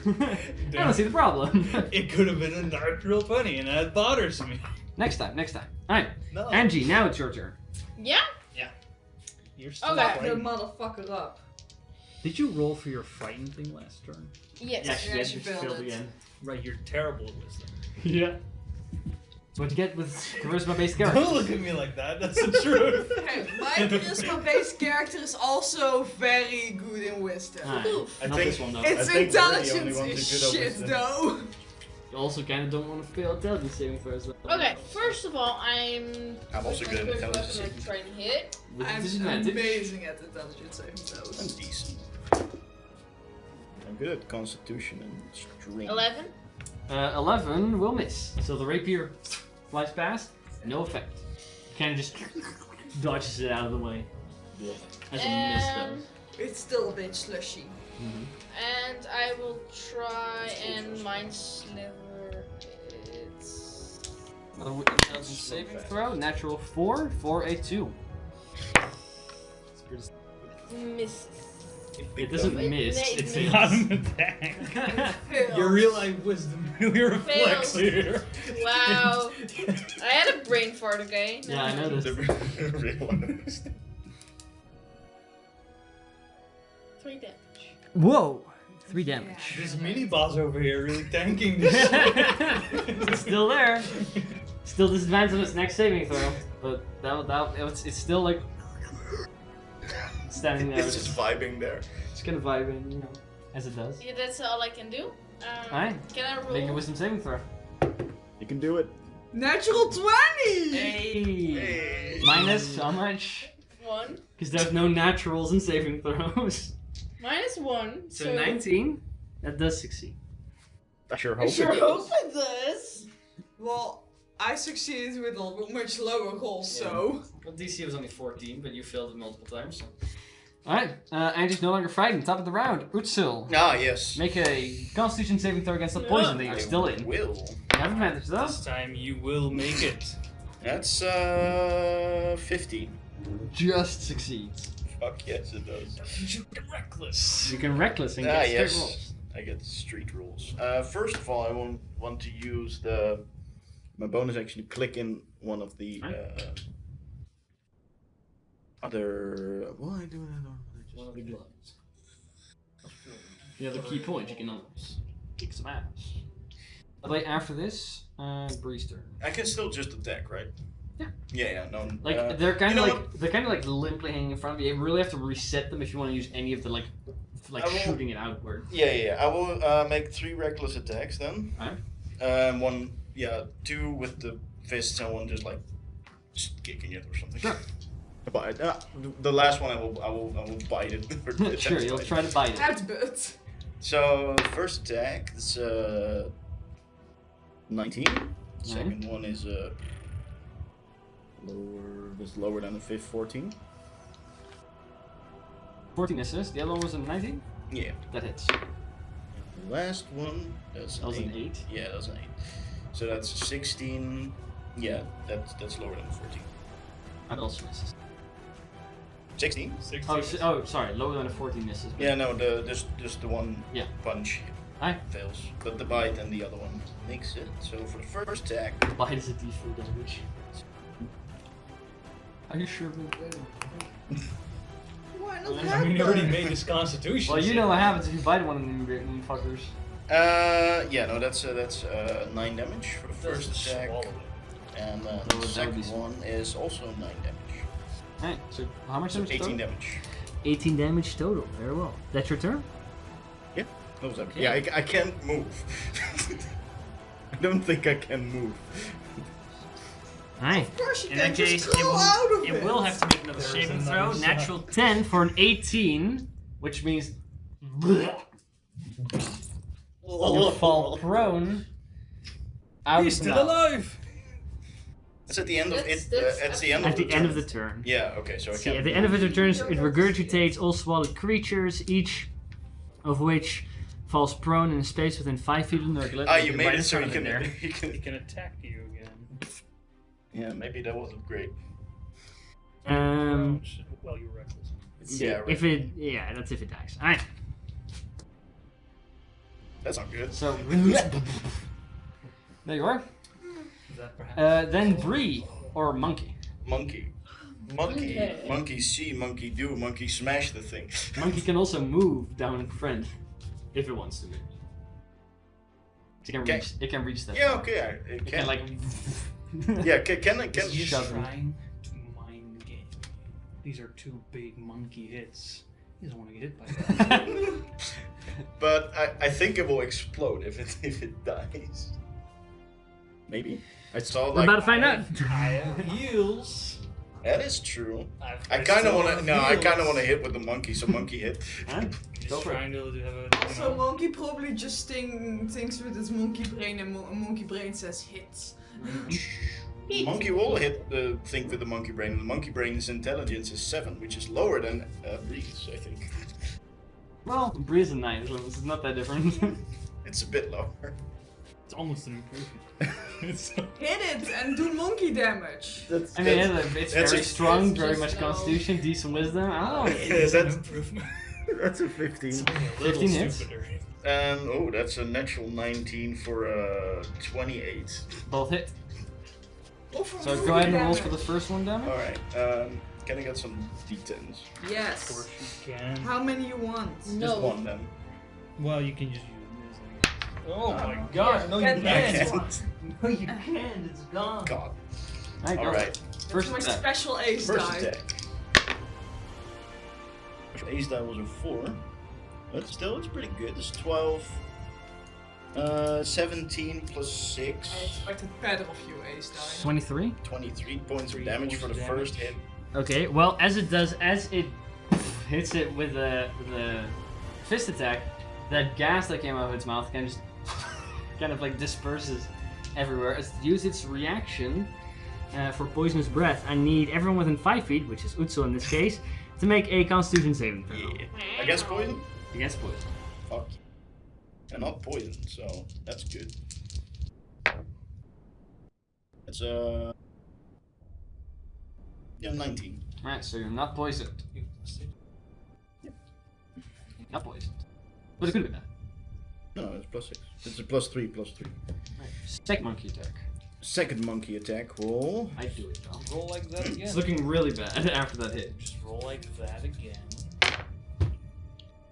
I don't see the problem. It could have been a natural 20, and that bothers me. Next time. Alright, No. Angie, now it's your turn. Yeah? You're still Okay. The frightened. motherfucker up. Did you roll for your frighten thing last turn? Yes. Yeah, she failed it. again. Right, you're terrible at wisdom. Yeah. That's what you get with charisma-based characters. Don't look at me like that. That's the truth. Okay, my charisma-based character is also very good in wisdom. Alright, Oof. not I think- this one though. Its I think we're the only intelligence ones is who good at shit wisdom. though. You also kind of don't want to fail intelligence saving throws though. Okay, first of all, I'm also with good at my intelligence weapon, saving. trying to hit. With I'm disadvantage. amazing at intelligence saving I'm throws. decent. I'm good at constitution and strength. 11. 11 will miss. So the rapier flies past, no effect. Kind of just dodges it out of the way. As a miss though. It's still a bit slushy. And I will try and mind sliver. It's Another intelligence saving throw, natural 4 for a 2. misses. It doesn't miss, It it's misses. Not an attack. Your real life wisdom really reflects Fails. here. Wow. I had a brain fart, okay? Yeah, I know this. The real one. 3 damage. Whoa! 3 damage. This mini boss over here really tanking this shit. It's still there. Still disadvantage on its next saving throw, but it's still like standing there. It's just vibing there. It's kind of vibing, you know, as it does. Yeah, that's all I can do. Alright. Can I roll? Make a wisdom saving throw. You can do it. Natural 20! Hey. Hey. Minus how much? 1. Because there's no naturals in saving throws. -1. So 19. That does succeed. I sure I hope sure it hope does. it does. Well, I succeeded with a much lower roll, so. Well, DC was only 14, but you failed it multiple times. So. Alright, Angie's no longer frightened. Top of the round. Utsil. Ah, yes. Make a Constitution saving throw against the poison that you're I still in. will. You have advantage though. This time you will make it. That's 50. Just succeeds. Fuck yes, it does. You get reckless. You can reckless and Ah, get straight yes. rolls. I get street rules. First of all, I want to use my bonus action to click in one of the other. Why do that? One of the gloves. The other key point you can always kick some ass. By the way, after this, Bree's turn. I can still just attack, right? Yeah. Yeah, no. Like they're kind you of know like they're kind of like limply hanging in front of you. You really have to reset them if you want to use any of the like I will- shooting it outward. Yeah. I will make 3 reckless attacks then. Alright. One, 2 with the fists and one just kicking it or something. Sure. But the last one I will bite it. or attempt Sure, to you'll bite try to bite it. Headbutt. So first attack is 19. Second one is lower than the fifth, 14. 14 assists. The other one was a 19. Yeah. That hits. The last one that's That was an 8. Yeah, that was an 8. So that's 16. Yeah, that's lower than 14. That also misses. 16. Oh, sorry, lower than a 14 misses. Yeah, no, just the one Yeah. punch Aye. fails, but the bite and the other one makes it. So for the first attack, Bite is a D4 damage. Are you sure about that? Why not I mean, you already headbutt? made this constitution. Well, you know what happens if you bite one of them fuckers. yeah, no, that's 9 damage for the first attack, and then That the would second be small. one is also 9 damage. Alright, so how much So damage 18 total? damage. 18 damage total. Very well. That's your turn? Yeah, that was Okay. Yeah, I can't move. I don't think I can move. Alright. Of course you In can that just case, crawl out of it will have to make another There's saving another throw. shot. Natural 10 for an 18, which means you'll fall prone. Out He's still now. alive. It's at the end of That's- it. that's At the end of At the the end of turn. the turn. Yeah. Okay. So I See, can't. at the end of its turn, it regurgitates all swallowed creatures, each of which falls prone in a space within 5 feet of Nurglet. Ah, you made right it in so front you of can. it there. You can. He can attack you again. Yeah, maybe that wasn't great. Well, you're reckless. Yeah, If right. it, yeah, that's if it dies. Alright. That's not good. So there you are. Is that perhaps? Then Bree or Monkey. Monkey. Monkey. Okay. Monkey see, monkey do, monkey smash the thing. Monkey can also move down in front if it wants to. It can Okay. reach. It can reach that. Yeah, far. okay. It It can can like. Yeah, can He's shove him. trying to mind the game. These are 2 big monkey hits. He doesn't want to get hit by that. But I think it will explode if it dies. Maybe. I saw We're like about to find out. I have heals. that is true. I've I kind of still want have to. No, I kind of heals. want to hit with the monkey. So monkey hit. Huh? He's Go for it. trying to have a. So monkey probably just thinks with his monkey brain, and monkey brain says hits. Monkey will hit the thing with the monkey brain, and the monkey brain's intelligence is 7, which is lower than Bree's, I think. Well, Bree is a 9, so it's not that different. It's a bit lower. It's almost an improvement. So- Hit it and do monkey damage. I mean, it's that's very a- strong, it's very just much low. constitution, decent wisdom. I don't know. It's an that's improvement. that's a 15. It's only a little 15 hits. stupider. Oh, that's a natural 19 for 28. Both hit. Go for So monkey go ahead and roll damage. for the first one damage. Alright, can I get some d10s? Of Yes. course you can. How many you want? No. Just one then. Well, you can just use it. Oh my Oh, god, no you And can't. that's No you can't, it's gone. God. Alright, go. Alright, First my attack. special ace first die. attack. Ace die was a 4. But still, it's pretty good. It's 12. 17 plus 6. I expected better of you, ace die. 23. 23 points of 3 damage points for of the damage. first hit. Okay, well, as it hits it with the fist attack, that gas that came out of its mouth kind of like disperses everywhere. As it uses its reaction for poisonous breath, I need everyone within 5 feet, which is Utsul in this case, to make a Constitution saving throw Yeah. Against poison? against poison. Fuck. And not poison, so that's good. It's yeah, 19. Alright, so you're not poisoned. Not poisoned. But it could have been that. No, it's plus 6. It's a plus 3, plus 3. Right. Second monkey attack. Second monkey attack roll. I do it though. Roll like that again. It's looking really bad after that hit. Just roll like that again.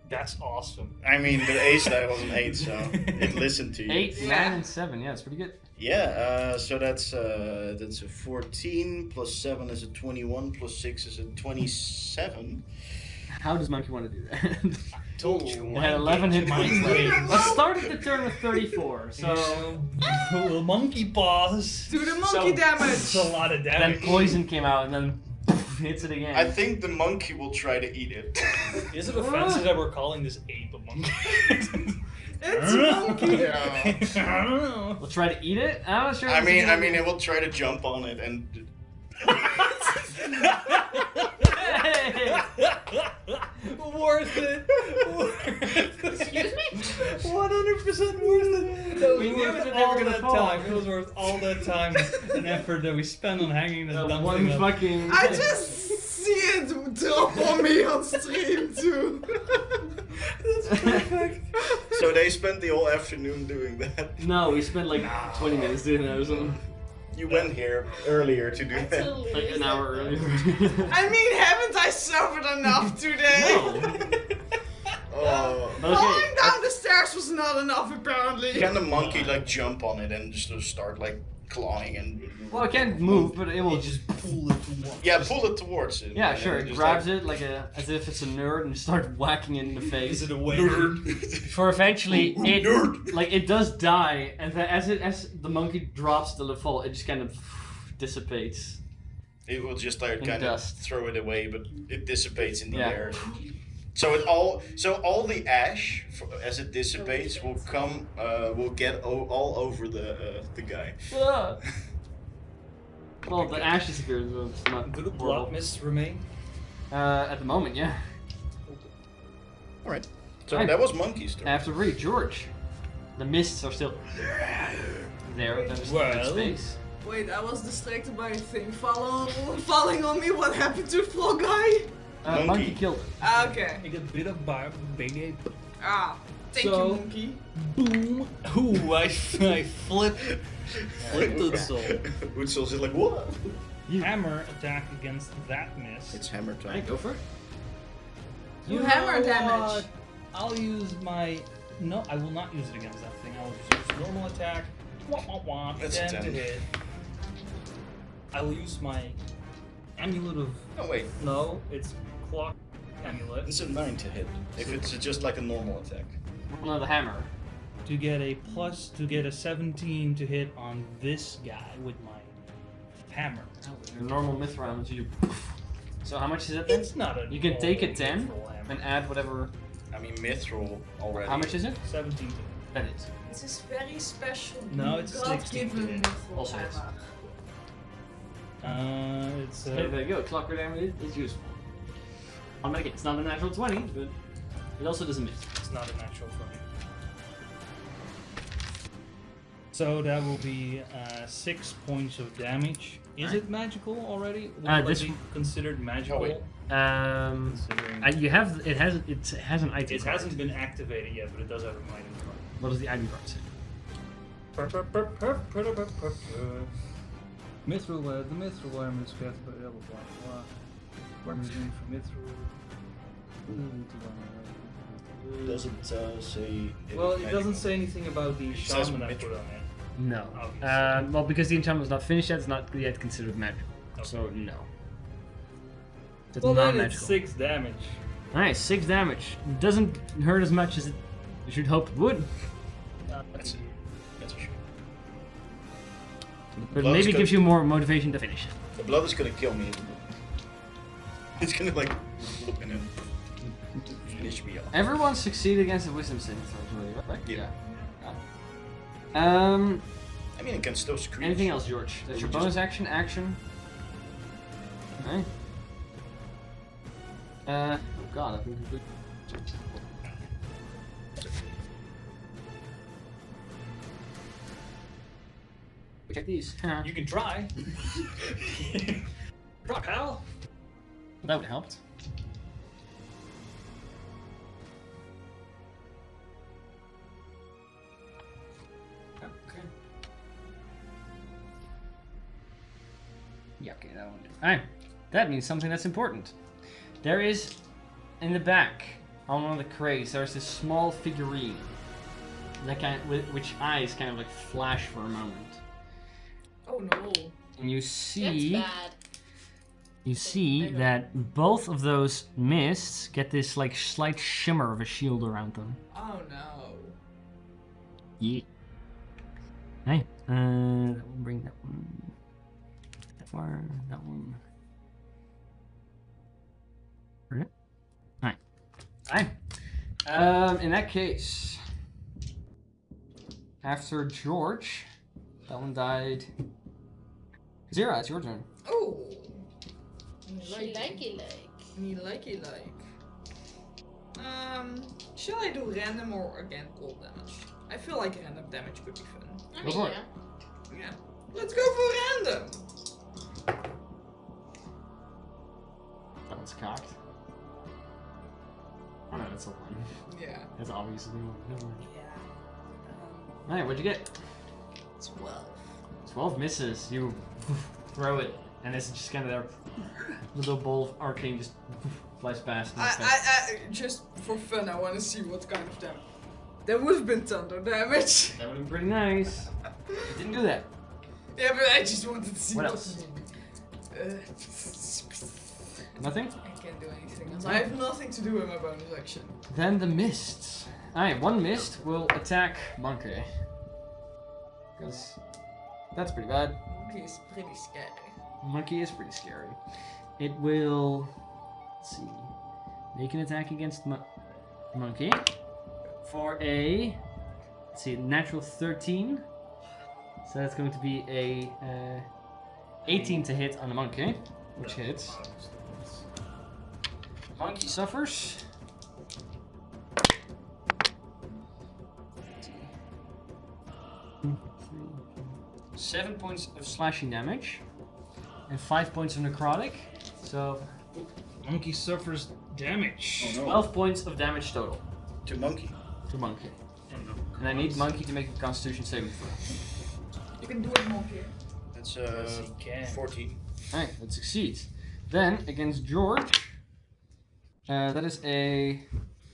That's awesome. I mean, the ace die was an 8, so it listened to you. 8, Yeah. 9, and 7. Yeah, it's pretty good. Yeah, so that's a 14, plus 7 is a 21, plus 6 is a 27. How does monkey want to do that? Told you. It had 11 hit points left. Brains. Let's start at the turn with 34. So Little monkey paws. Do the monkey So- damage. That's a lot of then damage. poison came out and then hits it again. I think the monkey will try to eat it. Is it offensive that we're calling this ape a monkey? It's a monkey. Yeah. I don't know. We'll try to eat it. I'm not sure. I if it's a mean, good it will try to jump on it and. idea. Worth it. Excuse me? 100% worth it. That was We knew worth it was all never gonna that fall. time. It was worth all that time and effort that we spent on hanging this That dumb one thing up. fucking. I just see it drop on me on stream too. That's perfect. So they spent the whole afternoon doing that. No, we spent like 20 minutes doing that or something. You went here earlier to do I that. totally Like an hour earlier. I mean, haven't I suffered enough today? Oh. Falling Okay. down the stairs was not enough, apparently. Can the monkey like jump on it and just start like clawing and? Well, it can't move, but it will You just pull it towards. Yeah, pull it towards it. Yeah, and sure. then It just, grabs like- it like as if it's a nerd and start whacking it in the face. Is it a wave? For eventually it Nerd. like it does die, and then as the monkey drops to the fall, it just kind of dissipates. It will just like In kind dust. of throw it away, but it dissipates in the Yeah. air. So all the ash as it dissipates will come will get all over the guy. Ah. Well, the ash disappears, but it's not Do the horrible. block mists remain? At the moment, yeah. All right. So Right. that was monkey's turn. After Reed, George. The mists are still there. There's Well. space. Wait, I was distracted by a thing falling on me. What happened to the frog guy? Monkey Monkey. killed him. Ah, okay. Take a bit of big ape. Ah, thank So- you, monkey. Boom! Ooh, I flipped the soul. Utsol's is like, what? Hammer attack against that miss. It's hammer time. Alright, go for it. You know hammer what? damage. I'll use my. No, I will not use it against that thing. I'll use normal attack. Wah, wah, wah, That's 10 a 10. to hit. I will use my amulet of. No, wait. No, it's clock amulet It's a 9 to hit. If it's just like a normal attack. No, the hammer. to get a 17 to hit on this guy with my hammer. Your normal myth round, you. So how much is it then? It's not a. You can take a normal 10 mithril hammer. and add whatever. I mean, mithril already. How much is it? 17 to hit. That is. This is very special. No, it's 16 God-given to mithril Also is. hammer. It's There you go. Clockwork damage is useful. I'll make it. It's not a natural 20, but it also doesn't miss. It's not a natural for me. So that will be 6 points of damage. Is Alright. it magical already? This- be considered magical? Oh, wait. Considering You have it has an item. it card. hasn't been activated yet, but it does have an item card. What does the item card say? Mithril, the mithril armor is cast by blah blah blah. What is in for mithril? Doesn't say. Well, it doesn't say anything about the It says shaman I mithril. put on it. No. Obviously. Well, because the enchantment was not finished yet, it's not yet considered magical. Okay. So no. It's Well, not then it's magical. 6 damage. Nice, 6 damage. Doesn't hurt as much as you should hope it would, That's it. That's a shame. but Blood is maybe good. gives you more motivation to finish it. The blood is gonna kill me. It's gonna like look and then finish me off. Everyone succeeded against the wisdom saving throws, really, right? Yeah. Yeah. I mean, it can still scream. Anything else, George? That's your Just- bonus action. Okay. Oh God, I think we check these. Huh. You can try. Try, pal. That would have helped. Okay. Yeah, okay, that won't do. Alright, that means something that's important. There is, in the back, on one of the crates, there's this small figurine. That which eyes kind of like flash for a moment. Oh no. And you see... That's bad. You see that both of those mists get this like slight shimmer of a shield around them. Oh no. Yeah. Hey, that will bring that one. That far, that one. Right? Alright. Alright. In that case, after George, that one died. Zero, it's your turn. Oh. She likey like. Me like. Shall I do random or again cold damage? I feel like random damage could be fun. I Go mean, for it. yeah. Yeah. Let's go for random. That one's cocked. Oh no, that's a one. Yeah. That's obviously one. Yeah. Alright, what'd you get? 12. 12 misses. You throw it, and it's just kind of there. Little ball of arcane just flies past. And it's like- I just for fun, I want to see what kind of damage. That would have been thunder damage. That would have been pretty nice. It didn't do that. Yeah, but I just wanted to see What what else? Nothing? I can't do anything else. I have nothing to do with my bonus action. Then the mists. Alright, one mist will attack Monkey. Because that's pretty bad. Monkey is pretty scary. Monkey is pretty scary. It will, let's see, make an attack against Monkey for a, let's see, natural 13. So that's going to be a 18 to hit on the Monkey, which hits. Monkey suffers. 7 points of slashing damage and 5 points of necrotic. So Monkey suffers damage. Oh, no. 12 points of damage total To monkey. to Monkey. Oh, no. And I need Monkey to make a Constitution saving throw. You can do it, monkey. That's Yes, he can. 14. Alright, that succeeds. Then against George, that is a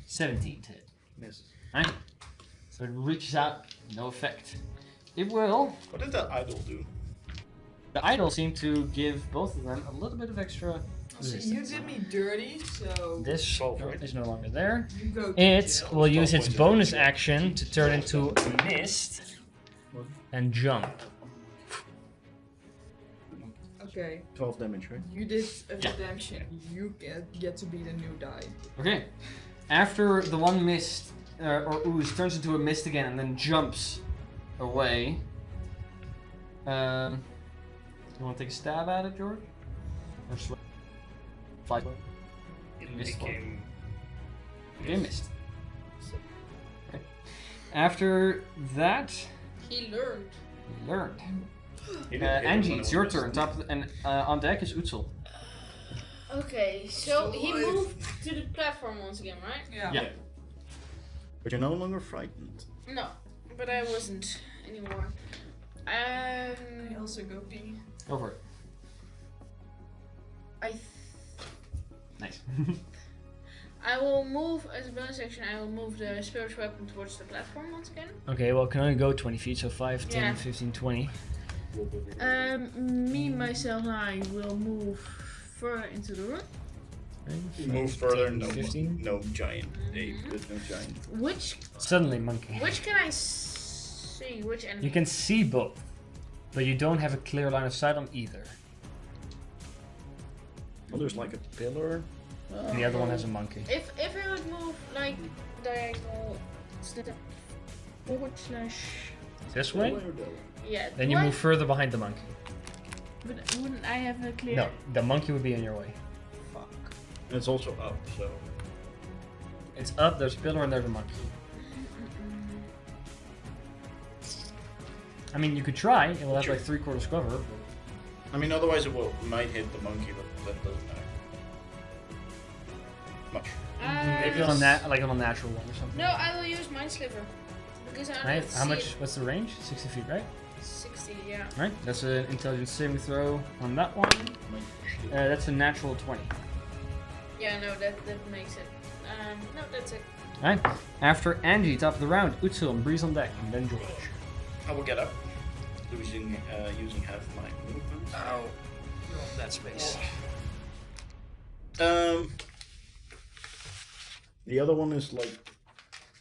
17 to hit. Misses. Alright, so it reaches out, no effect. It will. What did that idol do? The idol seemed to give both of them a little bit of extra So resistance. you did me dirty, so This 12, right? is no longer there. you go to It jail. will use 12 its points of bonus damage. action to turn into a mist and jump. Okay, 12 damage, right? you did a redemption. You get to be the new die. Okay. After the one mist or ooze turns into a mist again and then jumps away. You want to take a stab at it, George? Or swing? Fly. It Missed one. became... Okay, missed. Okay. After that, He learned. we learned. He didn't hit him Angie, when it's it your was turn. missed. Top of the, and on deck is Utsul. Okay, so Still he alive. moved to the platform once again, right? Yeah. Yeah. But you're no longer frightened. No, but I wasn't anymore. I also go pee. Go for it. Nice. I will move as a bonus action. I will move the spirit weapon towards the platform once again. Okay, well, it can only go 20 feet, so 5, 10, Yeah. 15, 20. Me, myself, and I will move further into the room. Right? Move further, 10, no, 15. no giant ape with no giant. Which Suddenly, monkey. can I see? Which enemy? You can see both, but you don't have a clear line of sight on either. Well, there's like a pillar. And the other one has a monkey. If I would move like diagonal step forward slash This way? yeah. Then you do I- move further behind the monkey. But wouldn't I have a clear? No, the monkey would be in your way. Fuck. And it's also up, so. It's up, there's a pillar, and there's a monkey. I mean, you could try. It will have Sure. like 3/4 cover. But I mean, otherwise it might hit the monkey, but that doesn't matter. Much. maybe on that, like on a natural one or something. No, I will use Mind Sliver because I Right? don't How see much? it. What's the range? 60 feet, right? 60, yeah. Right. That's an intelligence saving throw on that one. That's a natural 20. Yeah, no, that makes it. No, that's it. Right. After Angie, top of the round, Utsul and Breeze on deck, and then George. I will get up, using half my movement. Ow. That space. The other one is like,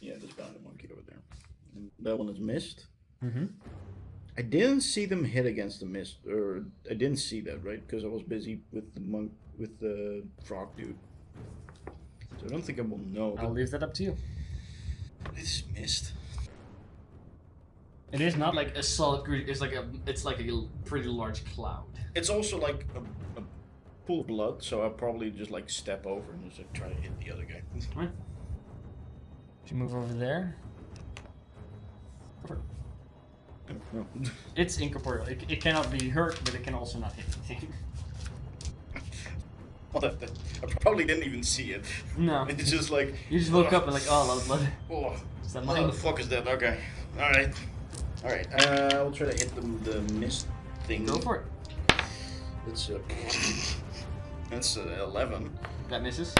yeah, there's bound a monkey over there. And that one is missed. Mm-hmm. I didn't see them hit against the mist, or I didn't see that, right? Because I was busy with the frog dude. So I don't think I will know. I'll leave that up to you. It's mist. It is not like a solid green. It's like a pretty large cloud. It's also like a pool of blood, so I'll probably just like step over and just like, try to hit the other guy. Right. You move over there. No. It's incorporeal. It cannot be hurt, but it can also not hit anything. Well, I probably didn't even see it. No. It's just like You just woke up and like, oh, a lot of blood. oh, Is that what mine? the fuck is that? Okay, all right. I'll try to hit the mist thing. Go for it. It's that's 11. That misses.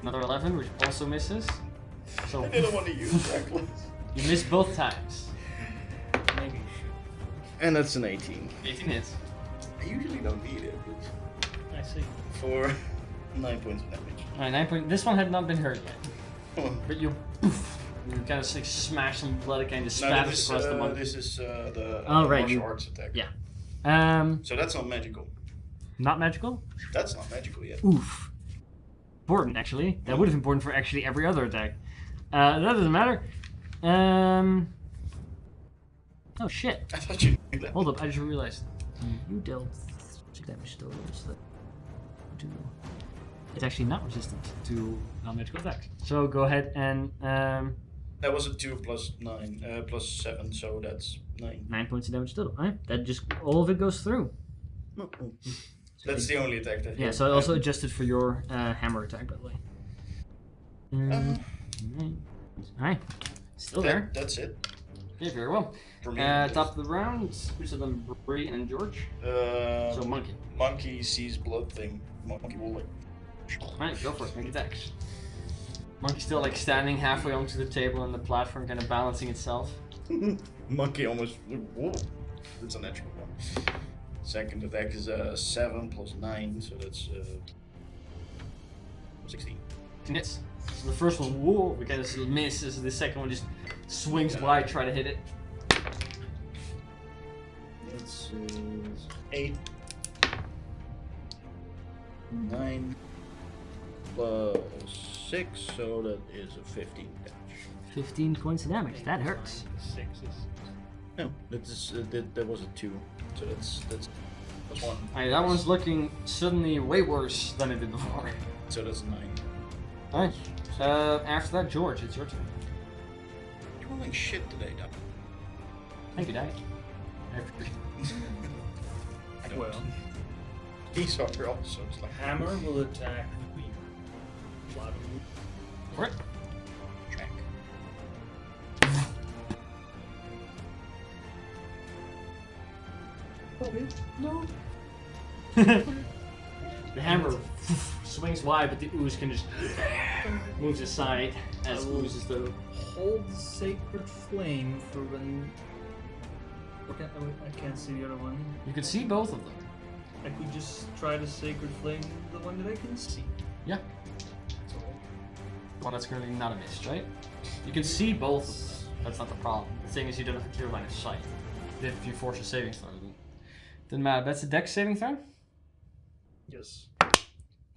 Another 11, which also misses. So I didn't want to use reckless. you missed both times. Maybe you should. And that's an 18. 18 hits. I usually don't need it, but I see. for 9 points of damage. Alright, 9 points. This one had not been hurt yet. Oh. But you kind of like smash some blood, it kind of No, spatters across the monkey. this is the Oh, right, martial you- arts attack. Yeah. So that's not magical. Not magical? That's not magical yet. Oof. Important, actually. That would have been important for actually every other attack. That doesn't matter. Oh shit. I thought you knew that. Hold up, I just realized. You dealt damage to those that do it's actually not resistant to non-magical attacks. So go ahead and That was a 2 plus 9, plus 7, so that's 9. 9 points of damage total. Alright, that just all of it goes through. That's the only attack that. Yeah, so I also adjusted for your hammer attack, by the way. Alright, still there. That's it. Okay, very well. For me, Top of the round, who's of them? Bree and George. So monkey. Monkey sees blood thing. Monkey will like. Alright, go for it. Make attacks. Monkey's still like standing halfway onto the table on the platform, kind of balancing itself. Monkey almost. Whoa. That's a natural one. Second attack is 7 plus 9, so that's 16. Hits. So the first one, whoa, we kind of misses. The second one just swings wide, try to hit it. That's 8. 9 plus 6, so that is a 15 damage. 15 points of damage. That hurts. 6 is. No, that was a 2, so that's plus 1. Alright, that one's looking suddenly way worse than it did before. So that's 9. Alright. After that, George, it's your turn. You're rolling shit today, Doc. Thank you, Dad. I don't. Well, These are also it's like hammer will attack the weaver. A lot of move. For it. track. No. The hammer swings wide, but the ooze can just moves aside as oozes the. Hold sacred flame for when. I can't see the other one. You can see both of them. I could just try the sacred flame, the one that I can see. Yeah. That's all. Well, that's currently not a miss, right? You can see both of them. That's not the problem. The thing is, you don't have a clear line of sight. If you force a saving throw, doesn't matter. That's a dex saving throw. Yes.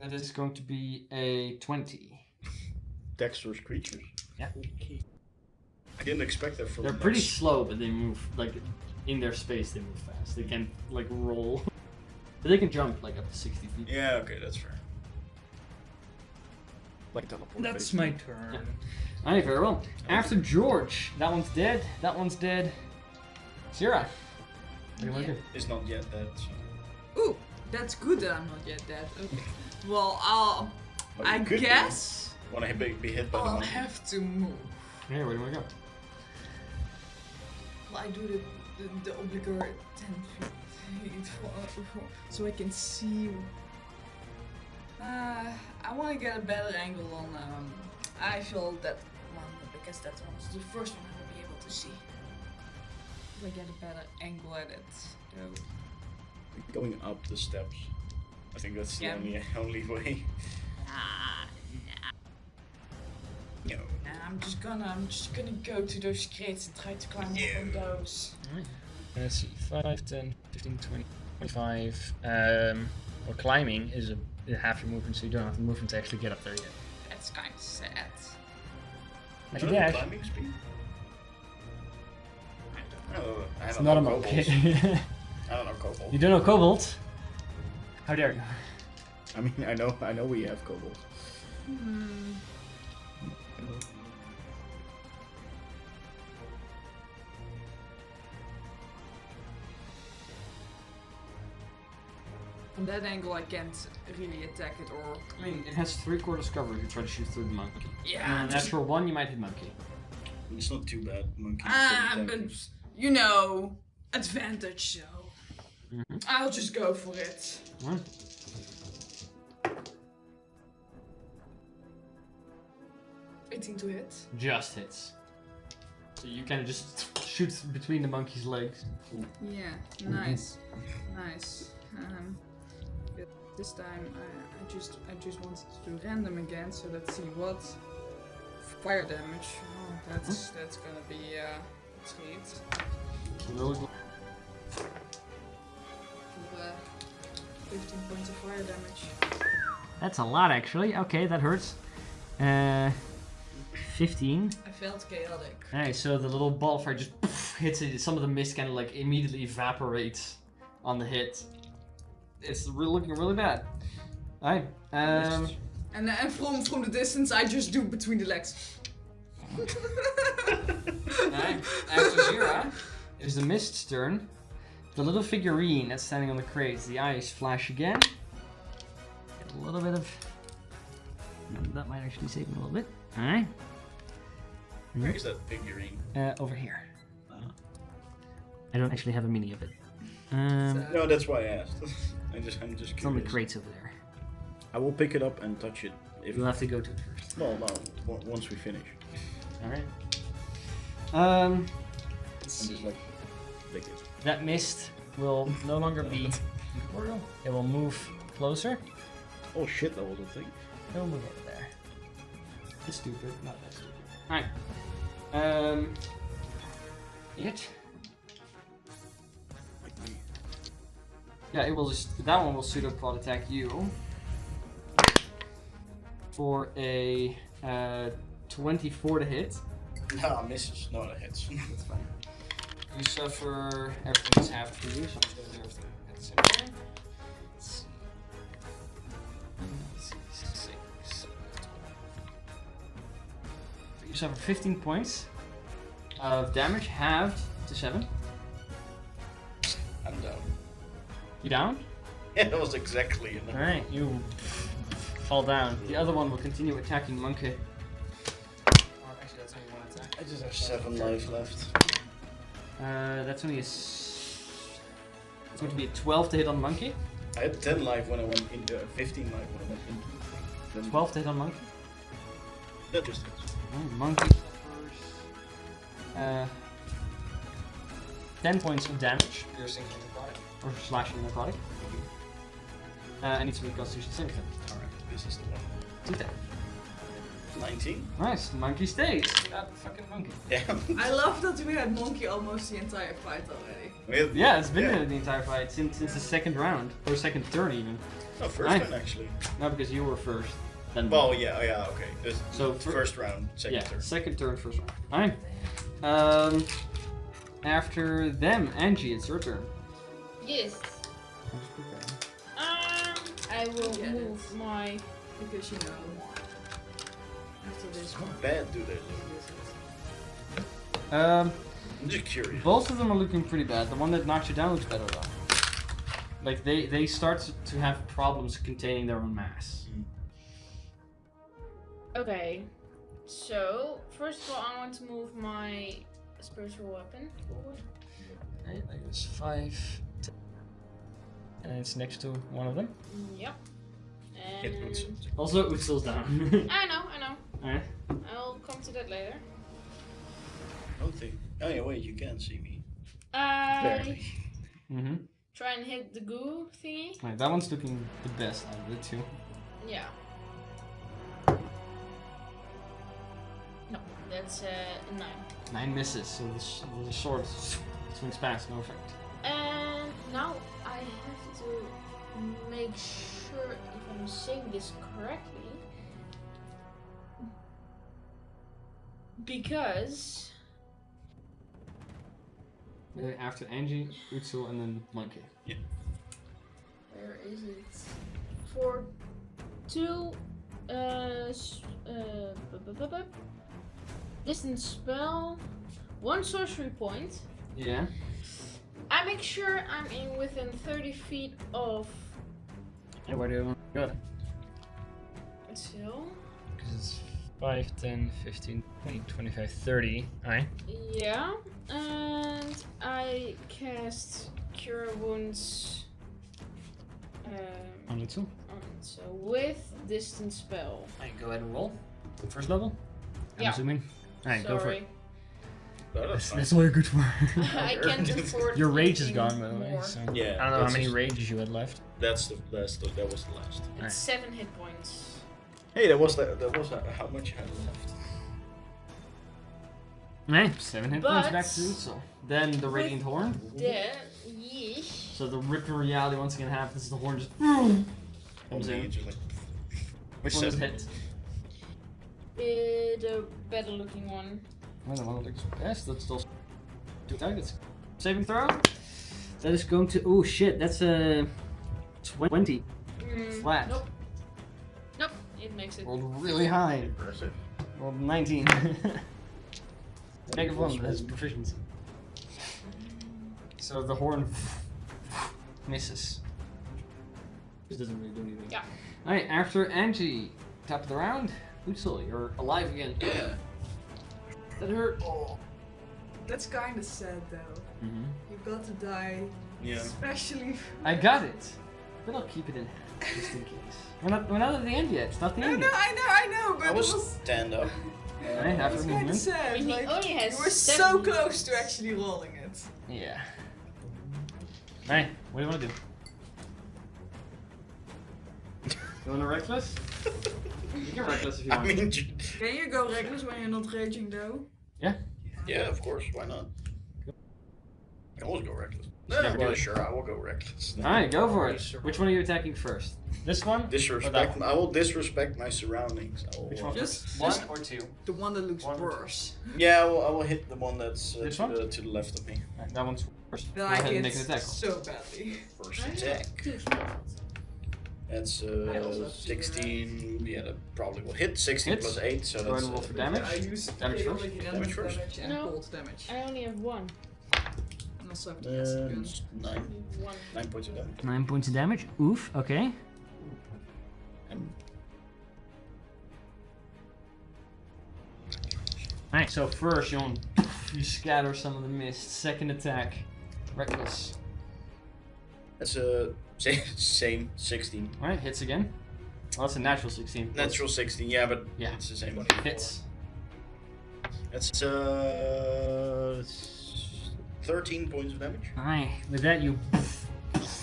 That is going to be a 20. Dexterous creatures. Yeah. Okay. I didn't expect that from. They're pretty slow, but they move like in their space. They move fast. They can like roll, but they can jump like up to 60 feet. Yeah, okay, that's fair. Like teleport. That's my turn. Yeah. Alright, very well. After George, that one's dead. That one's dead. Sierra, what do you want to do? It's not yet dead. So. Ooh, that's good that I'm not yet dead. Okay. Well, But I you could guess want to be hit by the I'll monkey. have to move. Hey, where do you want to go? Well, I do the obligatory 10 feet so I can see. I want to get a better angle on. I feel that one because that one's the first one I will be able to see. If I get a better angle at it, though. Going up the steps. I think that's the Yeah. only way. No. Nah, I'm just gonna go to those crates and try to climb up on those. Alright. Let's see. 5, 10, 15, 20, 25. Well, climbing is a half your movement, so you don't have the movement to actually get up there yet. That's kind of sad. Like You a know the dash. climbing speed? I It's don't not a know monkey. kobolds. I don't know kobolds. You don't know kobold? How dare you? I mean, I know we have kobolds. From that angle, I can't really attack it, or I mean, it has 3/4 cover if you try to shoot through the monkey. yeah. Natural 1, you might hit monkey. It's not too bad. Monkey. But you know, advantage. So I'll just go for it. Alright. $18 to hit. Just hits. So you kind of just shoot between the monkey's legs. Yeah, nice, nice. But this time I just wanted to do random again. So let's see what fire damage. Oh, that's gonna be treat. Really For 15 points of fire damage. That's a lot, actually. Okay, that hurts. 15. I felt chaotic. Alright, so the little ball of fire just hits it. Some of the mist kind of like immediately evaporates on the hit. It's looking really bad. Alright, And from the distance, I just do between the legs. After Zira, it is the Mist's turn. The little figurine that's standing on the crates, the eyes flash again. Get a little bit of... That might actually save me a little bit. Alright. Where is that figurine? Over here. Uh-huh. I don't actually have a mini of it. No, that's why I asked. I'm just curious. It's on the crates over there. I will pick it up and touch it. If You'll have to go to it first. No, once we finish. Alright. Let's I'm see. just like, lick it. That mist will no longer be incorporeal. It will move closer. Oh shit, that was a thing. It will move over there. It's stupid, not that stupid. Alright. It. Yeah, it will just. That one will pseudopod attack you. For a 24 to hit. Nah, misses. No, that hits. That's fine. You suffer everything is half for you, so I'm just going to do everything at the same time. Let's see. 6. You suffer 15 points of damage, halved to 7. I'm down. You down? Yeah, that was exactly enough. Alright, you fall down. The other one will continue attacking Monkey. Actually, that's only one attack. I just have 7 lives left. That's only it's going to be a 12 to hit on Monkey. I had 10 life when I went in, 15 life when I went in. Then 12 to hit on Monkey. that just hits. Monkey suffers 10 points of damage. Piercing necrotic. Or slashing necrotic. And it's with Constitution saving throw. Alright, this is the one. 210. 19? Nice, the monkey stays. That fucking monkey. Damn. I love that we had Monkey almost the entire fight already. Yeah, it's been there the entire fight since the second round. Or second turn even. No, first Aye. one actually. No, because you were first. Then Well, yeah, okay. So first round, second yeah, turn. second turn, first round. Alright. After them, Angie, it's your turn. Yes. I will move my. Because you know. After this How one. bad do they look? I'm I'm just curious. Both of them are looking pretty bad. The one that knocks you down looks better though. Like they start to have problems containing their own mass. Okay. So first of all, I want to move my spiritual weapon forward. Right, like it's 5, 10, and it's next to one of them. Yep. Hit And Utsu. Also, Utsil's down. I know. Alright. I'll come to that later. I don't think. Oh yeah, wait, you can see me. I Barely. Mm-hmm. try and hit the goo thingy. Right, that one's looking the best out of the two. Yeah. No, that's a 9. 9 misses, so the sword swings past, no effect. And now I have to make sure if I'm saying this correctly. Because After Angie, Utsil, and then Monkey. where is it? For 2 distance spell, 1 sorcery point. Yeah. I make sure I'm in within 30 feet of And where do you want to go? until. Because it's 5, 10, 15, 20, 25, 30. Alright. Yeah, and I cast Cure Wounds On Utsil. so with distance spell. Alright, go ahead and roll. First level? I'm Yeah. assuming. Alright, go for it. Sorry. That's fine. That's all you're good for. I can't afford Your rage is anything gone, by the way. more. So. Yeah. I don't know how that's many just- rages you had left. That's the last. That was the last. It's Alright. 7 hit points. Hey, that was how much I had left. Alright, 7 hit points But- back to Utsil. Then the Radiant Horn. Then, yeesh. So the rip in reality once again happens. The horn just comes Only in. just like. Which one is hit? The better looking one. Well, the one that looks best. That's still 2 targets. Saving throw. That is going to. Oh shit! That's a 20 flat. Nope. Nope. it makes it. Rolled really high. Impressive. Rolled 19. Negative 1 has proficiency. So the horn misses. This doesn't really do anything. Yeah. Alright, after Angie, top of the round, Utsel, you're alive again. Yeah. That hurt. Oh. That's kind of sad though. Mm-hmm. You got to die. Yeah. Especially. I got it, but I'll keep it in hand, just in case. We're not at the end yet. It's not the I end know, yet. I know, but I it was was. stand up. Alright, It after was kind of movement. sad. He Like, only has you were 7 so moves. close to actually rolling it. Yeah. Alright, what do you want to do? You want to reckless? You can reckless if you I want. mean, Can you go reckless when you're not raging though? yeah, of course. Why not? I can always go reckless. Never do Well, it. sure, I will go reckless. Alright, go for it. Which one are you attacking first? This one? Or that Disrespect. one? I will disrespect my surroundings. I will, Which one? Just- One just- or two? The one that looks One or two. worse. Yeah, I will hit the one that's This to, one? to the left of me. Alright, that one's first. Go Then I ahead and hit make an attack. so badly. First I have attack. 2 spells. That's I also have 16. Yeah, that probably will hit. 16 Hits. plus 8, so Go ahead that's. and roll for damage. I use Damage first? chaotic random Damage first? damage and No. cold damage. I only have 1. And also have the acid gun. 9. 1. 9 points of damage. 9 points of damage. Oof, okay. And Alright, so first you scatter some of the mist. Second attack, reckless. that's same 16. Alright, hits again. Oh, that's a natural 16. Natural 16, yeah, but Yeah. it's the same one. Hits. That's 13 points of damage. Alright, with that you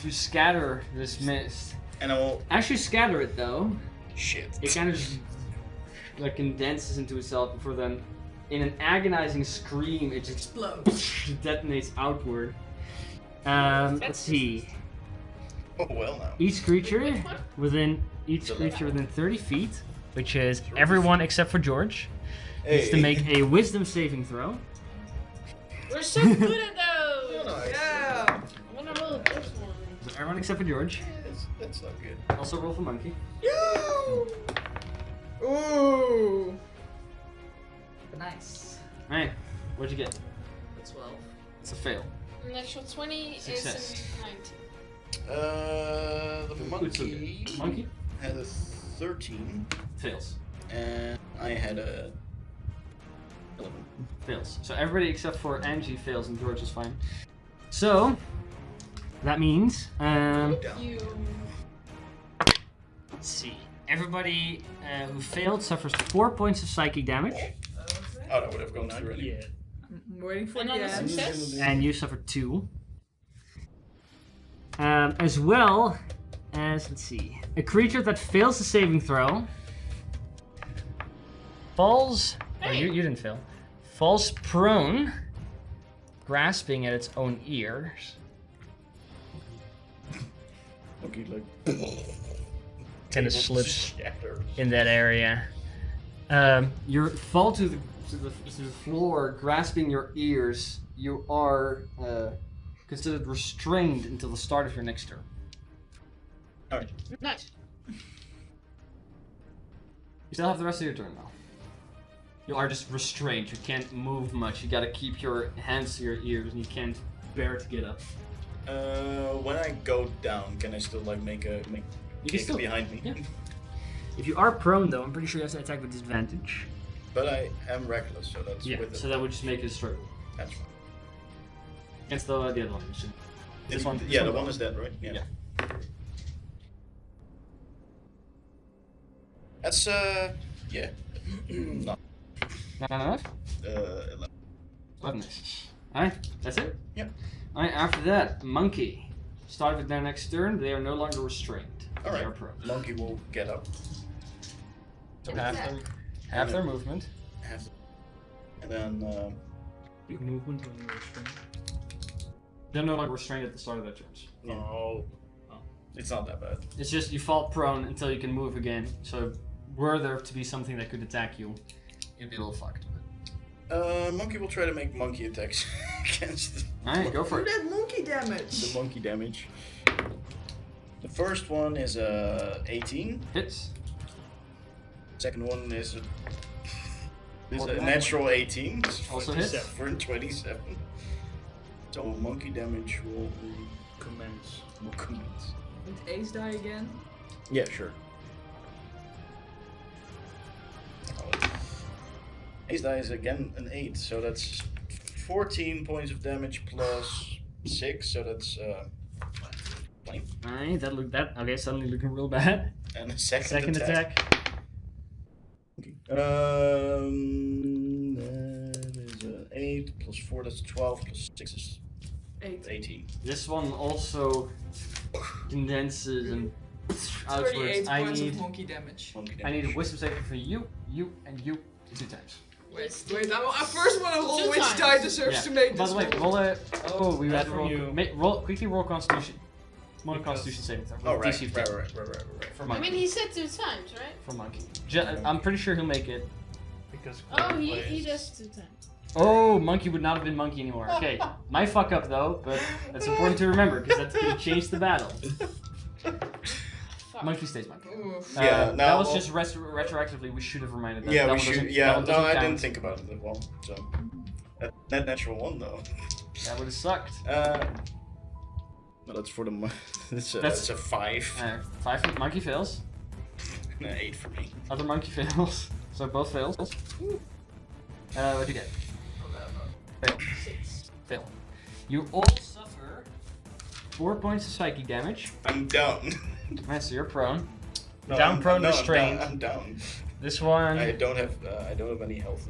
scatter this mist. And I will. As you scatter it though, Shit. it kind of just like condenses into itself before then in an agonizing scream it just Explodes. detonates outward. Let's see. Oh, well now. Each creature Which one? within 30 feet, which is everyone except for George, needs to make a wisdom saving throw. We're so good at those! Nice. Yeah. I wanna roll this one. So everyone except for George. That's not good. Also roll for monkey. Yo! Ooh. Nice. Alright, what'd you get? That's 12. It's a fail. Natural 20 Success. is a 19. The It's monkey okay. Monkey had a 13, fails. and I had a 11. Fails. So everybody except for Angie fails and George is fine. So that means You. let's see. Everybody who failed suffers 4 points of psychic damage, Oh, that would have gone through. Yeah. I'm waiting for And the on a end. success? and you suffer 2. As well as, let's see, a creature that fails the saving throw falls. Oh, Hey. you didn't fail. Falls prone, grasping at its own ears. Okay, like. Kind of slips Shatter. in that area. You fall to the floor, grasping your ears. You are considered restrained until the start of your next turn. Alright. Nice. You still have the rest of your turn though. You are just restrained. You can't move much. You gotta keep your hands to your ears, and you can't bear to get up. When I go down, can I still like make You can kick still behind me? yeah. If you are prone though, I'm pretty sure you have to attack with disadvantage. But I am reckless, so that's with So it. that would just make it a struggle. That's fine. Against the other one. This one. Yeah, the one is dead, right? Yeah. That's yeah. Not Not enough? 11. 11 misses. Alright, that's it? Yep. Alright, after that, monkey. Start with their next turn, they are no longer restrained. They Alright. are prone. Monkey will get up. So half their movement. Have to, and then Big movement when you're restrained. They're no longer restrained at the start of their turns. Oh. it's not that bad. It's just you fall prone until you can move again. So were there to be something that could attack you, you'd be a little fucked. Monkey will try to make monkey attacks against Alright, go for Do it. that monkey damage. the monkey damage. The first one is 18. Hits. Second one is a natural 18. Also hits. For 27. So monkey damage will Commence. commence. With ace die again. Yeah, sure. Ace die is again an 8, so that's 14 points of damage plus 6, so that's 20. Alright, okay, suddenly looking real bad. And a second Second attack. That is 8 plus 4, that's 12 plus 6 is 18. This one also condenses and outwards. 38 points of monkey damage. I need a wisdom saving for you, and you 2 times. Wait, I first want to roll 2 which times. die deserves to make By this the way, roll. roll a. Oh, we had to from you. quickly roll Constitution. More Because- Constitution saving throw. Oh, right, DC right. For I monkey. mean, he said 2 times, right? For monkey. I'm pretty sure he'll make it. Because Oh, he does 2 times. Oh, monkey would not have been monkey anymore. Okay, my fuck up though, but that's important to remember because that's gonna change the battle. Fuck. Monkey stays monkey. Oof. Yeah, that was well- just retroactively. We should have reminded that. Yeah, that we one should. doesn't- Yeah, that one no, doesn't I count. didn't think about it that well. So, that natural 1 though. That would have sucked. No, that's for the. That's That's- a 5. 5 for monkey fails. An 8 for me. Other monkey fails. So both fails. What'd you get? Fail. 6. Fail. You all suffer 4 points of psychic damage. I'm down. Alright, so you're prone. No, Down, prone, no, restrained. I'm down. This one. I don't have any health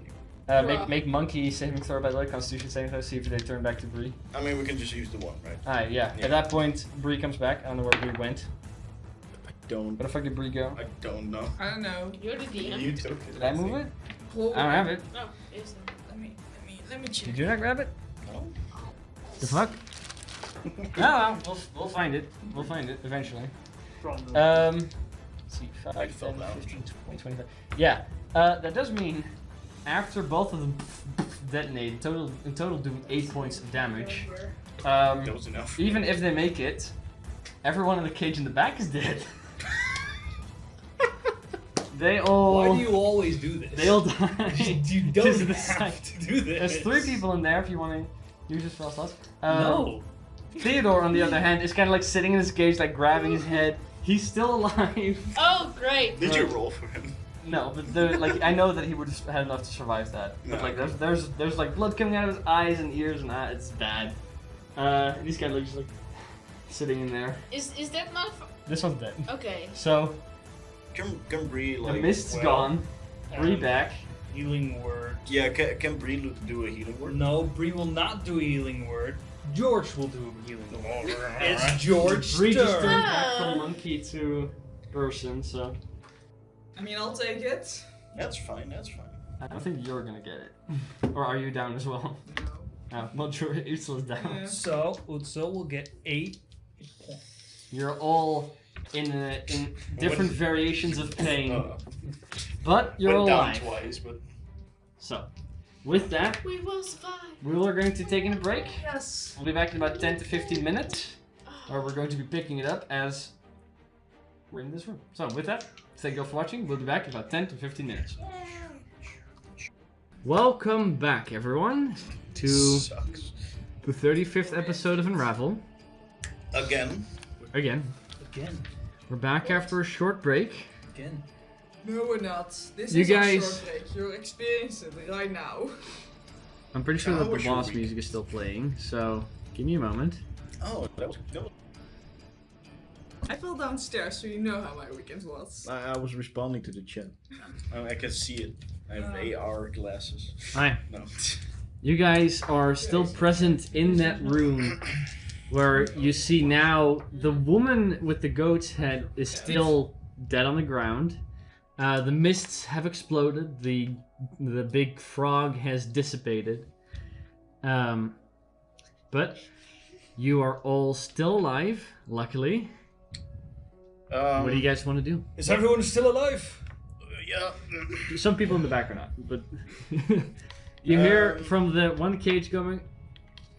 anymore. Make monkey saving throw by the way, Constitution saving throw. See if they turn back to Bree. I mean, we can just use the 1, right? Alright, yeah. Yeah. At that point, Bree comes back. I don't know where Bree went. I don't. Where the fuck did Bree go? I don't know. I don't know. You're the DM. You took it. Did I move it? Roll. I don't have it. No, it's not. Let me check. Did you not grab it? No. The fuck? No, we'll find it. We'll find it eventually. from the Let's see, 5, I fell 10, down. 15, 20, 25. Yeah, that does mean after both of them detonate, in total doing 8 points of damage. That was enough. Even if they make it, everyone in the cage in the back is dead. They all. Why do you always do this? They all die. You Because don't of the have sight. to do this. There's 3 people in there if you want to use your spell slots. No. Theodore, on the other hand, is kind of like sitting in his cage, like grabbing his head. He's still alive. Oh, great. Did you roll for him? No, but like I know that he would have had enough to survive that. But No. like there's like blood coming out of his eyes and ears and it's bad. He's kind of just like sitting in there. Is that motherfucker? This one's dead. Okay. So Can Bree like? the mist's well, gone. Bree back. Healing word. Yeah, can Bree do a healing word? No, Bree will not do a healing word. George will do a healing word. It's George's Bree just turned turn. back from monkey to person. So I mean, I'll take it. That's fine. That's fine. I don't think you're gonna get it. Or are you down as well? No. Oh, well, Utsil's down. Yeah. So Utsil will get 8 points. You're all in different variations of pain, but you're Went down alive. twice, but So, with that, We will survive. we are going to take a break. Yes. We'll be back in about 10 to 15 minutes, where we're going to be picking it up as we're in this room. So, with that, thank you all for watching. We'll be back in about 10 to 15 minutes. Welcome back, everyone, to sucks. the 35th episode of Unravel. Again. Again, Again. we're back after a short break. Again. No, we're not. This You is guys- a short break. You're experiencing it right now. I'm pretty sure How that the was your boss week? music is still playing, so give me a moment. Oh, that was. I fell downstairs, so you know how my weekend was. I was responding to the chat. I can see it. I have AR glasses. Hi. No. You guys are still present in that room where you see now the woman with the goat's head is still dead on the ground. The mists have exploded. The big frog has dissipated. But you are all still alive, luckily. What do you guys want to do? Is everyone still alive? Yeah. Some people in the back are not, but you hear from the one cage going,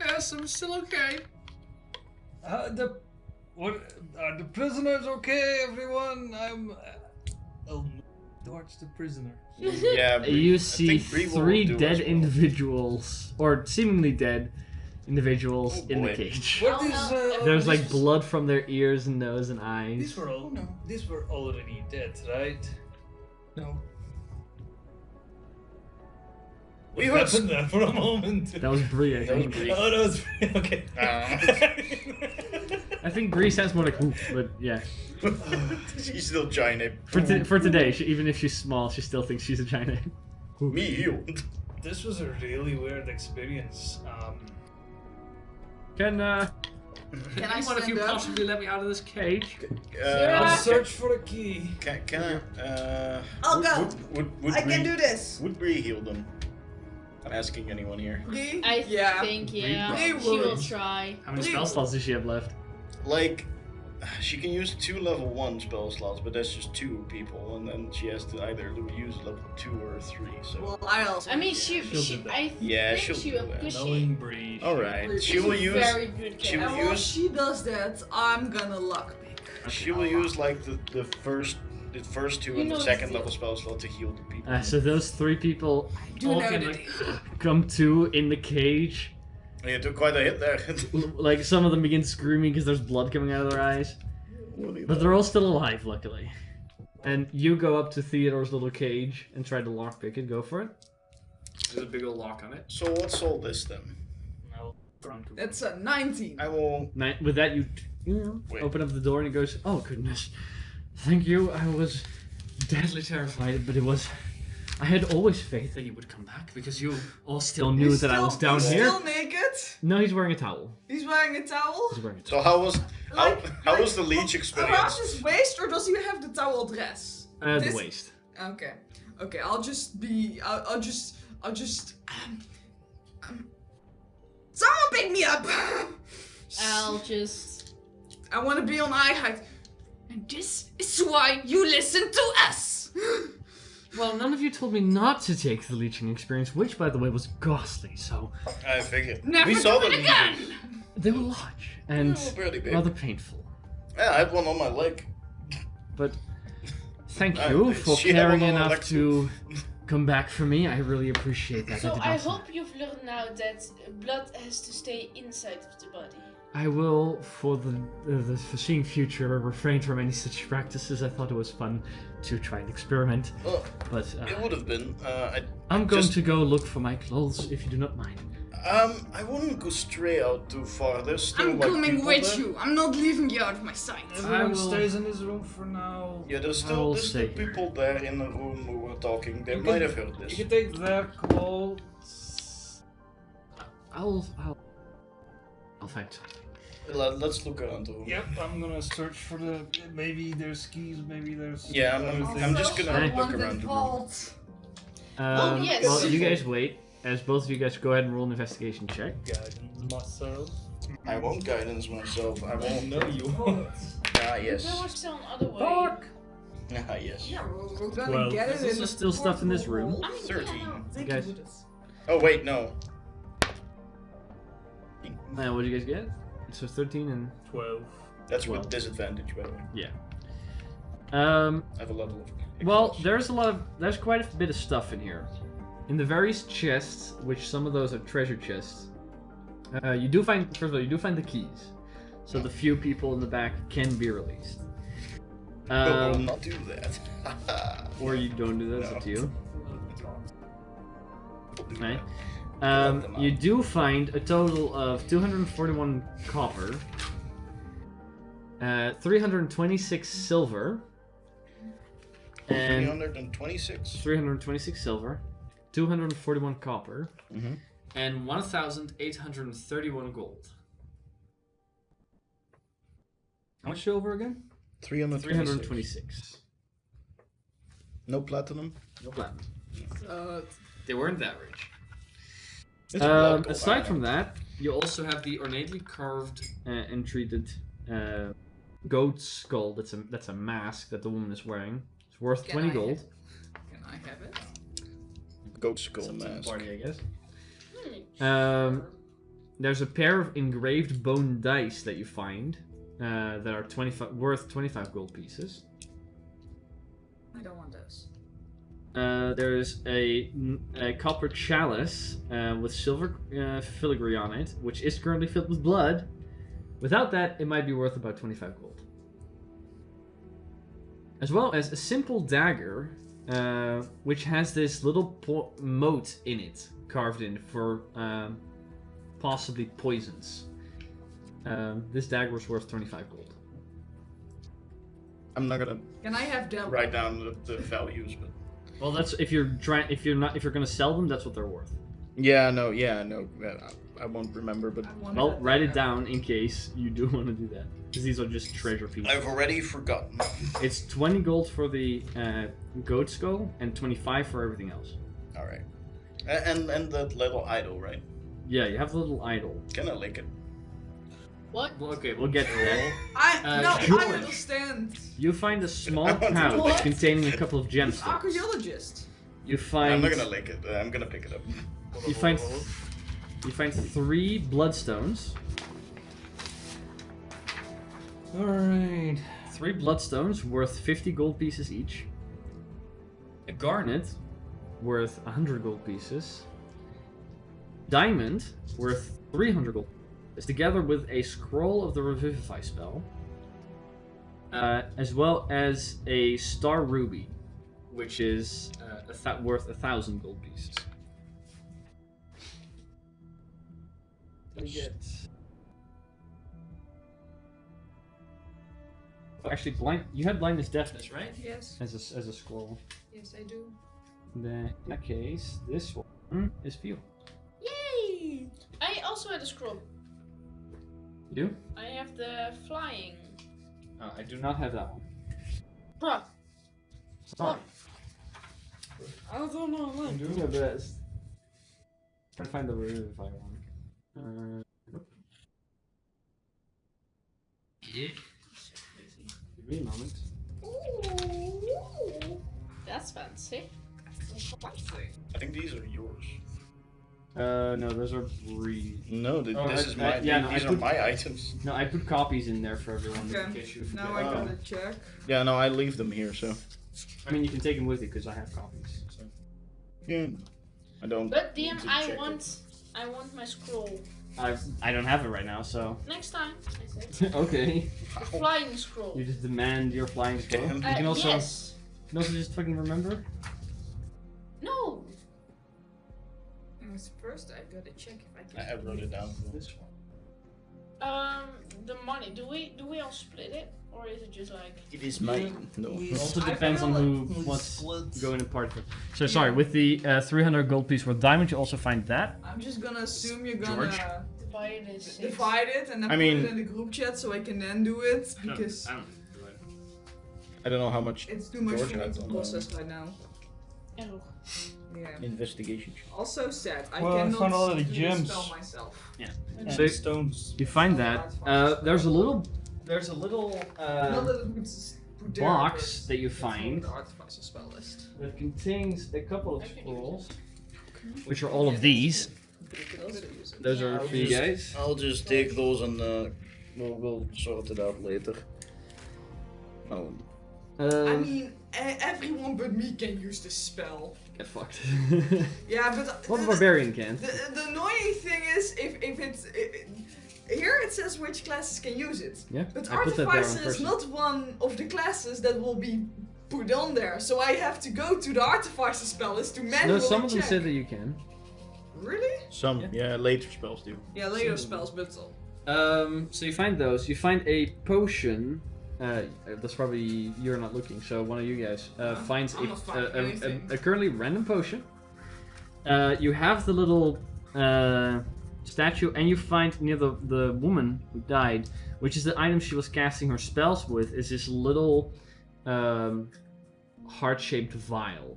Yes, I'm still okay. The prisoners okay, everyone? Towards the prisoner. Yeah, Bree- You I see think Bree will 3 do dead as well. individuals, or seemingly dead individuals Oh, in the boy. cage. What Oh, is, no. There's like these- blood from their ears and nose and eyes. These were all. Oh, no. These were already dead, right? No. What We heard happened there for a moment? That was Bree, I That was think. Bree. Oh, that was okay. I think Bree sounds more like ooh, but yeah. She's still giant ape. For today, even if she's small, she still thinks she's a giant ape. Me healed. This was a really weird experience. Can Can I one of you stand up? possibly let me out of this cage? I'll search for a key. Can I? I'll go. Would I can Bree- do this. Would Bree heal them? I'm asking anyone here. Bree? I yeah. think, yeah. Bree She will would. try. How many Bree- spell slots does she have left? Like, she can use 2 level 1 spell slots, but that's just 2 people, and then she has to either use level 2 or 3. So. Well, I also. I mean, she She'll do that. I Yeah, think she'll she do will that. push Knowing it. Bree. All right, she She's will a use. very good she will And character. while use- she does that, I'm gonna lockpick. She will use like the first 2 You and know the the 2nd deal. level spell slot to heal the people. So those 3 people Do all know can the like, deal. come to in the cage. You took quite a hit there. Like some of them begin screaming because there's blood coming out of their eyes. But they're all still alive, luckily. And you go up to Theodore's little cage and try to lockpick it. Go for it. There's a big old lock on it. So what's all this then? No, wrong to- That's a 19. I will. With that, you Wait. open up the door and it goes, "Oh goodness, thank you. I was deadly terrified, but it was. I had always faith that you would come back because you all still knew He's that I was still- down he's here." Still naked. No, he's wearing a towel. He's wearing a towel. He's wearing a towel. So how was Like was the leech around experience? his waist, or does he have the towel dress? The This- waist. Okay. Okay. I'll just be. I'll just. Someone pick me up. I'll just. I want to be on eye height. And this is why you listen to us. Well, none of you told me not to take the leeching experience, which, by the way, was ghastly. So I figured. Never We saw do the it again. leech. they were large and Oh, pretty big. rather painful. Yeah, I had one on my leg. But thank Uh, you for she had caring one on her enough leg to come back for me. I really appreciate that. So did I not- hope you've learned now that blood has to stay inside of the body. I will, for the foreseeing future, refrain from any such practices. I thought it was fun to try and experiment, Well, but it would have been. I'm going just- to go look for my clothes if you do not mind. I wouldn't go stray out too far. There's still I'm like coming people with there. you. I'm not leaving you out of my sight. Everyone will- stays in this room for now. Yeah, there's I will still stay. people there in the room who were talking. They You might can- have heard You this. can take their clothes. I'll find something. Let's look around the room. Yep, I'm gonna search for the. Maybe there's keys, maybe there's. Yeah, other I'm things. just gonna Hey. look around the room. Oh, yes. Well, you guys wait. As both of you guys go ahead and roll an investigation check. Guidance myself. I won't guidance myself. I won't. No, you won't. Ah, yes. There was still another way. Dark. Ah, yes. Yeah, we're gonna 12. get it There's in also the still stuff in this fourth room. roll. I mean, 13. yeah, no. Thank Guys. you for this. Oh wait, no. What did you guys get? So 13 and 12. That's Well. with disadvantage, by the way. yeah. I have a level of. Well, there's quite a bit of stuff in here. In the various chests, which some of those are treasure chests, you do find, first of all, you do find the keys. So the few people in the back can be released. But we'll not do that. Or you don't do that, it's up to you. We'll do Right. that. Let them You out. do find a total of 241 copper, 326 silver, and 326. 326 silver, 241 copper, Mm-hmm. and 1,831 gold. How much silver again? 326. No platinum. No platinum. Uh, They weren't that rich. It's blood gold, Aside I from know. that, you also have the ornately carved and treated goat skull. That's a mask that the woman is wearing. It's worth Can 20 I gold. can I have it? Goat skull Something to mask. party, I guess. Hmm, There's a pair of engraved bone dice that you find that are worth 25 gold pieces. I don't want those. there's a copper chalice with silver filigree on it, which is currently filled with blood. Without that, it might be worth about 25 gold. As well as a simple dagger, which has this little moat in it, carved in for possibly poisons. This dagger was worth 25 gold. I'm not gonna Can I have that? write down the values, but Well, that's if you're gonna sell them, that's what they're worth. yeah, no, I won't remember, but I want Well, that write it dagger. down in case you do want to do that, because these are just treasure pieces. I've already forgotten. It's 20 gold for the goat skull and 25 for everything else. All right, and that little idol, right? Yeah, you have the little idol. Can I lick it? What? Well, okay, we'll get to that. I George. understand. You find a small What? pouch containing a couple of It's gemstones. archaeologist. You find I'm not gonna lick it. I'm gonna pick it up. you find 3 bloodstones. All right, 3 bloodstones worth 50 gold pieces each. A garnet worth 100 gold pieces. Diamond worth 300 gold pieces, together with a scroll of the Revivify spell, as well as a star ruby, which is worth 1,000 gold pieces. Let me get. Oh, actually, you had blindness deafness, right? Yes. As a scroll. Yes, I do. In that case, this one is for you. Yay! I also had a scroll. You do? I have the flying. I do not have that one. Bruh. Sorry. I don't know. I'm doing my best. Try to find the Revivify one. Give me a moment. Ooh, that's fancy. I think these are yours. No, those are Bree. No, this is my. yeah, no, these I are put- my items. No, I put copies in there for everyone in Okay. case you Now forget. I gotta check. Yeah, no, I leave them here. So I mean, you can take them with you because I have copies. So. yeah, I don't. But need DM, to I check want my scroll. I don't have it right now, so. Next time, I said. Okay. The flying scroll. You just demand your flying scroll. Okay. You can also Yes. you can also just fucking remember. No. First, I gotta check if I I can. wrote it down. This one. The money. Do we all split it, or is it just like? It is mine. No. It also I depends on feel who like wants split. to go in a part of it. So sorry, with the 300 gold piece worth diamond, you also find that. I'm just gonna assume you're gonna George? Divide it. Six. divide it and then I put mean- it in the group chat so I can then do it because I don't know how much it's too much George for me had to on process right now. Error. Yeah. investigation. Also said, I Well, I cannot found a lot of do the gems. spell myself. And So- stones. You find that. There's a little Not that it would put there, box but that you it's on find the artificer spell list. that contains a couple of I can use scrolls, which are all of these. But you could also use it. Those are for you guys. I'll just take those and we'll sort it out later. Oh, I mean, everyone but me can use this spell. get fucked. Yeah, but What a barbarian can. the annoying thing is if it's here it says which classes can use it. Yeah, But I put that there on Artificer is person. not one of the classes that will be put on there, so I have to go to the Artificer spell list to manually No, some of them check. said that you can. Really? some Yeah. later spells do. Yeah, later spells, but So you find those. You find a potion. That's probably you're not looking. So one of you guys finds I'm not finding a anything. currently random potion. You have the little statue, and you find near the woman who died, which is the item she was casting her spells with, is this little heart-shaped vial.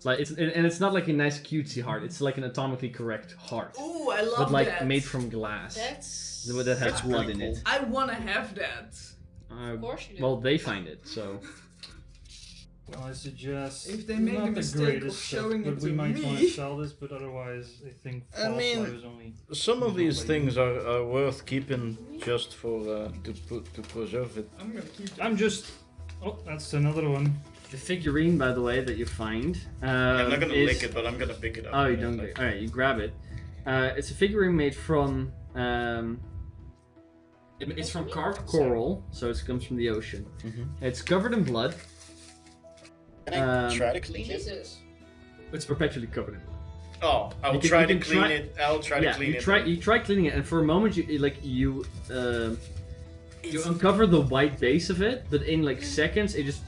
Like it's not like a nice cutesy heart. It's like an atomically correct heart, ooh, I love but like that. made from glass. That's. That has That's blood pretty in it. I wanna have that. Of course you do. Well, they find it, so. Well, I suggest If they make not the mistake of greatest showing stuff, it but we to might me. want to sell this. But otherwise, I think I false mean, life is only. Some of Not these like- things are worth keeping just for to preserve it. I'm gonna keep that. I'm just. Oh, that's another one. The figurine, by the way, that you find. I'm not gonna is... lick it, but I'm gonna pick it up. Oh, you don't. Alright, you grab it. It's a figurine made from. It's from carved coral, so it comes from the ocean. It's covered in blood. Can I try to clean it? Jesus. It's perpetually covered in blood. Oh, I'll You can- try you to can clean try- it. I'll try to clean it. You try cleaning it, and for a moment you uncover the white base of it, but in like seconds it just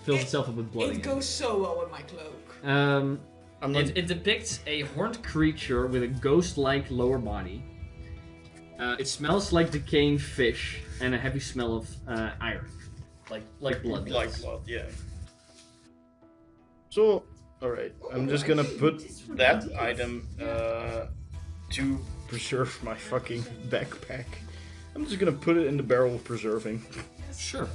fills itself up with blood. It again. goes so well with my cloak. I'm not. It depicts a horned creature with a ghost-like lower body. It smells like decaying fish and a heavy smell of iron, like blood. Like does. blood, yeah. So, alright, I'm just gonna put that item to preserve my fucking backpack. I'm just gonna put it in the barrel of preserving. Sure.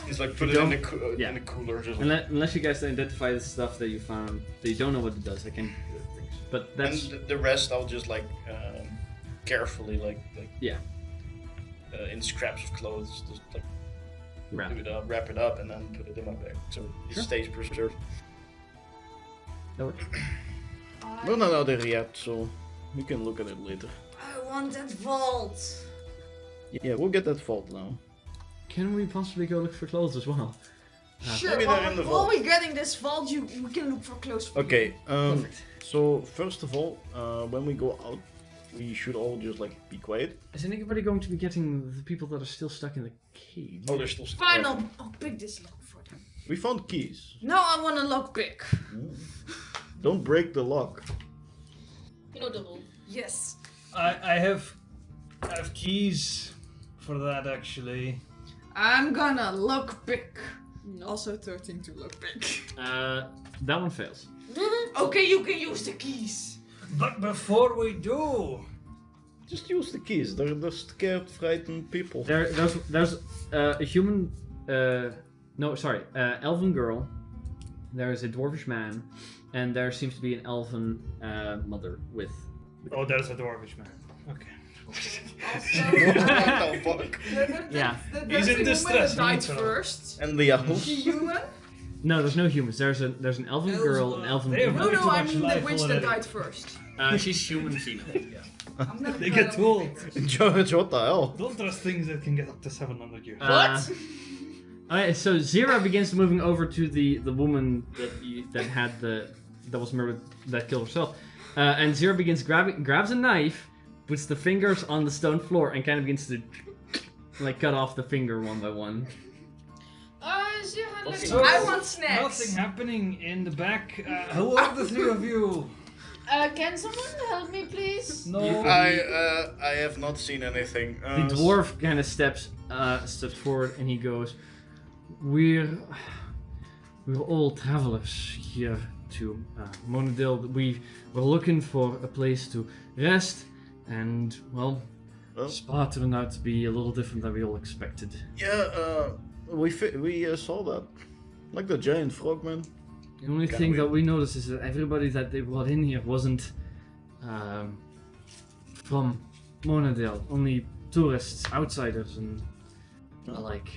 It's like put it in the, in the cooler. Just Unless you guys identify the stuff that you found that you don't know what it does, I can do things. But that's and the rest I'll just like carefully in scraps of clothes just like wrap it up and then put it in my bag so it stays preserved. that works. We're not out there yet, so we can look at it later. I want that vault. Yeah, we'll get that vault now. Can we possibly go look for clothes as well? Sure, Maybe they're in the while vault. we're getting this vault, we can look for clothes. For Okay, Perfect. so first of all, when we go out, we should all just like be quiet. Is anybody going to be getting the people that are still stuck in the cave? Oh, they're still Fine, I'll pick this lock for them. We found keys. No, I want a lock pick. Don't break the lock. You know the rule. Yes. I have keys for that actually. I'm gonna lock pick. Also 13 to lock pick. That one fails. Okay, you can use the keys. But before we do, Just use the keys. They're scared, frightened people. There's a human. Elven girl. There is a dwarvish man, and there seems to be an elven mother with. oh, there's a dwarvish man. Okay. What the fuck? Yeah. He's in distress, Died we need to know. first. And the elves? The human? No, there's no humans. There's an elven girl, an elven. They have No, way too I much mean the life witch that already. died first. She's human female. Yeah. I'm not They get too old. George, what the hell? Don't trust things that can get up to 700 years. What? Alright, so Zira begins moving over to the woman that was murdered, that killed herself, and Zira begins grabs a knife, puts the fingers on the stone floor, and kind of begins to like cut off the finger one by one. So, I want snacks. Nothing happening in the back. Who are the three of you? Can someone help me, please? No. I have not seen anything. The dwarf kind of steps forward and he goes, "We're all travelers here to Monadil. We were looking for a place to rest, and well, Spa turned out to be a little different than we all expected." Yeah, we saw that. Like the giant frogman. The only Kinda thing weird. that we noticed is that everybody that they brought in here wasn't from Monadil. Only tourists, outsiders, and like.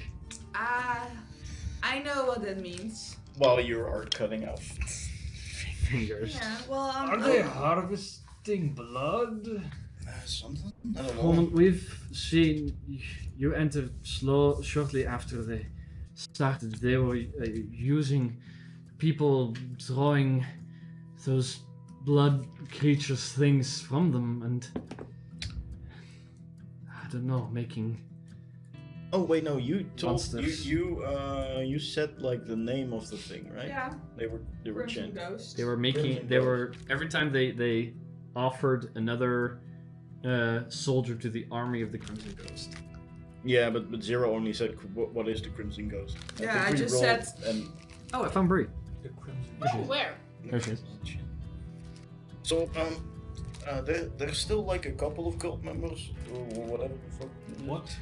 I know what that means. While you are cutting off. Fingers. Yeah, well, Are they harvesting blood? Something? I don't know. Well, we've seen you entered shortly after they started. They were using people drawing those blood creatures things from them, and I don't know, making. Oh wait, no, you told Monsters. you said like the name of the thing, right? Yeah. They were Crimson chanting. Ghost. They were making. Crimson They Ghost. were every time they offered another soldier to the army of the Crimson Ghost. Yeah, but Zero only said what is the Crimson Ghost. Yeah, think I we just rolled said- And Oh, I found Brie. The crimson. Oh, where? There she is. So there's still like a couple of cult members or whatever the fuck. What?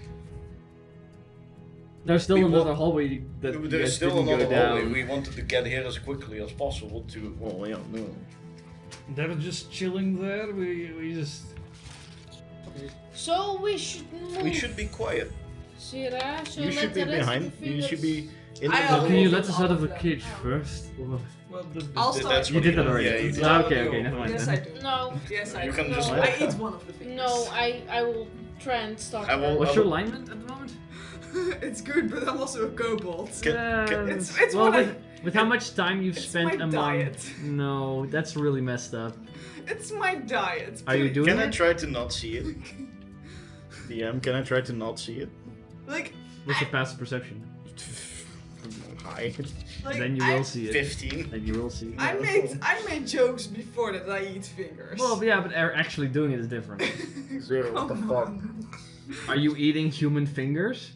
There's still We another want- hallway that you There's guys still didn't another go down. hallway. We wanted to get here as quickly as possible to. Well, yeah, no. They're just chilling there. We just. So we should move. We should be quiet. Zira, so You let should be the rest of behind. the You should fingers- In I the always- Can you middle. let us out of the cage first? Or- Well, I'll That's start. what You did that do. already. Yeah, you did. Ah, okay, never mind. Yes, then. I do. No, Yes, I You do. can just No. let I eat one of the fingers. no, I will try and stop I will- her. What's your alignment at the moment? It's good, but I'm also a kobold. It's well, what with how much time you've it's spent my among... diet. No, that's really messed up. It's my diet. Are you doing Can I it? try to not see it? DM, can I try to not see it? Like, What's your passive perception? High. like Then you will see it. 15. Then you will see it. I made jokes before that I eat fingers. Well, yeah, but actually doing it is different. Zero, what the Come fuck? on. Are you eating human fingers?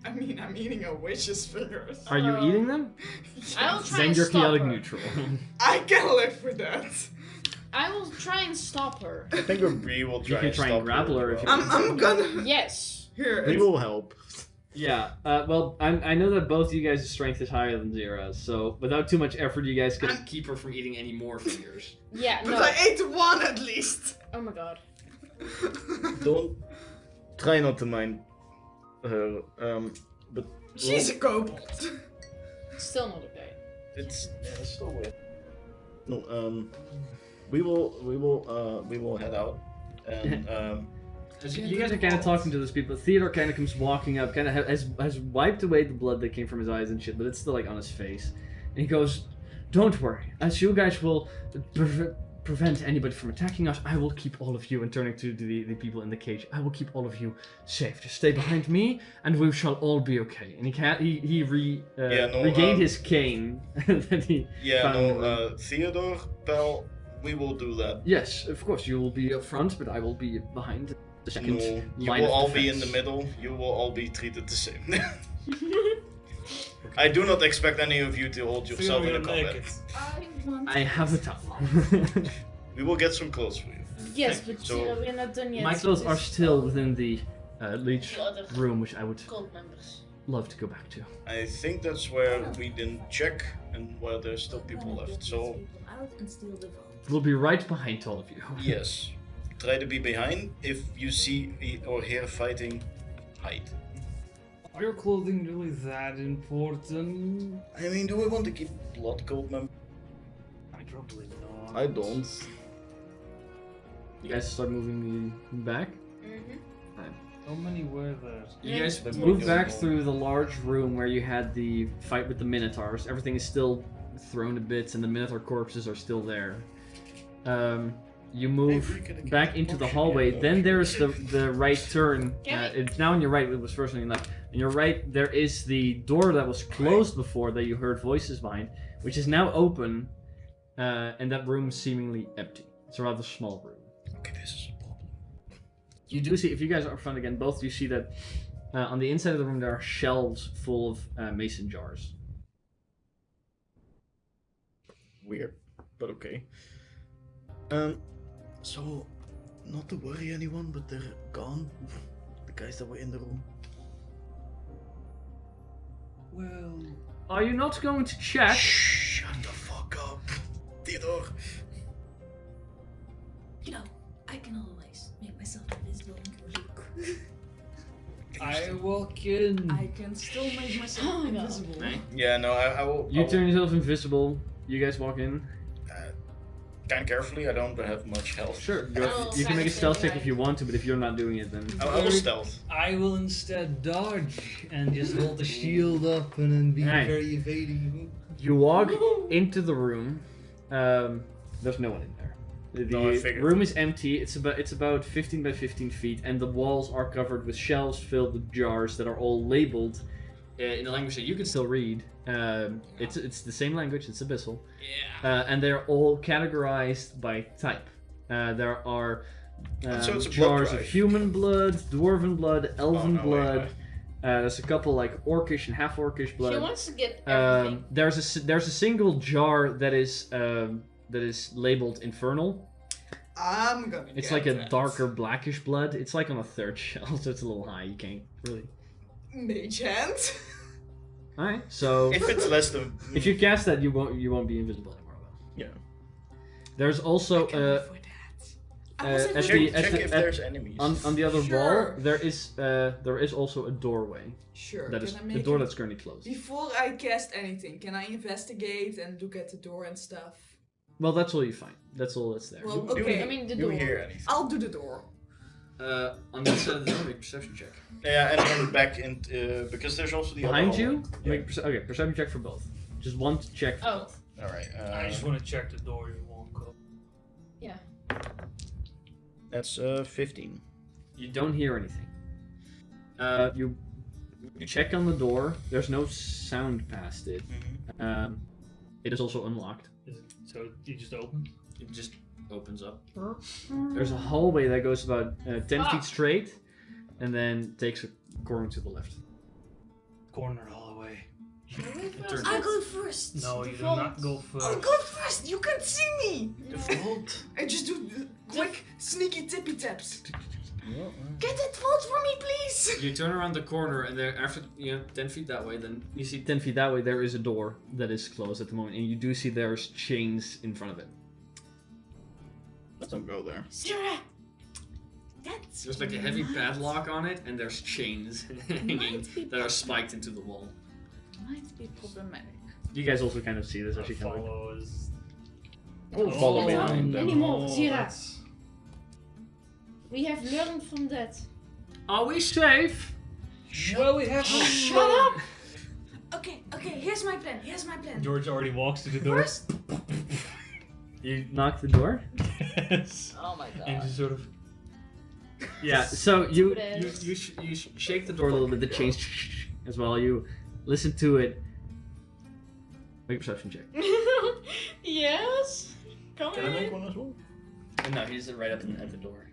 I mean, I'm eating a witch's fingers. Are you eating them? I will try Then and you're stop chaotic her. neutral. I can live with that. I will try and stop her. I think a Bree will try can and try and stop grapple her if you I'm gonna. Yes. Here. Bree will help. Yeah, well, I know that both you guys' strength is higher than Zera's, so without too much effort, you guys can keep her from eating any more fingers. Yeah, But no. I ate one at least. Oh my god. Don't try not to mind her. But She's a kobold. Still not okay. it's still weird. No, we will head out, and You guys are kind of talking to those people. Theodore kind of comes walking up, kind of has wiped away the blood that came from his eyes and shit, but it's still like on his face. And he goes, "Don't worry, as you guys will prevent anybody from attacking us, I will keep all of you." And turning to the people in the cage, "I will keep all of you safe. Just stay behind me, and we shall all be okay." And he regained his cane that he found. Theodore, pal, we will do that. Yes, of course, you will be up front, but I will be behind the second No, you line will of all defense. be in the middle. You will all be treated the same. I do not expect any of you to hold yourself in a combat. I have a towel. We will get some clothes for you. Yes, but So- we're not done yet. My clothes are This- still within the leech The other room, which I would cult members. love to go back to. I think that's where we didn't check and where there's still people left. So out and steal the vault. We'll be right behind all of you. yes, try to be behind. If you see or hear fighting, hide. Are your clothing really that important? I mean, do we want to keep blood cult members? Probably not. I don't. You guys start moving back. How many were there? You guys Then move we'll back go. through the large room where you had the fight with the Minotaurs. Everything is still thrown to bits, and the Minotaur corpses are still there. You move back into the hallway. Then there's the right turn. It's now on your right. It was first on your left. On your right, there is the door that was closed before that you heard voices behind, which is now open, and that room is seemingly empty. It's a rather small room. Okay, this is a problem. You do see, if you guys are up front again, both you see that on the inside of the room there are shelves full of mason jars. Weird, but okay. So, not to worry anyone, but they're gone. The guys that were in the room. Well, Are you not going to check? Shh, shut the fuck up, Theodore. You know, I can always make myself invisible and go look. I walk in. I can still make myself Oh my God. invisible. Yeah, no, I will. You turn yourself invisible. You guys walk in. Kind of carefully. I don't have much health. Sure. Oh, You can make a fine, stealth check fine. if you want to, but if you're not doing it, then I will stealth. I will instead dodge and just hold the shield up and then be Right. very evading. you walk into the room. There's no one in there. The No, I figured. room is empty. It's about 15 by 15 feet, and the walls are covered with shelves filled with jars that are all labeled in a language that you can still read. It's the same language. It's Abyssal. Yeah. And they're all categorized by type. There are So it's a blood jars of drive. human blood, dwarven blood, elven no, blood. wait. There's a couple like orcish and half orcish blood. She wants to get everything. There's a single jar that is labeled infernal. I'm gonna It's get like a that. darker blackish blood. It's like on a third shelf, so it's a little high. You can't really. Mage hand. All right. So If it's less than. if you cast that, you won't be invisible anymore. Though. Yeah. There's also I can live with that. Check if there's enemies. on the other Sure. wall, there is also a doorway. Sure. That is can I the make door it- that's currently closed. Before I cast anything, can I investigate and look at the door and stuff? Well, that's all you find. That's all that's there. Well, Do okay. I mean, the you door. hear anything? I'll do the door. On the side of the door, make a perception check. Yeah, and on the back end, because there's also the Behind other you, hallway. Yeah. make okay, perception check for both. Just one to check. Oh, Alright, I just want to check the door you won't go. yeah. that's 15. You don't hear anything. You check on the door. There's no sound past it. It is also unlocked. So you just open? It just opens up. There's a hallway that goes about 10 feet straight, and then takes a corner to the left. Corner all the way. Turn. I'll go first. No, you do Vault. not go first. I'll go first. You can see me. The vault. I just do quick, sneaky tippy taps. Well, Get that vault for me, please. You turn around the corner, and there, after 10 feet that way, then you see 10 feet that way. There is a door that is closed at the moment, and you do see there's chains in front of it. let's not go there. Sarah! That's There's like a heavy padlock on it, and there's chains hanging that are spiked into the wall. Might be problematic. You guys also kind of see this as you kind of. Follows. We'll follow Oh, behind them. anymore, Zira. that's- We have learned from that. Are we safe? Well, we have. Shut up! Okay, here's my plan. George already walks to the door. First, You knock the door. Yes. Oh my god. And just sort of. Yeah. So you Yes. you shake the door a little bit. The chains as well. You listen to it. Make a perception check. Yes. Come Can I make in. one as well? No, he's right up at the door.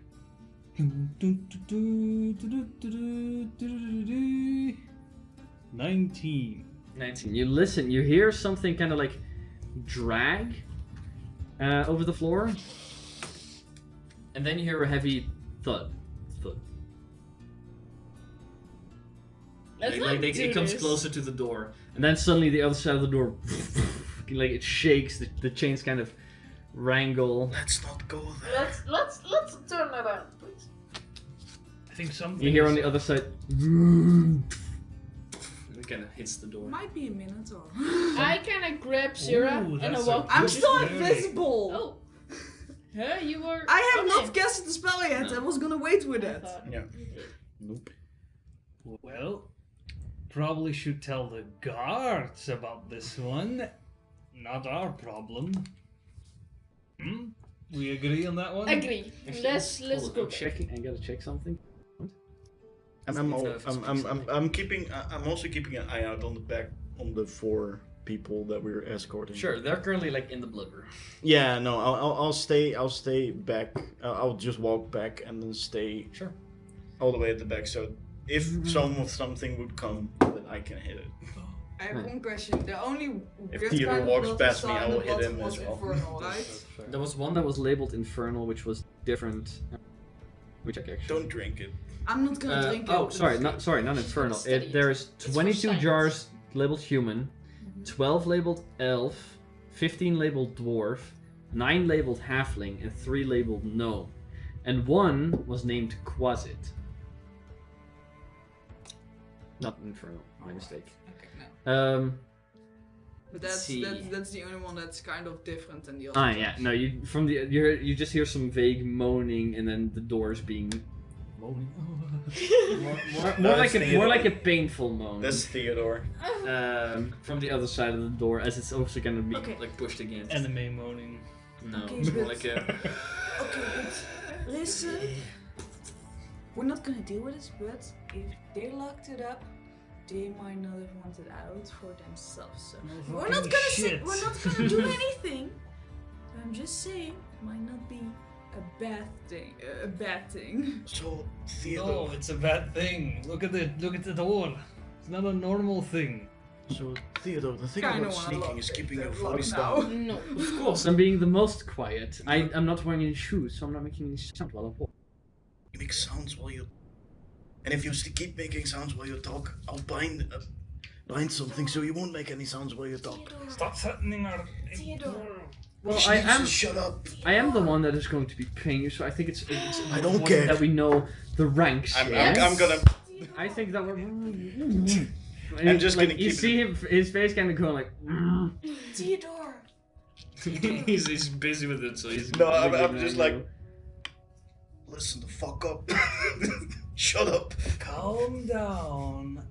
19. 19. You listen. You hear something kind of like drag over the floor, and then you hear a heavy thud. Thud. Let's Like not do it comes this. closer to the door, and then suddenly the other side of the door, like it shakes. The chains kind of wrangle. Let's not go there. Let's turn around, please. I think something. You hear on the other side, and it kind of hits the door. Might be a minotaur. I kind of grab Zira Ooh, and I that's walk. a I'm good still theory. invisible. Oh. Huh? You were. I have okay. not casted the spell yet. I was gonna wait with I it. thought Yeah. you did. Nope. Well, probably should tell the guards about this one. Not our problem. Hmm? We agree on that one? Agree. Let's Hold on, go. I'm checking. I gotta check something. I'm keeping. I'm also keeping an eye out on the back on the 4 people that we're escorting. Sure, they're currently like in the blubber. Yeah. No. I'll stay. I'll stay back. I'll just walk back and then stay. Sure. All the way at the back. So if something would come, then I can hit it. I have one question. The only If good Theodore kind of walks blood past we me, saw I in the will hit bottom him was as well. Infernal, right? There was one that was labeled Infernal, which was different. Let me check actually. Don't drink it. I'm not gonna drink it. Oh, sorry, not Infernal. Study it. There's It's for 22 science. jars labeled Human, 12 labeled Elf, 15 labeled Dwarf, 9 labeled Halfling, and 3 labeled Gnome. And 1 was named Quasit. Not Infernal, my mistake. Okay, no. But see. that's the only one that's kind of different than the other. Yeah, no, you just hear some vague moaning, and then the doors being Moaning. more like a painful moan. That's Theodore. From the other side of the door, as it's also gonna be Okay. like pushed against. Anime moaning. No, Okay, it's more but- like a. Okay, but listen. We're not gonna deal with this, but if they locked it up, they might not have wanted out for themselves. So we're not fucking gonna shit. we're not gonna do anything. I'm just saying, it might not be a bad thing. A bad thing. So Theodore. No, it's a bad thing. Look at it. Look at the door. It's not a normal thing. So Theodore, the thing Kinda about wanna sneaking lock is it, keeping your lock voice now. down. No. Of course, I'm being the most quiet. I'm not wearing any shoes, so I'm not making any sound while I walk. You make sounds while you. And if you keep making sounds while you talk, I'll bind something so you won't make any sounds while you talk. Theodore, Stop threatening our. Theodore, Well, Shut up. I am the one that is going to be paying you, so I think it's I don't important care. that we know the ranks. I'm yes? gonna. I think that we're. I'm just like, gonna you keep see his face kind of going like. Theodore. he's busy with it, so he's. No, I'm just like. Listen the fuck up. Shut up. Calm down.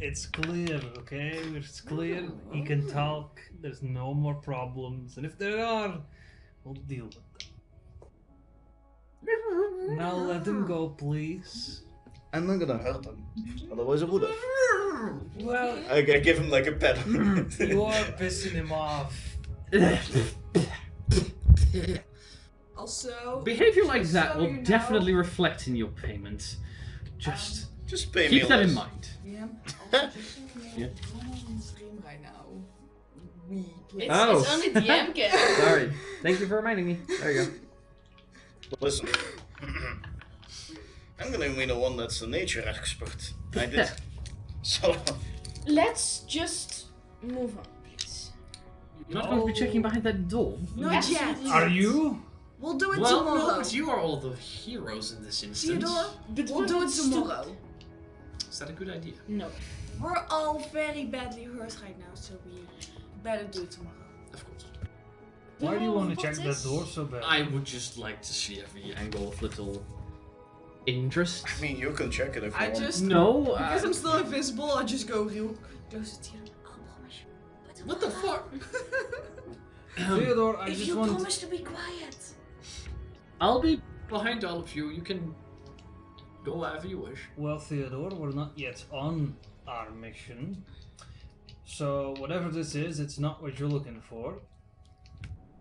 It's clear, okay? It's clear. He can talk. There's no more problems. And if there are, we'll deal with them. Now let him go, please. I'm not gonna hurt him. Otherwise I would have. Well, I give him like a pet. you are pissing him off. Also, Behavior like just that so will you know- definitely reflect in your payments. Just Just pay me keep that in less. mind. Yeah. Also, just so you know, Yeah. we're on stream right now. We play. It's, Oh. it's only DM game. Sorry. Thank you for reminding me. There you go. Listen. I'm gonna be the one that's the nature expert. I did. So. Let's just move on, please. You're not going to be checking behind that door. Not yet. Are you? We'll do it Well, tomorrow. no, but you are all the heroes in this instance. Theodore, But we'll do it tomorrow. Is that a good idea? No. We're all very badly hurt right now, so we better do it tomorrow. Of course. Why do you want to What check that is- door so bad? I would just like to see every angle of little. Interest? I mean, you can check it if you I want. just No. because I'm still invisible, I just go real close to Theodore. I'll promise you. But What the fuck? Theodore, I If just you want. promise to be quiet. I'll be. Behind all of you, you can go wherever you wish. Well, Theodore, we're not yet on our mission. So, whatever this is, it's not what you're looking for.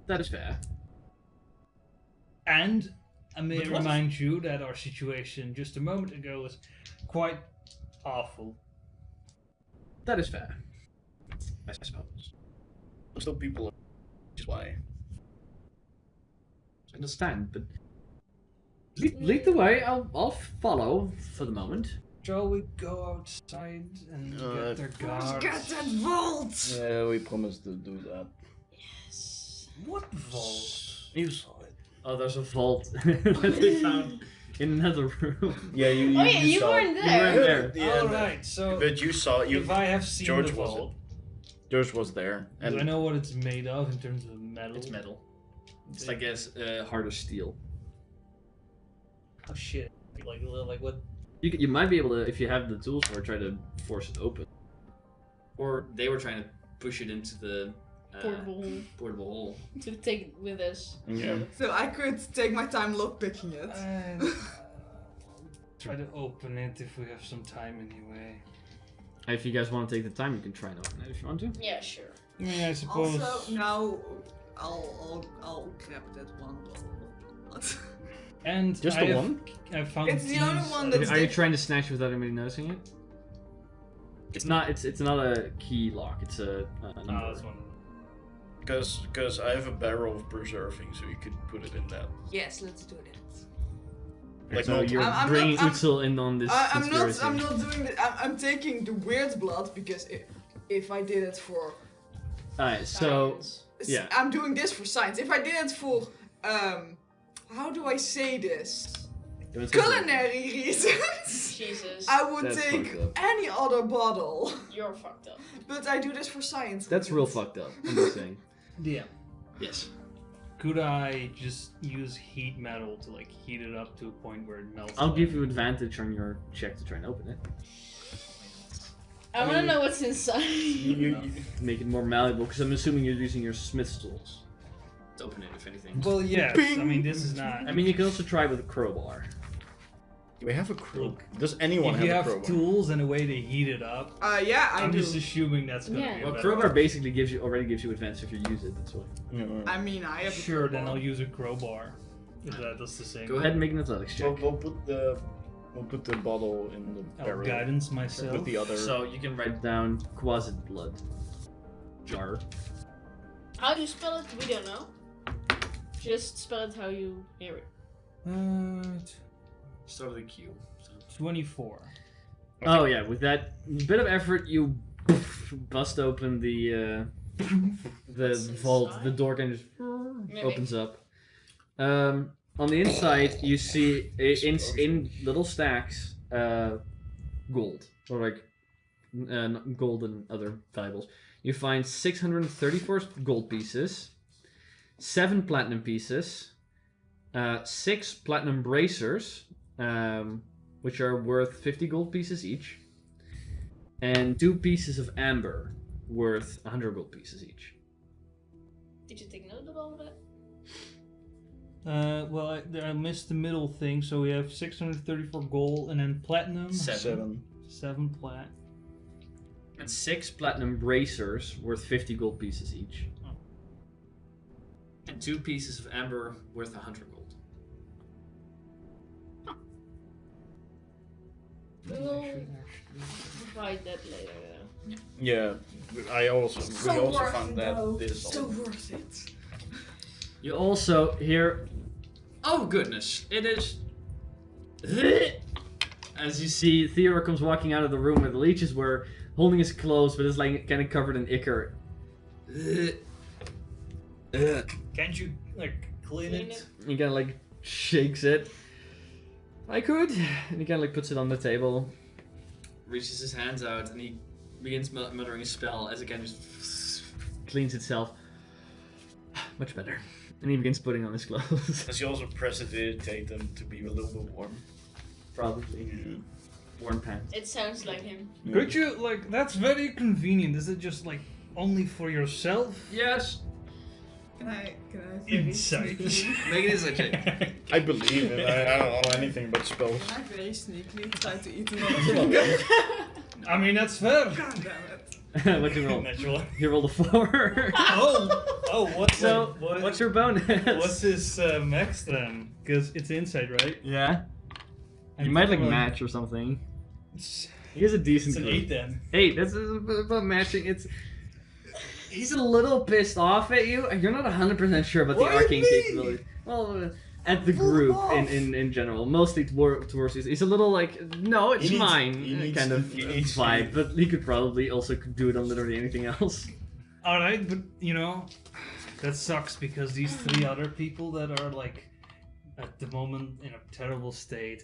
That is fair. And I may But what remind you that our situation just a moment ago was quite awful. That is fair. I suppose. Still people. Which is why. I understand, but. Lead the way. I'll follow for the moment. Shall we go outside and get their guards? Get that vault! Yeah, we promised to do that. Yes. What vault? You saw it. Oh, there's a vault that they found in another room. Yeah, you. Oh yeah, you weren't You there. weren't there. Yeah, Alright, so but you saw you. if I have seen George the was vault, Yours was there, do I and know what it's made of in terms of metal? It's metal. It's like harder steel. Oh shit. Like what? You might be able to, if you have the tools for it, try to force it open. Or they were trying to push it into the Portable hole. to take it with us. yeah. So I could take my time lockpicking it. And try to open it if we have some time anyway. If you guys want to take the time, you can try and open it if you want to. Yeah, sure. I mean, I suppose. Also, now I'll grab that one bottle. And Just I the have- one? I found It's the only these- one that's Are you trying to snatch without anybody noticing it? It's not. It's not a key lock. It's a number. Ah, this one. Because I have a barrel of preserving, so you could put it in that. Yes, let's do that. Like so not- you're I'm bringing not- I'm- Utsil in on this I'm conspiracy. not doing that. I'm taking the weird blood because if I did it for Alright, so Science. yeah. I'm doing this for science. If I did it for how do I say this? it was like- Culinary reasons. Jesus. I would That's take fucked up. any other bottle. You're fucked up. But I do this for science. That's real reasons. fucked up. I'm just saying. Yeah. Yes. Could I just use heat metal to like heat it up to a point where it melts? I'll away? give you advantage on your check to try and open it. I want to know what's inside. You- Make it more malleable, because I'm assuming you're using your smith's tools. Let's open it if anything. Well, yes. Bing. I mean, this is not. I mean, you can also try with a crowbar. Do we have a crook? Does anyone if you have have a crowbar? tools and a way to heat it up, Yeah, I I'm do. just assuming that's gonna Yeah. be. A Well, better crowbar option. basically already gives you advantage if you use it. That's why. Yeah, alright. I mean, I have. a Sure, then crowbar. I'll use a crowbar. If that does the same. Go ahead and make an athletics check. We'll put the bottle in the I'll barrel guidance myself. with the other. So you can write down quasit blood jar. How do you spell it? We don't know. Just spell it how you hear it. Start with a Q. So. 24. Oh yeah, with that bit of effort, you bust open the the vault, the door kind of just opens up. On the inside, you see in little stacks gold, or like gold and other valuables. You find 634 gold pieces, 7 platinum pieces, 6 platinum bracers, which are worth 50 gold pieces each, and 2 pieces of amber, worth 100 gold pieces each. Did you take note of all of that? Well, I missed the middle thing, so we have 634 gold and then platinum. 7. 7 plat. And 6 platinum bracers, worth 50 gold pieces each. Oh. And 2 pieces of amber, worth 100 gold. We will provide that later. Yeah, we also worth found it, that though. this. So worth it. You also hear, oh goodness, it is. As you see, Theodore comes walking out of the room where the leeches were, holding his clothes, but is like kind of covered in ichor. Can't you, like, clean it? He kind of like shakes it. I could. And he kind of like puts it on the table, reaches his hands out, and he begins muttering a spell as it kind of just cleans itself. Much better. And he begins putting on his clothes. Does he also prestidigitate them to be a little bit warm? Probably. Warm pants. It sounds like him. Could you, like, that's very convenient. Is it just, like, only for yourself? Yes. Can I Insight. Make it insight check. I believe it. I don't know anything but spells. Can I very sneakily try to eat another? I mean, that's fair. God damn it. What'd you roll? Natural. You rolled a 4. Oh, what's So, what, what's your bonus? what's his max then? Because it's inside, right? Yeah. I'm You might like thinking, match or something. It's He has a decent an group. 8 then. 8. That's about matching. He's a little pissed off at you. You're not 100% sure about the Why arcane me? capability. Well, at the group in general, mostly towards you. He's a little like, no, it's He needs- mine, he needs kind to- of he needs to- vibe. But he could probably also do it on literally anything else. Alright, but you know, that sucks because these 3 other people that are like at the moment in a terrible state,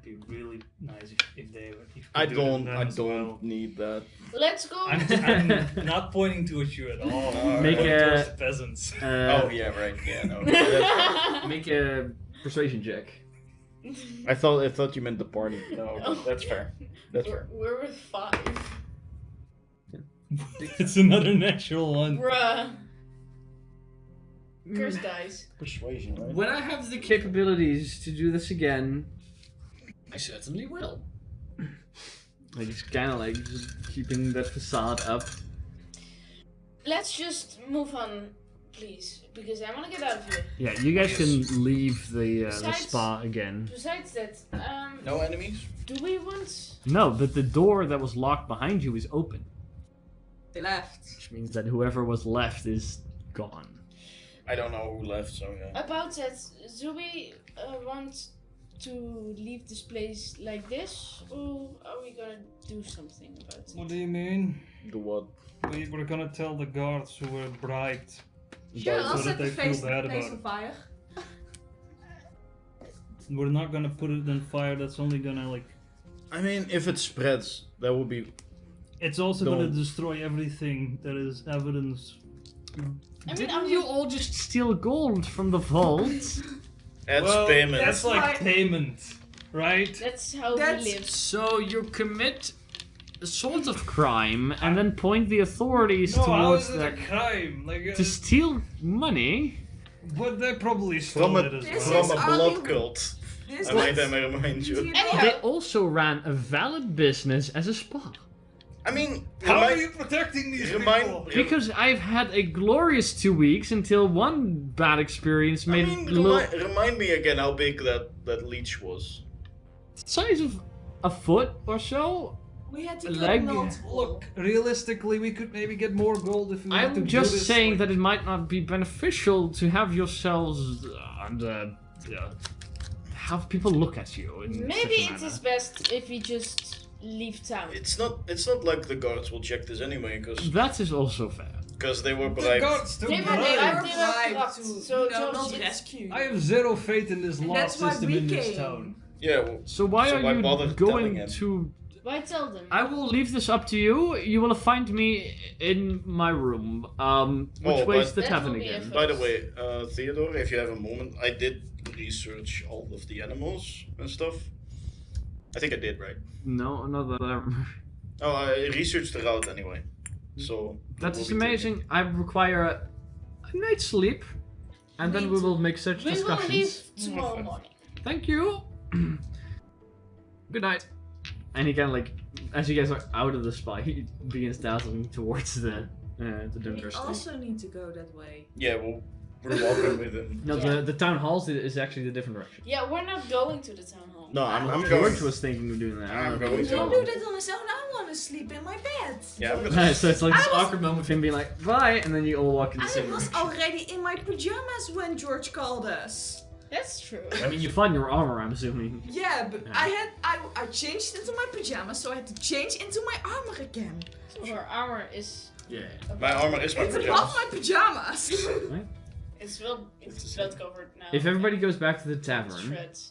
it'd be really nice if they if you could I do it don't. them I as don't well. need that. Let's go. I'm not pointing towards you at all. I'm Make pointing a- towards the peasants. Oh yeah, right. Yeah, no. That's- Make a persuasion check. I thought you meant the party. No, that's fair. That's fair. We're with 5. It's another natural one. Bruh. Curse dice. Persuasion, right? When I have the capabilities to do this again, I certainly will. Like, it's kind of like just keeping that facade up. Let's just move on, please, because I want to get out of here. Yeah, you guys can leave the Besides- spa again. Besides that, No enemies. do we want? No, but the door that was locked behind you is open, They left. which means that whoever was left is gone. I don't know who left, so yeah. About that, do we want to leave this place like this, or are we gonna do something about it? What do you mean? The what? We were gonna tell the guards who were bribed. Sure, So I'll that set they the feel face bad place about on it. fire. We're not gonna put it in fire. That's only gonna like. I mean, if it spreads, that would be. It's also gonna Don't. destroy everything that is evidence. I mean, Didn't you all just steal gold from the vault? That's Well, payment. That's like That's why- payment, right? That's how That's- we live. So you commit a sort of crime and then point the authorities No, how towards is it the... a crime? Like, To steal money? but they probably stole From it a as This well. is from a only- blood cult. This I might is- remind you. Anyhow. They also ran a valid business as a spa. I mean, How are remind, you protecting these remind, people? Because I've had a glorious 2 weeks until one bad experience I made mean, it a little... remind me again how big that leech was. size of a foot or so. We had to Leg- kill multiple. Look, realistically, we could maybe get more gold if we had to I'm do just this, saying like- that it might not be beneficial to have yourselves have people look at you. In Maybe such a it manner. is best if we just leave town. It's not like the guards will check this anyway, That is also fair. because they were The bribed. guards took They were bribes. corrupt, so not George, rescue. I have zero faith in this And law that's why system we in this came. town. Yeah, well, So why So are why you bother telling going him? to... why tell them? I will leave this up to you. You will find me in my room. Which Oh, way's but- the That tavern will be again? a by the way, Theodore, if you have a moment, I did research all of the animals and stuff. I think I did, right? No, not that I remember. Oh, I researched the route anyway. So That we'll is be amazing. I require a night's sleep. And then we will make such We will discussions. leave tomorrow Okay. morning. Thank you. Good night. And he kind of like, as you guys are out of the spy, he begins dazzling towards the We Dunker Street. also need to go that way. Yeah, we're walking with him. No, Yeah. the town hall is actually the different direction. Yeah, we're not going to the town hall. No, I'm going. George was thinking of doing that. I I'm don't know. going Don't to. do that on his own. I want to sleep in my bed. Yeah, I'm gonna. So it's like this I was- awkward moment of him being like, bye, and then you all walk in the I same was direction. already in my pajamas when George called us. That's true. I mean, you find your armor, I'm assuming. Yeah, but Yeah. I changed into my pajamas, so I had to change into my armor again. Our armor is Yeah. My armor is my It's above pajamas. my pajamas. it's blood covered now. If everybody goes back to the It's tavern, shreds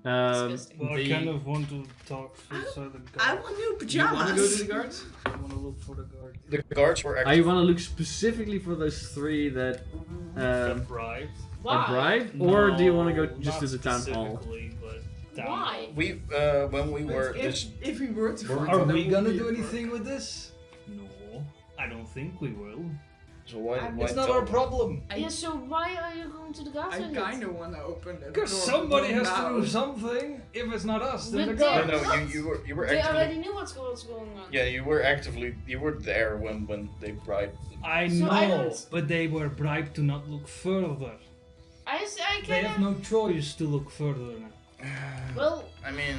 and disgusting. Well, I The- kind of want to talk outside the I guard. want new you want pajamas. to go to the guards? I want to look for the guard. The guards were I actually. want to look specifically for those three that Got bribed. are Why? bribed, or do you want to go No, just not to the town hall? specifically, but down. Why? We when we were If we were to find Are them, we that gonna would do be a anything with this? No, I don't think we will. So why? I'm- why It's not tell our them? problem. Yeah, so why are you going to the guards? I like that? kind of want to open the door. Because but somebody don't has to now. do something. If it's not us, then But the guard. No, What? you were They actively. already knew what's going on. Yeah, you were there when they bribed. I So know, I don't- but they were bribed to not look further. I They have can. no choice to look further now. Well, I mean,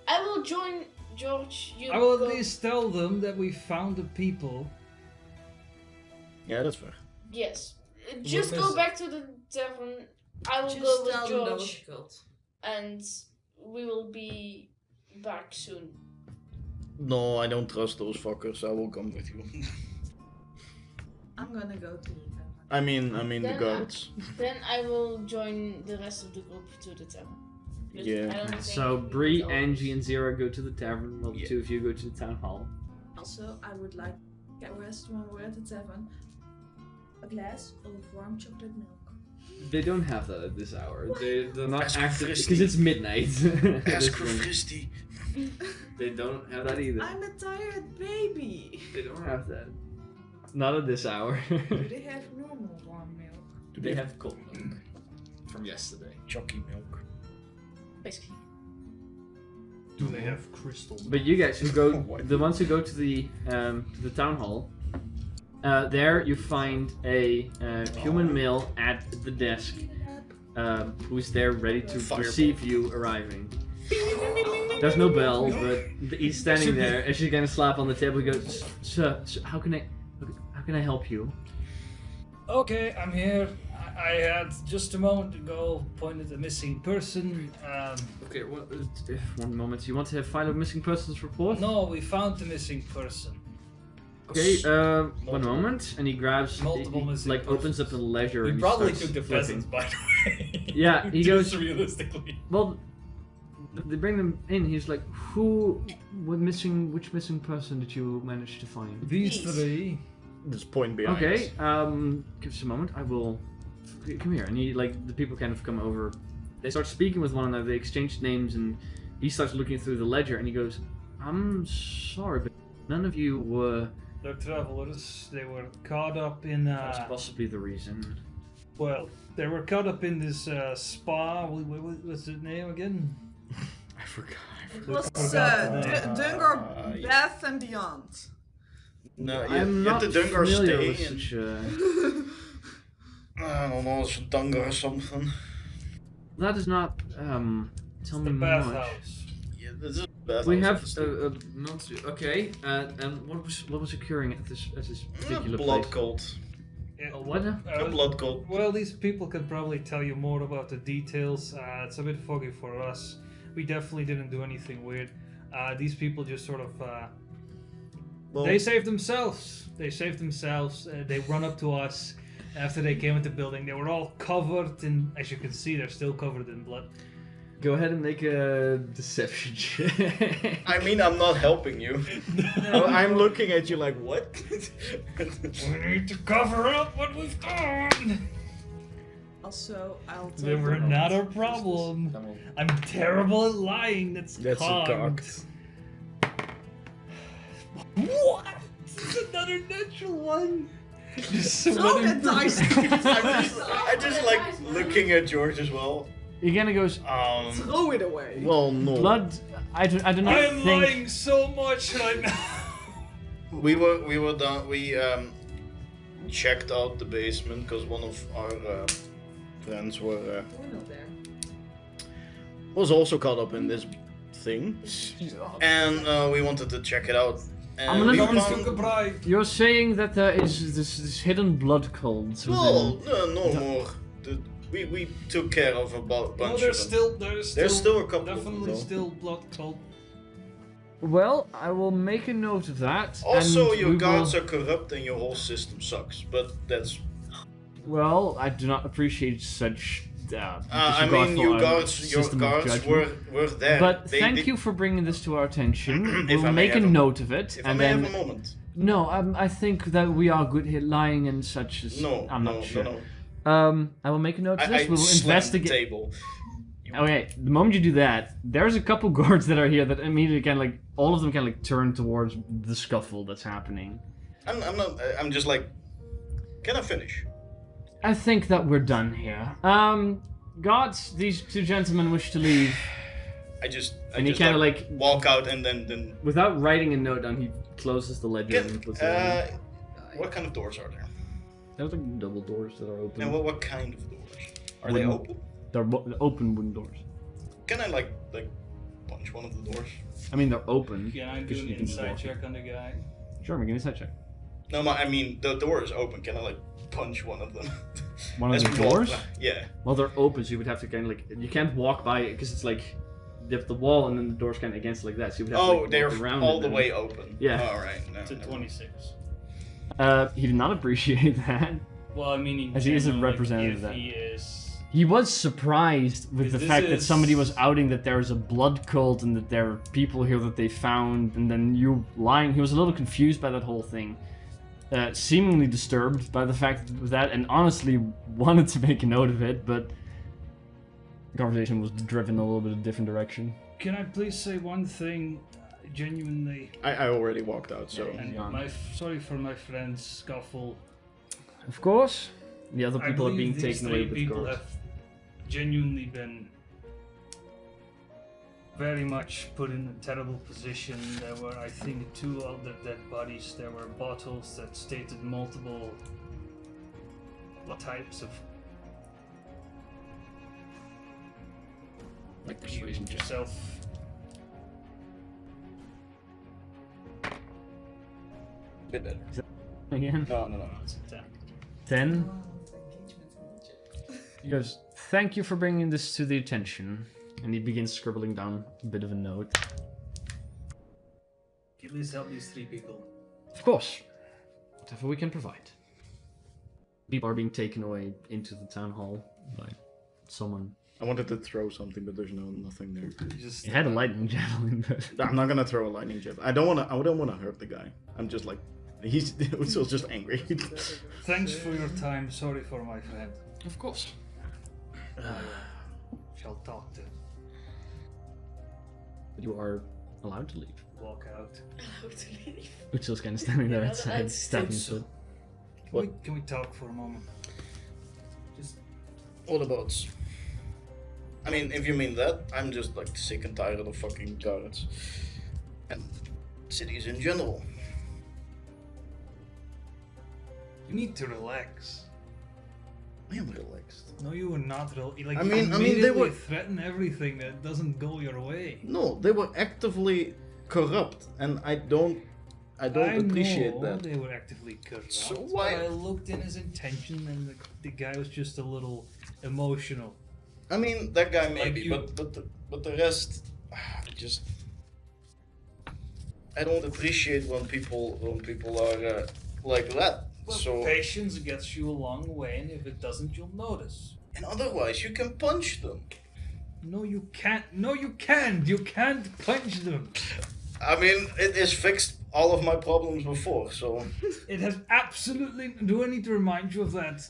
I will join George. You I will at go- least tell them that we found the people. yeah, that's fair. Yes. Just go missing. back to the tavern. I will Just go with tell them that was George, killed. and we will be back soon. No, I don't trust those fuckers. I will come with you. I'm gonna go to the tavern. I mean the Then, guards. Then I will join the rest of the group to the tavern. But Yeah. I don't think So we Bree, will. Angie, and Zero go to the tavern, while the Yeah. two of you go to the town hall. Also, I would like to rest when we're at the tavern. A glass of warm chocolate milk. They don't have that at this hour. They're not Ask active Christy. because it's midnight. Ask for Christy. They don't have that either. I'm a tired baby. They don't have that. Not at this hour. Do they have normal warm milk? They have cold milk from yesterday. Chalky milk. Basically. Do they have crystal? But you guys who go, What? the ones who go to the town hall, there you find a human male at the desk, who's there ready to Fireball. receive you arriving. There's no bell, but he's standing there. As you kind of slap on the table, he goes, "Sir, how can I help you?" Okay, I'm here. I had just a moment ago pointed a missing person. Okay, one moment. You want to file a missing persons report? No, we found the missing person. Okay, one moment. And he grabs, Multiple he, missing like opens up a ledger. We and he probably starts took the flipping. pheasants, by the way. Yeah, he Just goes- realistically. Well, they bring them in. He's like, which missing person did you manage to find? These These. three. This point behind Okay, us. give us a moment. I will. Come here. And he, like, the people kind of come over. They start speaking with one another. They exchange names, and he starts looking through the ledger, and he goes, "I'm sorry, but none of you were." They're travelers. They were caught up in. That's possibly the reason. Well, they were caught up in this spa. What's the name again? I forgot. It was forgot the name. Dungar yeah. Bath and Beyond. No, you I'm have not the Dungar familiar stay with in. such a... I don't know, it's a Dungar or something. That is not. Tell The me much. bathhouse. Yeah, this is bad. We have a okay. And what was occurring at this particular blood place? cult. Yeah. What? A blood cult. Well, these people can probably tell you more about the details. It's a bit foggy for us. We definitely didn't do anything weird. These people just sort of Well, They saved themselves. They run up to us after they came into the building. They were all covered in, as you can see, they're still covered in blood. Go ahead and make a deception check. I mean, I'm not helping you. I'm looking at you like, what? We need to cover up what we've done. Also, I'll They take were the not note. our problem. Come on. I'm terrible at lying. That's That's a cocked. What? This is another natural one. Just Throw the sweating. dice! I just like looking at George as well. He kind of goes, Throw it away. Well, no. blood. I do not I am think. lying so much right now. We were done. We checked out the basement because one of our friends We're not there. was also caught up in this thing, and we wanted to check it out. And I'm a we little Government found- took a bribe. You're saying that there is this hidden blood cult No, within. no more. We took care of a bunch No, of there's them. there's still a couple of them, definitely though. still blood cult. Well, I will make a note of that. Also, and your we guards will- are corrupt and your whole system sucks. But that's. Well, I do not appreciate such. I disregard mean, for your our guards system of judgment. were there. But They thank did- you for bringing this to our attention. If I We'll may make a have a- note of it, If I and may then. have a moment. No, I think that we are good at lying and such. As, No, I'm no, not sure. no. I will make a note of this. I We will slammed the investigate. table. Okay, the moment you do that, there's a couple guards that are here that immediately kind of like all of them kind of like turn towards the scuffle that's happening. I'm not. I'm just like. Can I finish? I think that we're done here. Gods, these two gentlemen wish to leave. I just And he kinda, like- walk out and then. Without writing a note down, he closes the ledger and puts it in. What kind of doors are there? There's like double doors that are open. And what kind of doors? Are they Wooden. open? They're open wooden doors. Can I like punch one of the doors? I mean, they're open. Can I do because an you can inside walk. check on the guy? Sure, give me a side check. No, I mean the door is open. Can I like punch one of them? One of As the we walk doors? by? Yeah. Well, they're open, so you would have to kind of like you can't walk by it because it's like you have the wall and then the door's kind of against like that. So you would have to Oh, like, they're walk around all it the and- way open. Yeah. All right. No, To never mind. 26. He did not appreciate that. Well, I mean, As he is a genuinely, representative if of that. he is. He was surprised with the This fact that is- somebody was outing that there is a blood cult and that there are people here that they found, and then you lying. He was a little confused by that whole thing. Seemingly disturbed by the fact of that, and honestly wanted to make a note of it, but the conversation was driven a little bit a different direction. Can I please say one thing? Genuinely, I already walked out, so. and Yeah. sorry for my friend's scuffle. Of course, the other I people are being believe these taken away three with people guards. have genuinely been very much put in a terrible position. There were, I think, 2 other dead bodies. There were bottles that stated multiple types of. Like You persuasion check. yourself. Bit better. Again, No. It's a 10. 10. He goes, "Thank you for bringing this to the attention," and he begins scribbling down a bit of a note. At least help these 3 people. Of course, whatever we can provide. People are being taken away into the town hall by someone. I wanted to throw something, but there's nothing there. Just It had a lightning javelin, but I'm not gonna throw a lightning jab. I don't wanna hurt the guy. I'm just like, he's still just angry. thanks for your time. Sorry for my friend. Of course. Shall talk to you are allowed to leave. walk out. Allowed to leave. Uchil's kind of standing there Yeah, outside, that's- stepping that's- foot. Can we talk for a moment? All about. I mean, if you mean that, I'm just like sick and tired of fucking guards and cities in general. You need to relax. I am relaxed. No, you were not like. I mean, they immediately were- threaten everything that doesn't go your way. No, they were actively corrupt, and I don't appreciate know that. they were actively corrupt. So but why- I looked in his intention, and the guy was just a little emotional. I mean, that guy maybe, you- but the rest, just I don't appreciate when people are like that. Well, So patience gets you a long way, and if it doesn't, you'll notice. and otherwise you can punch them. No, you can't. No, you can't. You can't punch them. I mean, it has fixed all of my problems before, so It has absolutely. Do I need to remind you of that?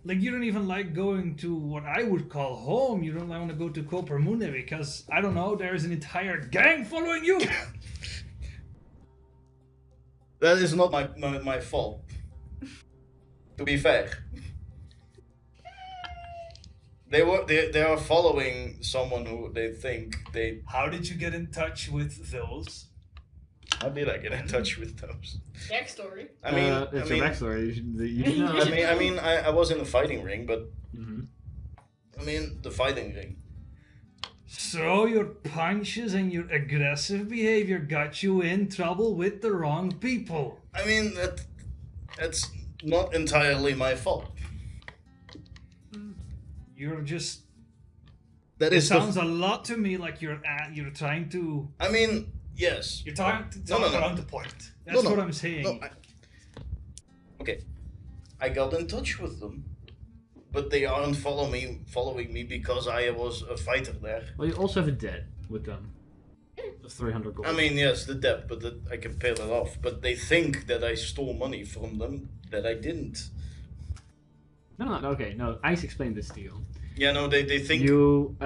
Like, you don't even like going to what I would call home. You don't want to go to Kopermune because, I don't know, there is an entire gang following you. that is not my fault. To be fair. They are following someone who they think they. How did you get in touch with those? How did I get in touch with those? Backstory. I mean, it's a backstory. You didn't know. I mean, I was in a fighting ring, but Mhm. I mean the fighting ring. So your punches and your aggressive behavior got you in trouble with the wrong people. I mean that's not entirely my fault. You're just. That It is the sounds a lot to me like you're trying to. I mean, yes. You're trying to No, talk no. around the point. That's No. what I'm saying. No, okay. I got in touch with them, but they aren't following me because I was a fighter there. Well, you also have a debt with them. Of 300 gold. I mean, yes, the debt, but I can pay that off. But they think that I stole money from them that I didn't. No, okay, no. Ice explained this to you. Yeah, no, they think You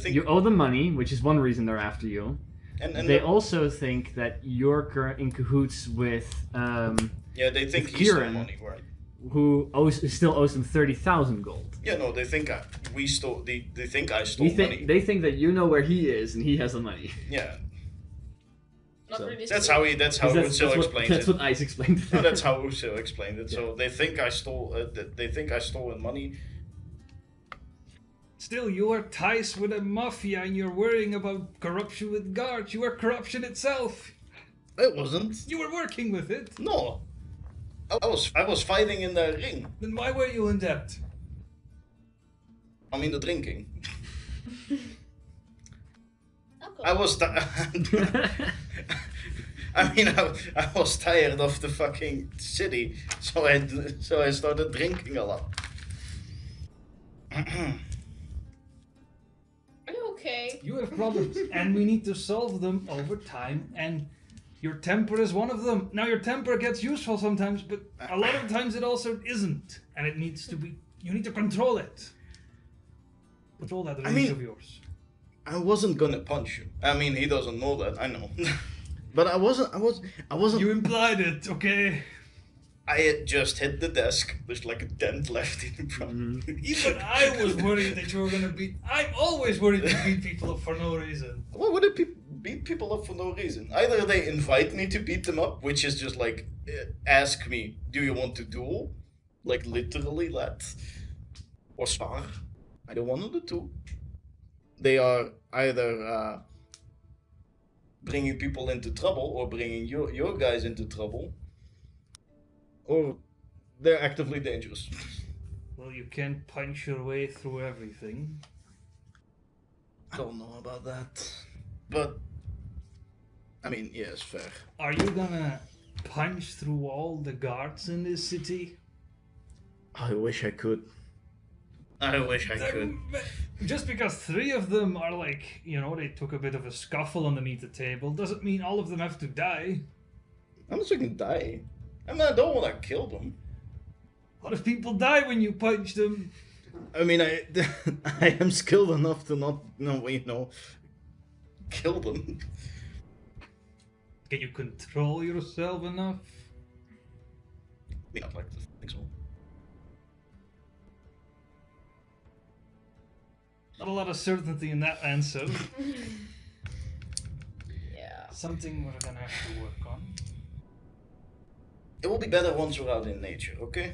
think- you owe them money, which is one reason they're after you. and They the- also think that you're in cahoots with yeah, they think with he stole Kieran. money, right? who still owes them 30,000 gold. Yeah, no, they think we stole. They think I stole money. They think that you know where he is and he has the money. Yeah, Not So- really. that's how Usil explained That's it. what Ice explained. No, that's how Usil explained it. So they think I stole. They think I stolen money. Still, you are ties with a mafia and you're worrying about corruption with guards. You are corruption itself. It wasn't. You were working with it. No, I was fighting in the ring. Then why were you in debt? I mean the drinking. Alcohol. I was. I mean, I was tired of the fucking city, so I started drinking a lot. Are you okay? You have problems, and we need to solve them over time, and your temper is one of them. Now, your temper gets useful sometimes, but a lot of times it also isn't, and it needs to be. You need to control it. Control that rage mean- of yours. I wasn't gonna punch him. I mean, he doesn't know that. I know, but I wasn't. You implied it, okay? I had just hit the desk. There's like a dent left in front. Even I was worried that you were gonna beat. I'm always worried to beat people up for no reason. Why would I beat people up for no reason? Either they invite me to beat them up, which is just like, ask me, do you want to duel? Like literally that. Or spar. I don't want to do two. They are either bringing people into trouble or bringing your guys into trouble. Or they're actively dangerous. Well, you can't punch your way through everything. I don't know about that. But, I mean, yeah, it's fair. Are you gonna punch through all the guards in this city? I wish I could. I wish I could. Just because 3 of them are like, you know, they took a bit of a scuffle underneath the table, doesn't mean all of them have to die. I'm not gonna die. I mean, I don't want to kill them. What if people die when you punch them? I mean, I am skilled enough to not, kill them. Can you control yourself enough? I mean, I'd like to think so. Not a lot of certainty in that answer. Yeah. Something we're gonna have to work on. It will be better once we're out in nature, okay?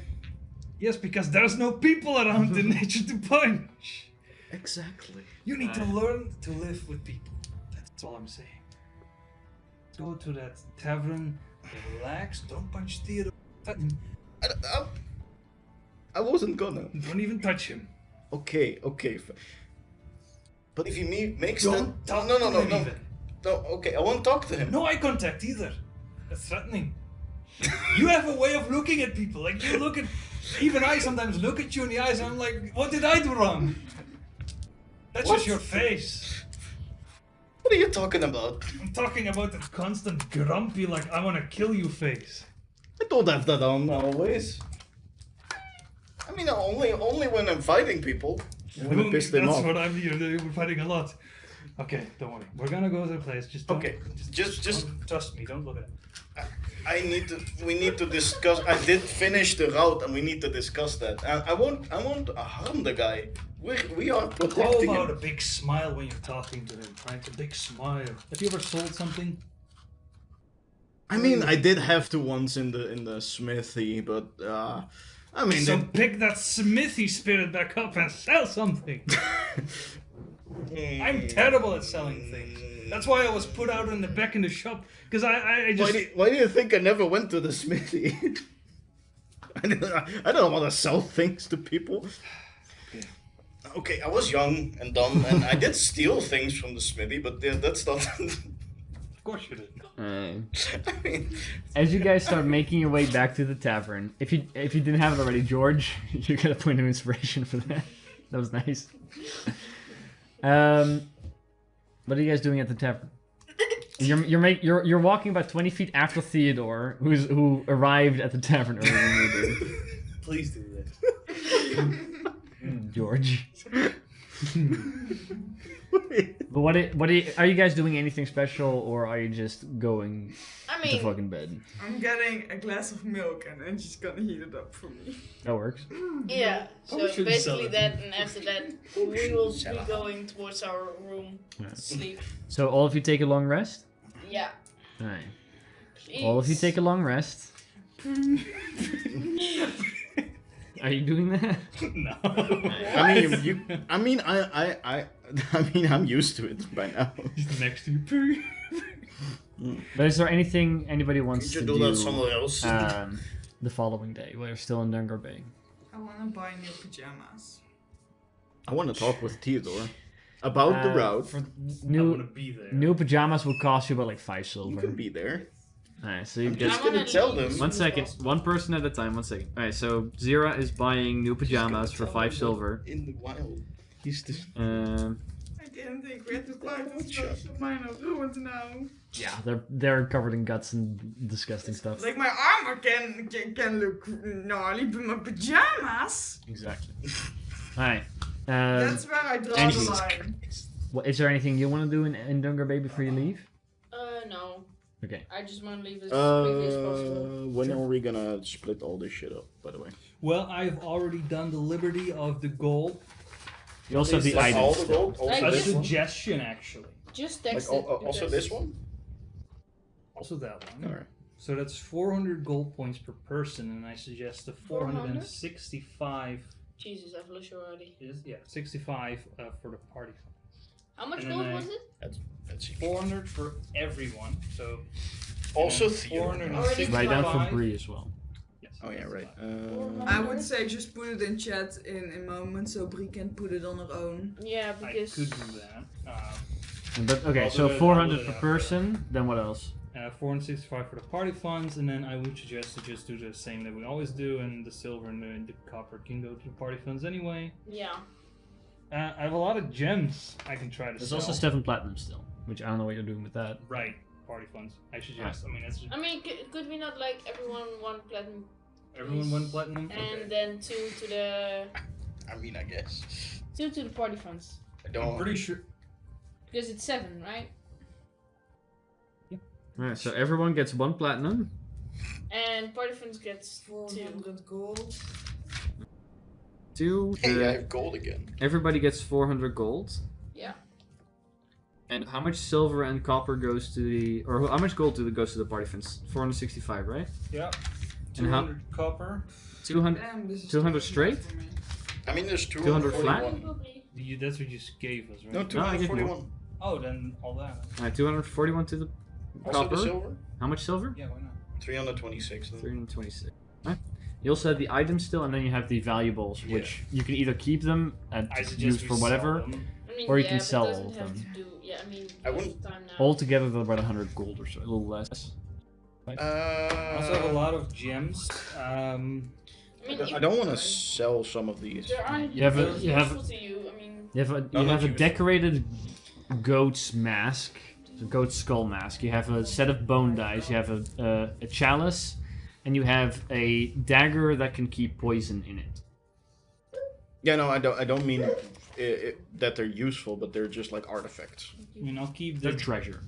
Yes, because there's no people around in nature to punch. Exactly. You need to learn to live with people. That's all I'm saying. Go to that tavern, relax, don't punch Theodore. I wasn't gonna. Don't even touch him. Okay. But if he makes Don't that... talk No. to him even. No, okay, I won't talk to him. No eye contact either. That's threatening. You have a way of looking at people. Like you look at. Even I sometimes look at you in the eyes and I'm like, what did I do wrong? That's What? just your face. What are you talking about? I'm talking about that constant grumpy, like I want to kill you face. I don't have that on always. I mean, only when I'm fighting people. When I piss them That's off. what I'm here. We're fighting a lot. Okay, don't worry. We're gonna go to the place. Just don't, Okay, just don't trust me. Don't look at it. we need to discuss. I did finish the route, and we need to discuss that. And I won't harm the guy. We are How protecting about a him. big smile when you're talking to him? Right, a big smile. Have you ever sold something? I mean, I did have to once in the smithy, but I mean, So pick that smithy spirit back up and sell something. I'm terrible at selling things. That's why I was put out in the back in the shop. Because I just... Why do you think I never went to the smithy? I don't want to sell things to people. Okay, I was young and dumb, and I did steal things from the smithy, but that's not. Of course you did. I mean, As you guys start making your way back to the tavern, if you didn't have it already, George, you got a point of inspiration for that. That was nice. What are you guys doing at the tavern? You're walking about 20 feet after Theodore, who arrived at the tavern earlier than you did. Please do that. George. But are you guys doing anything special, or are you just going I to mean, fucking bed? I'm getting a glass of milk and then she's gonna heat it up for me. That works. yeah. Probably So shouldn't sell basically it. that, and after that, we will be going towards our room to sleep. So all of you take a long rest. Yeah. Alright. Jeez. All of you take a long rest. Are you doing that? No. I mean, I'm used to it by now. He's next to you. But is there anything anybody wants Could to you do do that somewhere else? the following day? We're still in Dungar Bay. I wanna buy new pajamas. I want to talk with Theodore about the route. For I want new to be there. new pajamas will cost you about like 5 You silver. can be there. Alright, so you I'm get just I wanna gonna tell leave them. as one soon as second, possible. one person at a time. 1 second. Alright, so Zira is buying new pajamas for 5 silver. In the wild. He's just. I didn't think we had to buy those clothes. Mine are ruined now. Yeah, they're covered in guts and disgusting stuff. Like my armor can look gnarly, but my pajamas. Exactly. Alright. That's where I draw Angie. the line. Is there anything you want to do in Dungar Bay before you leave? No. Okay. I just want to leave as quickly as possible. When are we gonna split all this shit up? By the way. Well, I've already done the liberty of the gold. You also have the Like all items the still. gold? Also Like A this one? suggestion, actually. Just Like, text it. also because- this one? Also that one. Alright. So that's 400 gold points per person, and I suggest the 465 Jesus, I've lost you already. is 65 for the party. How much And then gold I- was it? Let's see. 400 for everyone. So Also and Theodore. 465. Write down for Bree as well. Yes. Oh yeah, right. I would say just put it in chat in a moment so Brie can put it on her own. Yeah, I because could do that. But okay, I'll so do it- 400 I'll do it per after. person. Then what else? 465 for the party funds, and then I would suggest to just do the same that we always do, and the silver and the copper can go to the party funds anyway. yeah. I have a lot of gems I can try to There's sell. also 7 platinum still, which I don't know what you're doing with that. Right, party funds. I suggest. I mean, that's I mean, could we not like everyone one platinum everyone one platinum. and then 2 to the I mean, I guess. 2 to the party funds? I I'm don't. pretty sure. Because it's 7, right? Alright, so everyone gets 1 platinum. And party funds gets 2. 400 gold. 2. Hey, I have gold again. Everybody gets 400 gold. Yeah. And how much silver and copper goes to the, or how much gold goes to the party funds? 465, right? Yeah. And how- 200 copper. 200. Damn, this is 200 too straight? much for me. I mean, there's 200 flat? 241. That's what you just gave us, right? No, No, I get more. 241. Oh, then all that. Alright, 241 to the Also copper. the silver? How much silver? Yeah, why not? 326. Then. 326. Alright. You also have the items still, and then you have the valuables, which you can either keep them and I suggest use we for sell whatever, them. mean, Or you yeah, can but sell doesn't all of have them. to do. Yeah, I mean, I you have wouldn't- time now. Altogether, they're about 100 gold or so, a little less. I also have a lot of gems. I mean, I don't want to sell some of these. There aren't You have a- those you have- useful to you. I mean, You have a, No, you not have a useful. decorated goat's mask, a goat's skull mask. You have a set of bone dice. You have a chalice, and you have a dagger that can keep poison in it. Yeah, no, I don't mean that they're useful, but they're just like artifacts. I mean, I'll keep They're the treasure,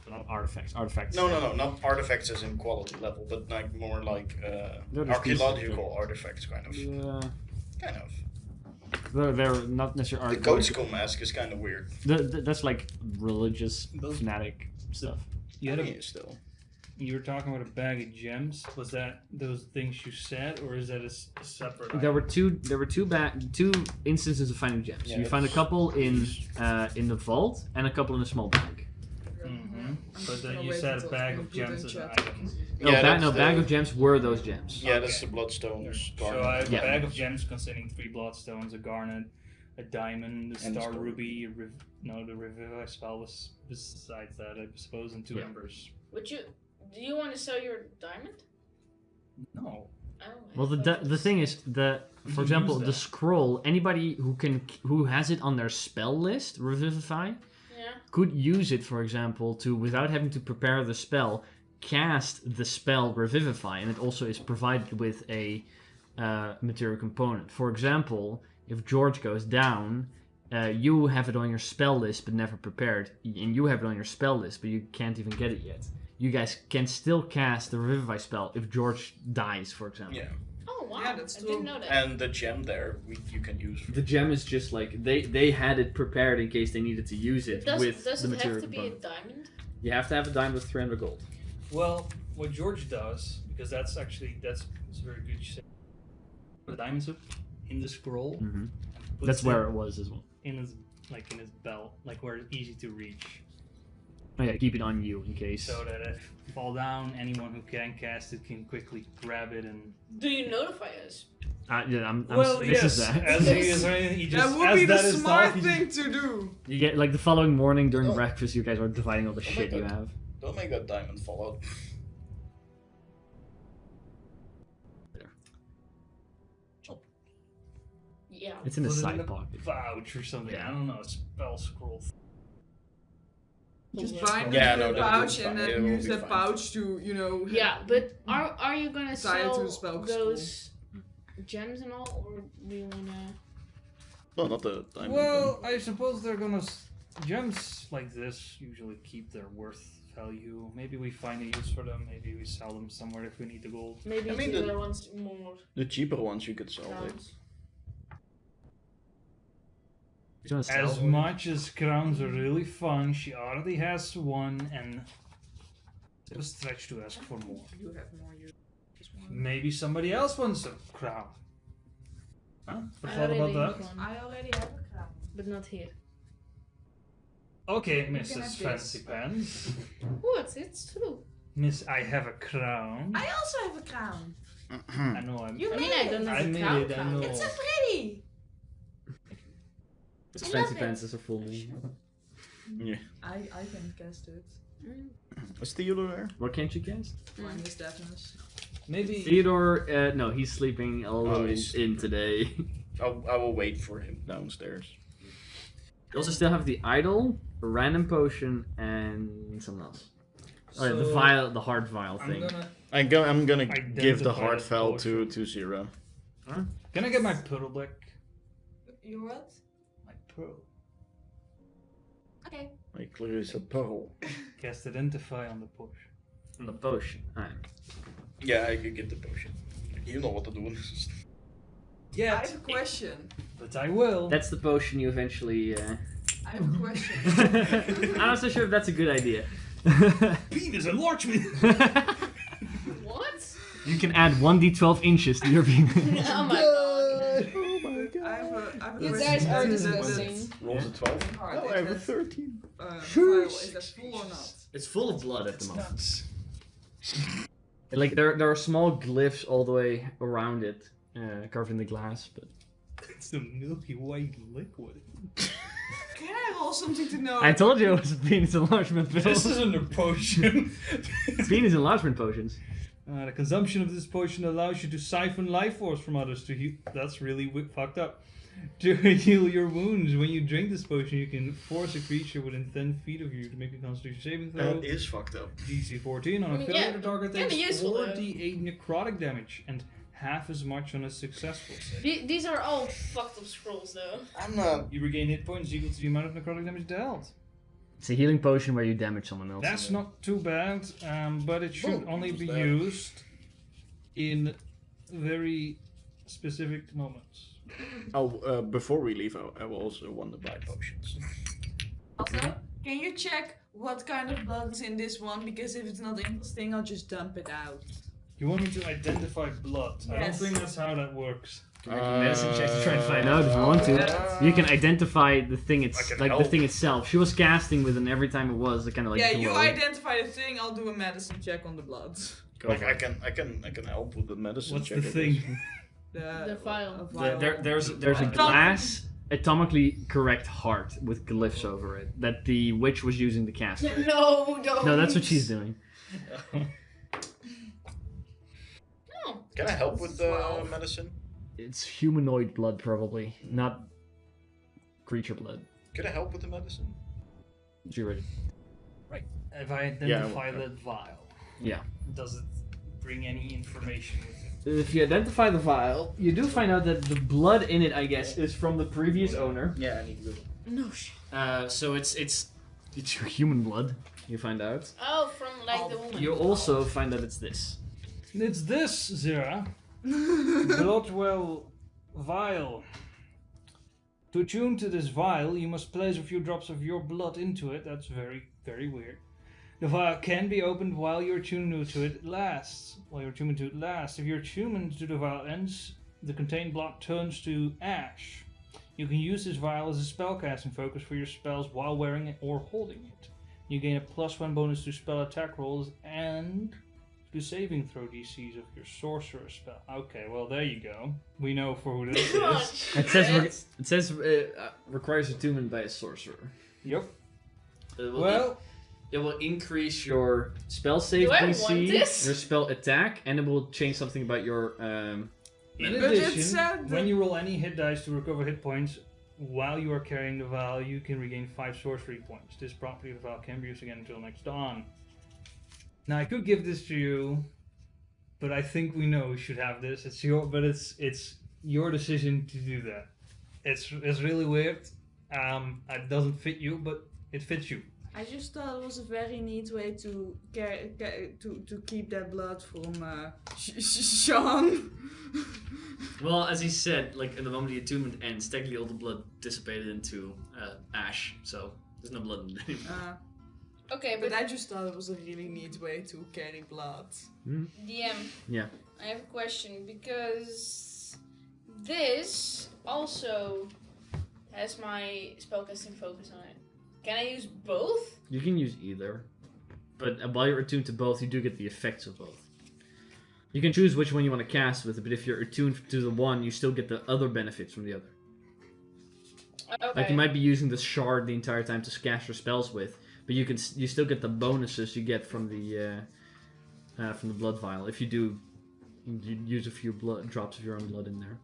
not artifacts. Artifacts. No, not artifacts as in quality level, but like more like They're just pieces of archaeological artifacts, kind of. Yeah, Kind of. they're not necessarily The goat skull mask is kind of weird. That's like religious Those- fanatic stuff. You had I a mean, still. You were talking about a bag of gems. Was that those things you said, or is that a separate? There were two instances of finding gems. Yeah, you find a it's- couple in the vault and a couple in a small bag. Mm-hmm. But then you said a bag of gems as an item. No, Yeah, that's bag the- of gems were those gems. Yeah, that's the bloodstones. So I have Yeah. a bag of gems containing 3 bloodstones, a garnet, a diamond, a And a star star ruby. The revivify spell was besides that, I suppose, and 2 Yeah. embers. do you want to sell your diamond? No. Oh, Well, the thing is, for You example, use the that. scroll. Anybody who has it on their spell list, revivify, Yeah. could use it, for example, to without having to prepare the spell, cast the spell revivify, and it also is provided with a material component. For example, if George goes down, you have it on your spell list but never prepared, and you have it on your spell list but you can't even get it yet. You guys can still cast the revivify spell if George dies, for example. Yeah, Oh wow. Yeah, that's I true. didn't know that. and the gem there you can use. The gem is just like they had it prepared in case they needed to use it does with does the it material have to be a component. diamond? You have to have a diamond with 300 gold. Well, what George does, because that's very good. You say. The diamonds up in the scroll. Mm-hmm. puts That's it where it was as well. in his belt, like where it's easy to reach. Oh yeah, keep it on you in case. So that if you fall down, anyone who can cast it can quickly grab it and. Do you notify us? Yeah, this yes. is that. As he is right, he just That would as be the that is smart thought, he just- thing to do. You get like the following morning during Oh. breakfast, you guys are dividing all the Oh my shit you God. have. Don't make that diamond fall out. Yeah. It's in the Put it side a pocket. Vouch or something. Yeah. I don't know. A spell scroll. Just Yeah. bind Yeah, it no, to a that will pouch be and fine. It then will use be that fine. pouch to, you know. Yeah, but are you gonna Tie it to sell the spell those gems and all, or do you wanna? No, not the diamond. Well, I suppose they're gonna. Gems like this usually keep their worth value. Maybe we find a use for them. Maybe we sell them somewhere if we need the gold. Maybe I mean, the the- other ones more the cheaper ones you could sell. crowns. You wanna sell As one? much as crowns are really fun, she already has one, and it's a stretch to ask for more. You have more use. Just one. Maybe somebody else wants a crown. Huh? Ever thought about that? One, I already have a crown. but not here. Okay, You can Mrs. have Fancy this. Pants. What? It's true. Miss, I have a crown. I also have a crown. I know I'm. You I made mean, I it. don't have I a made crown. it, I crown. know. It's so pretty. It's I fancy love it. pants is a full name. Yeah. I can cast it. Is Theodore there? What can't you cast? Find this deafness. Maybe. Theodore, no, he's sleeping a little he's- in today. I will wait for him downstairs. You also still have the idol, a random potion, and something else. Oh yeah, the So, vial, the heart vial I'm thing. I'm gonna give the Identify heart as fell potion. to Zero. Can I get my pearl back? You what? My pearl. Okay. Like Clarissa Pearl. Cast identify on the potion. The potion. Alright. Yeah, I could get the potion. You know what to do. I Yeah, have a question. but I will. That's the potion you eventually. I have a question. I'm not so sure if that's a good idea. Penis enlargement. What? You can add 1d12 inches to your penis. Oh my god. Oh my god. I have a You question. guys are Is it- disgusting. Rolls a 12. Hard, Oh, is I have a that- 13. vial, is that full or not? It's full of blood at the moment. Nuts. Like there are small glyphs all the way around it, covered in the glass, but It's a milky white liquid. Can I roll something to know? I told you it was a penis enlargement pill. This isn't a potion. Penis enlargement potions. The consumption of this potion allows you to siphon life force from others to heal. That's really fucked up. To heal your wounds. When you drink this potion, you can force a creature within 10 feet of you to make a Constitution saving throw. That is fucked up. DC 14 on a failure. yeah, The target kinda takes useful, though. 4d8 necrotic damage and half as much on a successful save. These are all fucked up scrolls though. I'm not. You regain hit points equal to the amount of necrotic damage dealt. It's a healing potion where you damage someone else. That's not too bad, but it should Oh, only what's be that? used in very specific moments. Oh, before we leave, I will also want to buy potions. Also, can you check what kind of blood is in this one? Because if it's not interesting, I'll just dump it out. You want me to identify blood? I don't Yes. think that's how that works. You can make a medicine check to try and find out if you want to. You can identify the thing. I It's can like the help. thing itself. She was casting with, and every time it was, it kind of like. Yeah, you glow. identify the thing. I'll do a medicine check on the blood. Like I can help with the medicine. What's check, the I thing? guess. The vial. a There's a Atom- glass, atomically correct heart with glyphs over it that the witch was using to cast. it. No. No, that's what she's doing. No. Can I help with the 12. medicine? It's humanoid blood, probably, not creature blood. Can I help with the medicine? She ready? If I Yeah, identify well, the vial, Yeah. does it bring any information with it? If you identify the vial, you do find out that the blood in it, I guess, is from the previous owner. Yeah, I need to. No shit. So it's your human blood. You find out. Oh, from like the woman. You also find that it's this. It's this, Zira. Bloodwell vial. To attune to this vial, you must place a few drops of your blood into it. That's very, very weird. The vial can be opened while your attunement to it lasts. If your attunement to the vial ends, the contained blood turns to ash. You can use this vial as a spellcasting focus for your spells while wearing it or holding it. You gain a +1 bonus to spell attack rolls and to saving throw DCs of your sorcerer spell. Okay, well there you go. We know for who this is. It says requires attunement by a sorcerer. Yep. Well, it will increase your spell save Do I want DC, this? your spell attack, and it will change something about your. In But it addition, said when you roll any hit dice to recover hit points while you are carrying the vial, you can regain 5 sorcery points. This property of the vial can be used again until next dawn. Now I could give this to you, but I think we know we should have this. It's your decision to do that. It's really weird. It doesn't fit you, but it fits you. I just thought it was a very neat way to to keep that blood from Sean. Well, as he said, like at the moment the attunement ends, technically all the blood dissipated into ash, so there's no blood in it anymore. Okay, But but I just thought it was a really neat way to carry blood. DM. Yeah. I have a question because this also has my spellcasting focus on it. Can I use both? You can use either, but while you're attuned to both, you do get the effects of both. You can choose which one you want to cast with, but if you're attuned to the one, you still get the other benefits from the other. Okay. Like you might be using the shard the entire time to cast your spells with, but you still get the bonuses you get from the blood vial if you use a few drops of your own blood in there.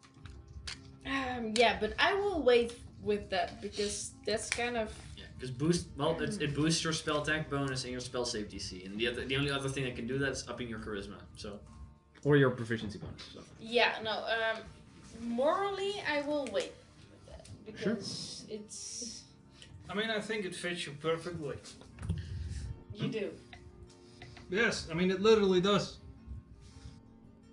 Yeah, but I will wait with that because that's kind of. Yeah, because it boosts your spell attack bonus and your spell save DC, and the only other thing that can do that is upping your charisma, so or your proficiency bonus. So. Yeah, no. Morally, I will wait with that because it's. I mean, I think it fits you perfectly. You do. Yes, I mean it literally does.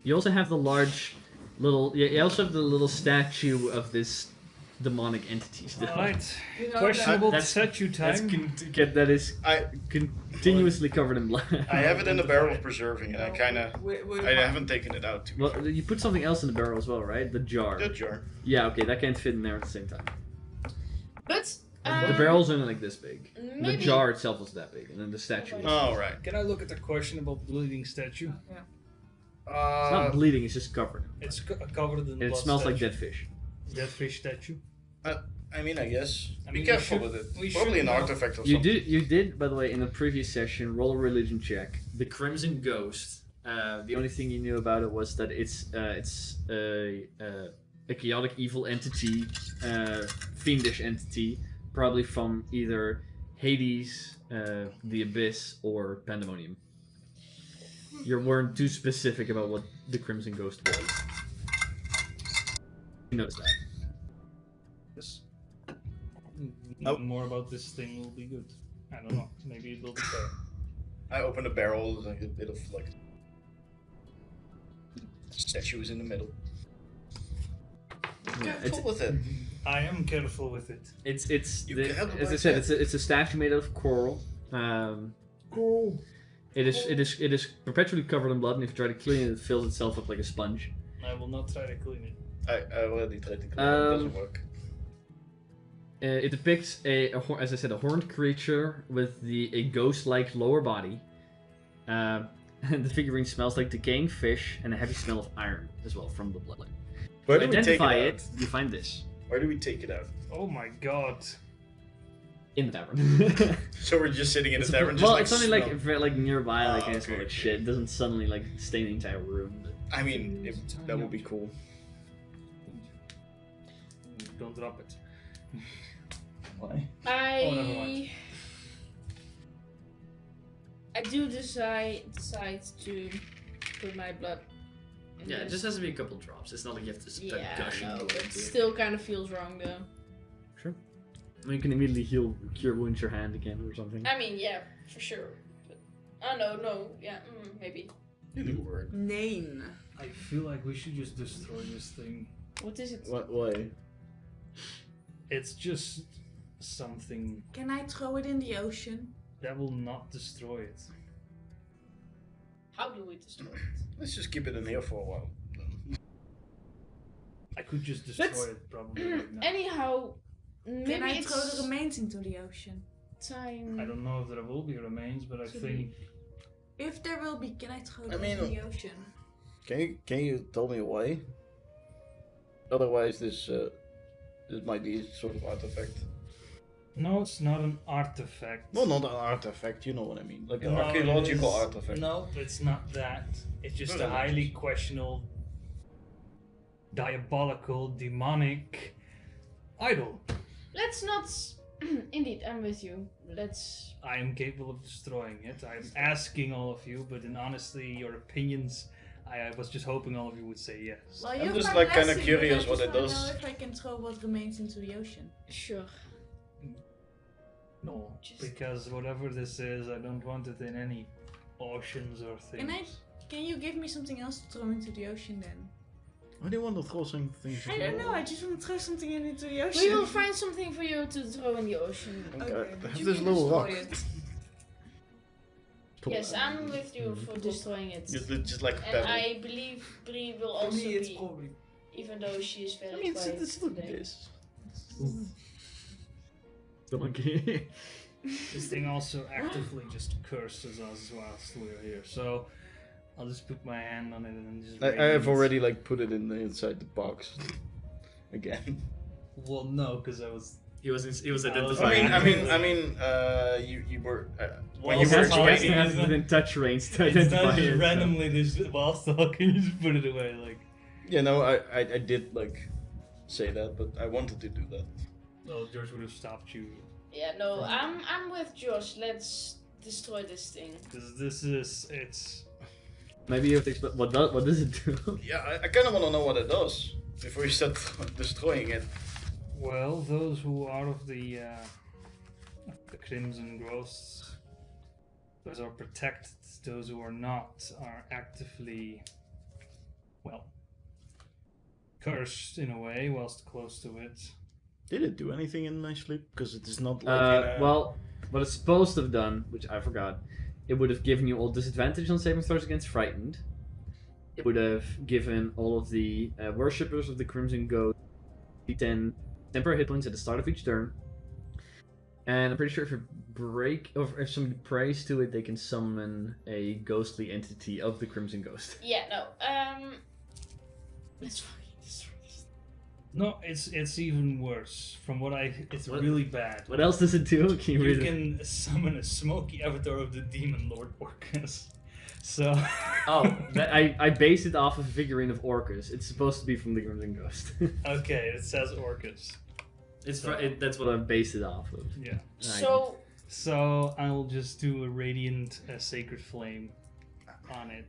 You also have the large little. Yeah, you also have the little statue of this demonic entity still. Alright. You know, Questionable That's- statue time. That is I continuously covered in blood. I have it in the barrel of preserving, and I kind of with I haven't taken it out. Well, you put something else in the barrel as well, right? The jar. The jar. Yeah, okay, that can't fit in there at the same time. But. The barrel's only like this big. The Maybe. jar itself was that big, and then the statue is. Oh right. Can I look at the questionable bleeding statue? It's not bleeding, it's just covered. It's covered in blood. And it smells like statue. dead fish. That fish statue. I mean, I guess. I Be mean, careful we with it. we Probably should an know. artifact or You something. did, by the way, in the previous session, roll a religion check. The Crimson Ghost. The only thing you knew about it was that it's a chaotic evil entity, fiendish entity, probably from either Hades, the Abyss, or Pandemonium. You weren't too specific about what the Crimson Ghost was. You noticed that. Yes. Knowing more about this thing will be good. I don't know. Maybe it will be fair. I open the barrel, there's a bit of like statues in the middle. Yeah, Careful with it. I am careful with it. It's You the, can have the as I right said, set. it's a statue made out of coral. Cool. It is perpetually covered in blood, and if you try to clean it, it fills itself up like a sponge. I will not try to clean it. I already tried to clean it, it doesn't work. It depicts as I said, a horned creature with a ghost-like lower body. And the figurine smells like decaying fish and a heavy smell of iron as well from the blood. Where To do we take it identify out? it, you find this Where do we take it out? Oh my god. in the tavern. So we're just sitting in the It's tavern, well, just it's only smell- like very, like nearby, like and it's okay, like okay. shit. It doesn't suddenly like stain the entire room. But... I mean, that would be cool. Don't drop it. Why? Oh, never mind. I do decide to put my blood. In Yeah, it this. just has to be a couple drops. It's not like you have to start Yeah, gushing. no, blood it into it. still kind of feels wrong though. Sure. I mean, you can immediately cure wounds your hand again or something. I mean, yeah, for sure. But, oh no, yeah, maybe. You do word. Name. I feel like we should just destroy this thing. What is it? What way? It's just something Can I throw it in the ocean? that will not destroy it. How do we destroy it? Let's just keep it in here for a while. I could just destroy Let's- it probably right now. Anyhow, maybe Can I it's throw the remains into the ocean? time. I don't know if there will be remains, but I To think If there will be, can I throw them mean- in the ocean? Can you tell me why? Otherwise, this might be sort of artifact. no, it's not an artifact. Well, not an artifact. You know what I mean, like an No, archaeological it is- artifact. No, it's not that. It's just No, a no, highly questionable, diabolical, demonic idol. Let's not. Indeed, I'm with you. Let's. I am capable of destroying it. I'm asking all of you, but in honestly, your opinions, I was just hoping all of you would say yes. Well, I'm you have just, my like, kinda blessing, curious but I what it just wanna does. know if I can throw what remains into the ocean. Sure. No, Just- because whatever this is, I don't want it in any oceans or things. Can you give me something else to throw into the ocean then? Why do you want to throw some things? I don't know. I just want to throw something into the ocean. We will find something for you to throw in the ocean. Okay, Okay, I but have you this can little destroy rock. it. Yes, I'm with you for destroying it. Just like a And pebble. I believe Bree will For also me, it's be, probably. even though she is very I mean, quiet look at today. this. The monkey. This thing also actively just curses us whilst we're here, so I'll just put my hand on it and just. I have radiate. already like put it inside the box again. Well, no, because I was. He was I identifying. You were Well, when you It were has to explaining. have it within touch range to It's not identify just it. so- randomly just whilst talking, you just put it away like. Yeah, no, I did like say that, but I wanted to do that. Well, George would have stopped you Yeah, no, I'm with Josh. Let's destroy this thing. because this is it's. Maybe you have to explain what does it do? Yeah, I kind of want to know what it does before you start destroying it. Well, those who are of the Crimson Ghosts, those are protected. Those who are not are actively, well, cursed in a way whilst close to it. Did it do anything in my sleep? Because it is not like. Well, what it's supposed to have done, which I forgot, it would have given you all disadvantage on saving throws against frightened. It would have given all of the worshippers of the Crimson Ghost 10 temporary hit points at the start of each turn. And I'm pretty sure if you if somebody prays to it, they can summon a ghostly entity of the Crimson Ghost. Yeah, no. Let's fucking destroy this. No, it's even worse. From what it's What? really bad. What else does it do? Can you You read it? can summon a smoky avatar of the demon lord Orcus. So. Oh, I based it off of a figurine of Orcus. It's supposed to be from the Crimson Ghost. Okay, it says Orcus. That's what I based it off of. Yeah. So So I'll just do a radiant sacred flame on it.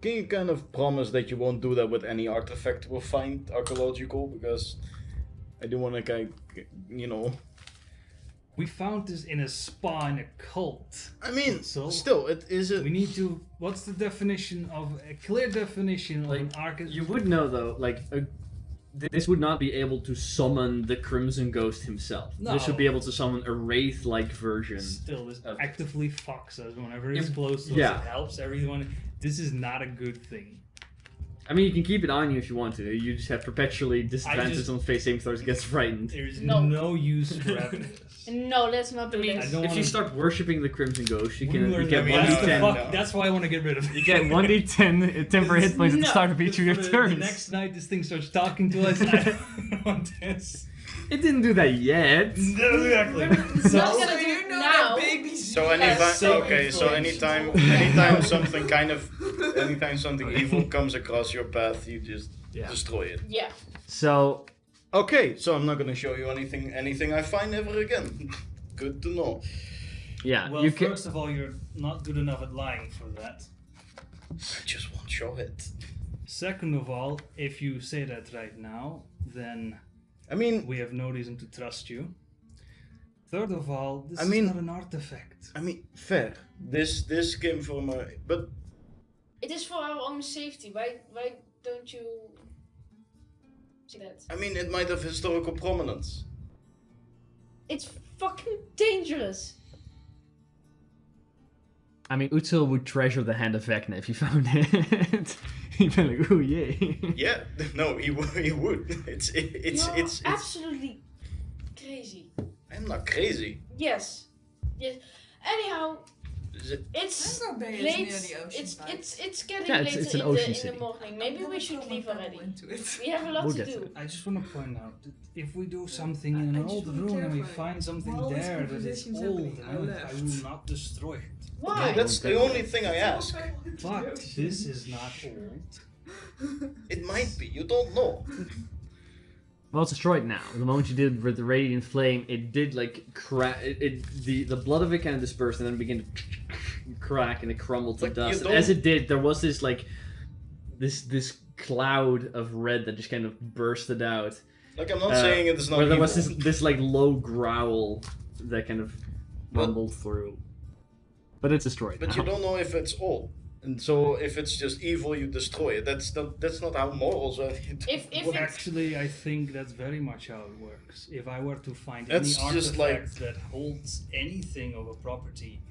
Can you kind of promise that you won't do that with any artifact we'll find archaeological? Because I do want to, you know. We found this in a spa in a cult. I mean, So- still, it is a. We need to. What's the definition of a clear definition of an architect? You would know though, like this would not be able to summon the Crimson Ghost himself. No. This would be able to summon a wraith-like version. Still, this of- actively fucks us whenever it's If- close to us. yeah. It helps everyone. This is not a good thing. I mean, you can keep it on you if you want to. You just have perpetually disadvantages on face saving throws against frightened. There's No. no use for having this. no, let's not do I mean, this. I don't if wanna- you start worshipping the Crimson Ghost, you We can learned you get that. one That's, d10. the No. fuck, that's why I want to get rid of it. You get 1d10 temporary hit points at the No. start of each of your For the turns. next night, this thing starts talking to us. I don't want this. It didn't do that yet. Exactly. It's not So, gonna do you it know now. that baby So Yes. anytime something evil comes across your path, you just Yeah. destroy it. Yeah. So Okay, so I'm not gonna show you anything I find ever again. Good to know. yeah, well, you can. first of all, you're not good enough at lying for that. I just won't show it. Second of all, if you say that right now, then I mean, we have no reason to trust you. Third of all, this I mean- is not an artifact. fair. This came from a but It is for our own safety. Why don't you see that? I mean it might have historical prominence. It's fucking dangerous. I mean, Utsil would treasure the hand of Vecna if you found it. He'd be like, ooh, yay. Yeah, no, he would. You're absolutely crazy. I'm not crazy. Yes. Yes. Anyhow, Is it- it's Tango Bay is late. near the ocean, It's right? it's getting Yeah, it's- later it's an in, ocean the, in city. the morning. Maybe we should leave already. Into it. We have a lot We'll to get to do. it. I just want to point out that if we do something in I an just old wanna room and we clarify, find something while this there that is conversation's old, happening, I I left. will not destroy it. Why? That's the only thing I ask. But this is not old. It might be. You don't know. Well, it's destroyed now. The moment you did with the radiant flame, it did like crack. The blood of it kind of dispersed and then began to crack and it crumbled to Like, dust. you And as don't- it did, there was this like this cloud of red that just kind of bursted out. Like I'm not saying it is not Where there evil. was this like low growl that kind of But- rumbled through. But it's destroyed. But now. you don't know if it's old. And so if it's just evil, you destroy it. That's not how morals are. If Well, it's actually, I think that's very much how it works. If I were to find That's any just artifact that holds anything of a property,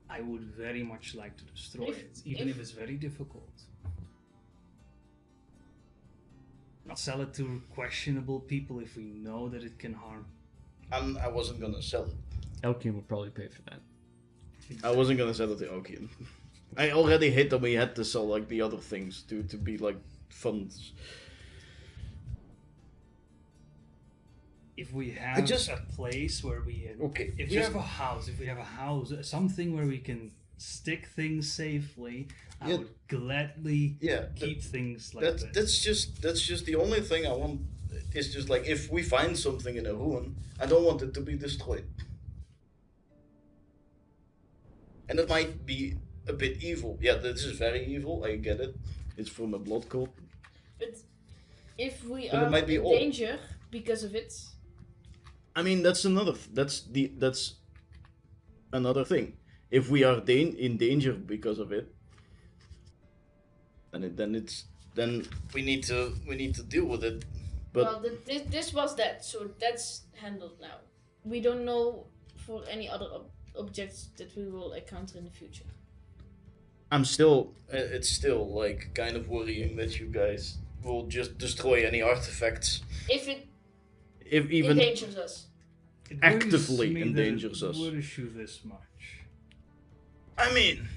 I would very much like to destroy it, even if it's very difficult. Not sell it to questionable people if we know that it can harm. I wasn't gonna sell it. Elkin would probably pay for that. I wasn't gonna sell it to Okian. I already hate that we had to sell like the other things to be like funds. If we have just- a place where we Okay, if we have a house, something where we can stick things safely, I Yeah. would gladly Yeah, keep things like that's that. that's just the only thing I want. It's just like if we find something in a ruin, I don't want it to be destroyed. And it might be a bit evil. Yeah, this is very evil. I get it. It's from a blood cult. but if we But it are might be in old. danger because of it, I mean, that's another. That's another thing. If we are in danger because of it, then we need to deal with it. But well, this was that, so that's handled now. We don't know for any other objects that we will encounter in the future. I'm still. It's still like kind of worrying that you guys will just destroy any artifacts. If it If even endangers us. It worries actively me that endangers it us. worries you this much. I mean,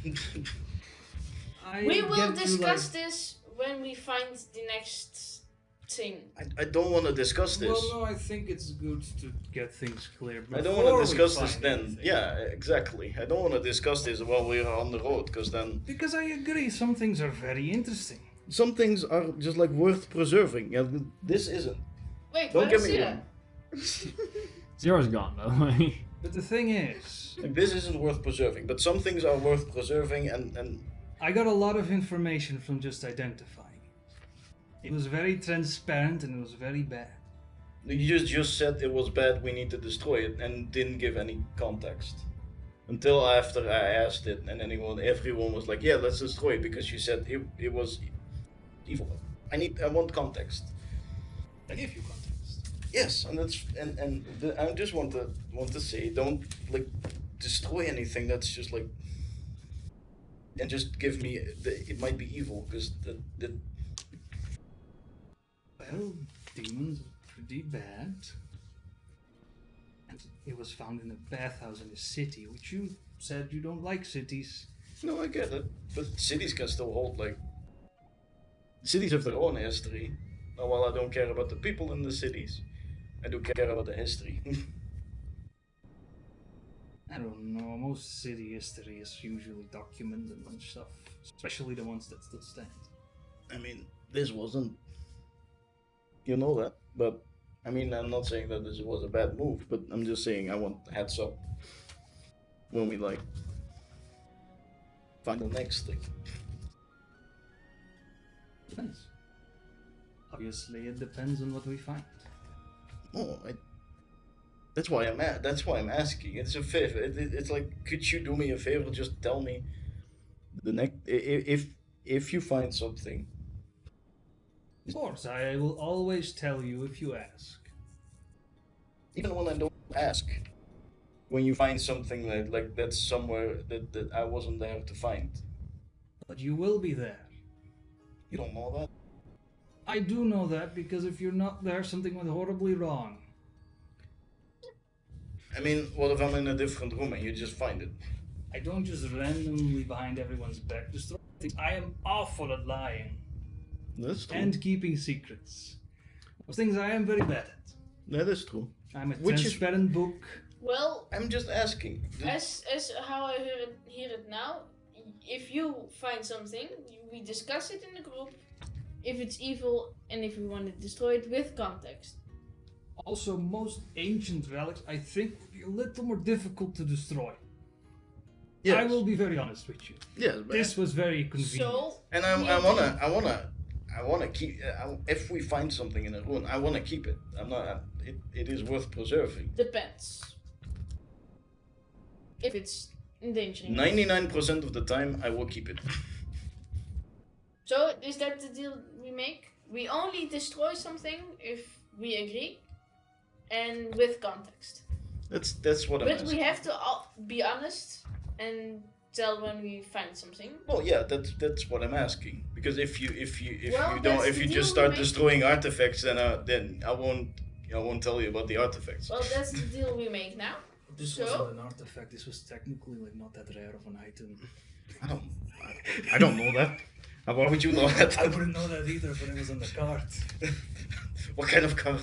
I We will get to, discuss like, this when we find the next thing. I don't want to discuss this. Well, no, I think it's good to get things clear. I don't want before to we discuss this find then. anything. Yeah, exactly. I don't want to discuss this while we're on the road, because then Because I agree, some things are very interesting. some things are just like worth preserving. Yeah, this isn't. Wait, Don't where get is me Zira? wrong. Zero's gone, by the way. But the thing is, Like, this isn't worth preserving, but some things are worth preserving, and I got a lot of information from just identifying. It was very transparent and it was very bad. you just said it was bad. We need to destroy it, and didn't give any context until after I asked it, and everyone was like, "Yeah, let's destroy it," because you said it was evil. I want context. I gave you context. Yes, and I just want to say, don't like destroy anything that's just like, and just give me it might be evil, because the Well, demons are pretty bad. And it was found in a bathhouse in a city, which you said you don't like cities. no, I get it, but cities can still hold like cities have their own history. Now, while I don't care about the people in the cities, I do care about the history. I don't know, most city history is usually documented and stuff, especially the ones that still stand. I mean, this wasn't. You know that, but I mean, I'm not saying that this was a bad move, but I'm just saying I want heads up when we like find the next thing. Depends. Obviously, it depends on what we find. Oh, that's why I'm asking. It's a favor. It's like, could you do me a favor? Just tell me the next if you find something. Of course, I will always tell you if you ask. Even when I don't ask, when you find something like that's somewhere that I wasn't there to find. But you will be there. You don't know that? I do know that because if you're not there, something went horribly wrong. I mean, what if I'm in a different room and you just find it? I don't just randomly behind everyone's back destroy things. I am awful at lying That's true. and keeping secrets. Those things I am very bad at. That is true. I'm a Which is- transparent book. Well, I'm just asking. as how I hear it now, if you find something, we discuss it in the group. If it's evil and if we want to destroy it with context. Also, most ancient relics, I think, would be a little more difficult to destroy. Yes. I will be very honest with you. Yes, but This was very convenient. So, and I wanna keep. If we find something in a ruin, I wanna keep it. I'm not. It is worth preserving. depends. If it's endangering. 99% of the time, I will keep it. So, is that the deal we make? We only destroy something if we agree and with context. That's what I'm But asking. we have to be honest and tell when we find something. Well, yeah, that's what I'm asking. Because if you Well, don't that's if the you deal just we start make. destroying artifacts, then I won't tell you about the artifacts. Well, that's the deal we make now. This So? wasn't an artifact. This was technically like not that rare of an item. I don't know that. Why would you know that? I wouldn't know that either, but it was on the card. What kind of card?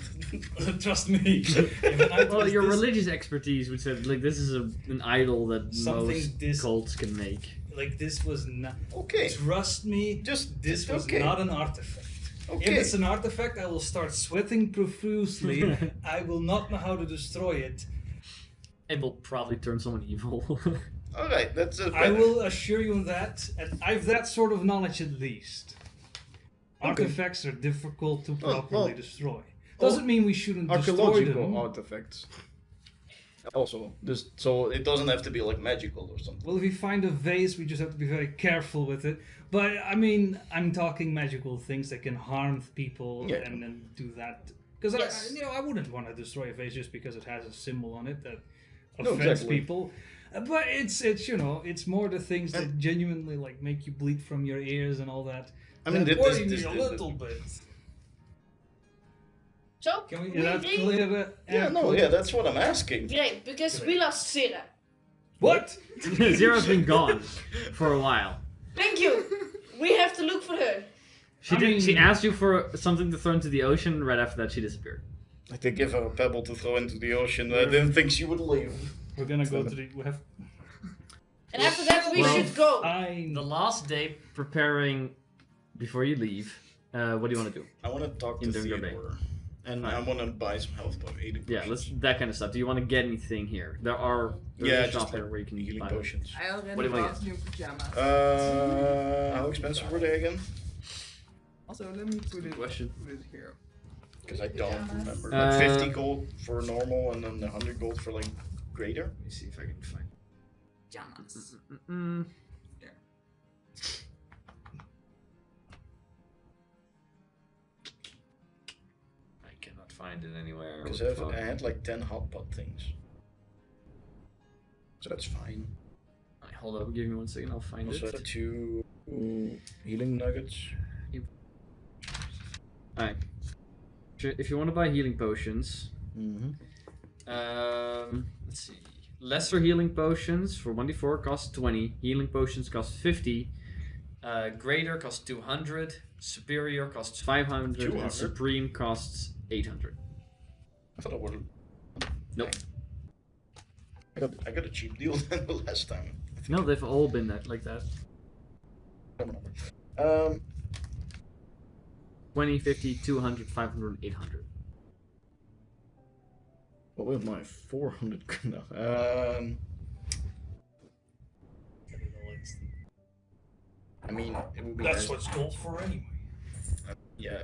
Trust me. If an item Well, is your this- religious expertise would say, like, this is an idol that Something most this- cults can make. like this was not. Okay. Trust me. This was okay. not an artifact. Okay. If it's an artifact, I will start sweating profusely. I will not know how to destroy it. It will probably turn someone evil. All right, that's a I will assure you of that, and I've that sort of knowledge at least. Okay. Artifacts are difficult to properly well, destroy. Doesn't mean we shouldn't destroy archaeological them. artifacts. Also, just so it doesn't have to be like magical or something. Well, if we find a vase, we just have to be very careful with it. But I mean, I'm talking magical things that can harm people Yeah. and then do that. Because Yes. I wouldn't want to destroy a vase just because it has a symbol on it that No, offends exactly. people. But it's more the things that genuinely like make you bleed from your ears and all that. I mean, that this- worry this- me a this- little bit. So, Can we? we Is that agree? clear? Yeah, no, yeah, that's what I'm asking. Great, because we lost Sarah. What? Zero's been gone for a while. Thank you. We have to look for her. She asked you for something to throw into the ocean. Right after that, she disappeared. I did give her a pebble to throw into the ocean. I didn't think she would leave. We're gonna go to the. We have. And after that, we Well, should go. The last day preparing before you leave. What do you want to do? I want to talk to Theodore. And I want to buy some health potions. Yeah, that kind of stuff. Do you want to get anything here? There's a shop here where you can healing buy potions. I What do already you want bought new pajamas. How expensive were they again? Also, let me put it Question. here. Because I don't remember. Like 50 gold for normal and then 100 gold for like greater. Let me see if I can find. Pajamas. I cannot find it anywhere. Because I had like 10 hot pot things. So that's fine. Hold up, give me 1 second, I'll find Also it. 2 healing nuggets. Alright. If you want to buy healing potions, Mm-hmm. let's see. Lesser healing potions for 1d4 cost 20. Healing potions cost 50. Greater costs 200. Superior costs 500. 200? And Supreme costs 800. I thought it was. Nope. I got a cheap deal than the last time. No, they've all been like that. 20, 50, 200, 500, 800. What was my 400? No. I mean, it would be. That's nice. what's gold for anyway. Yeah.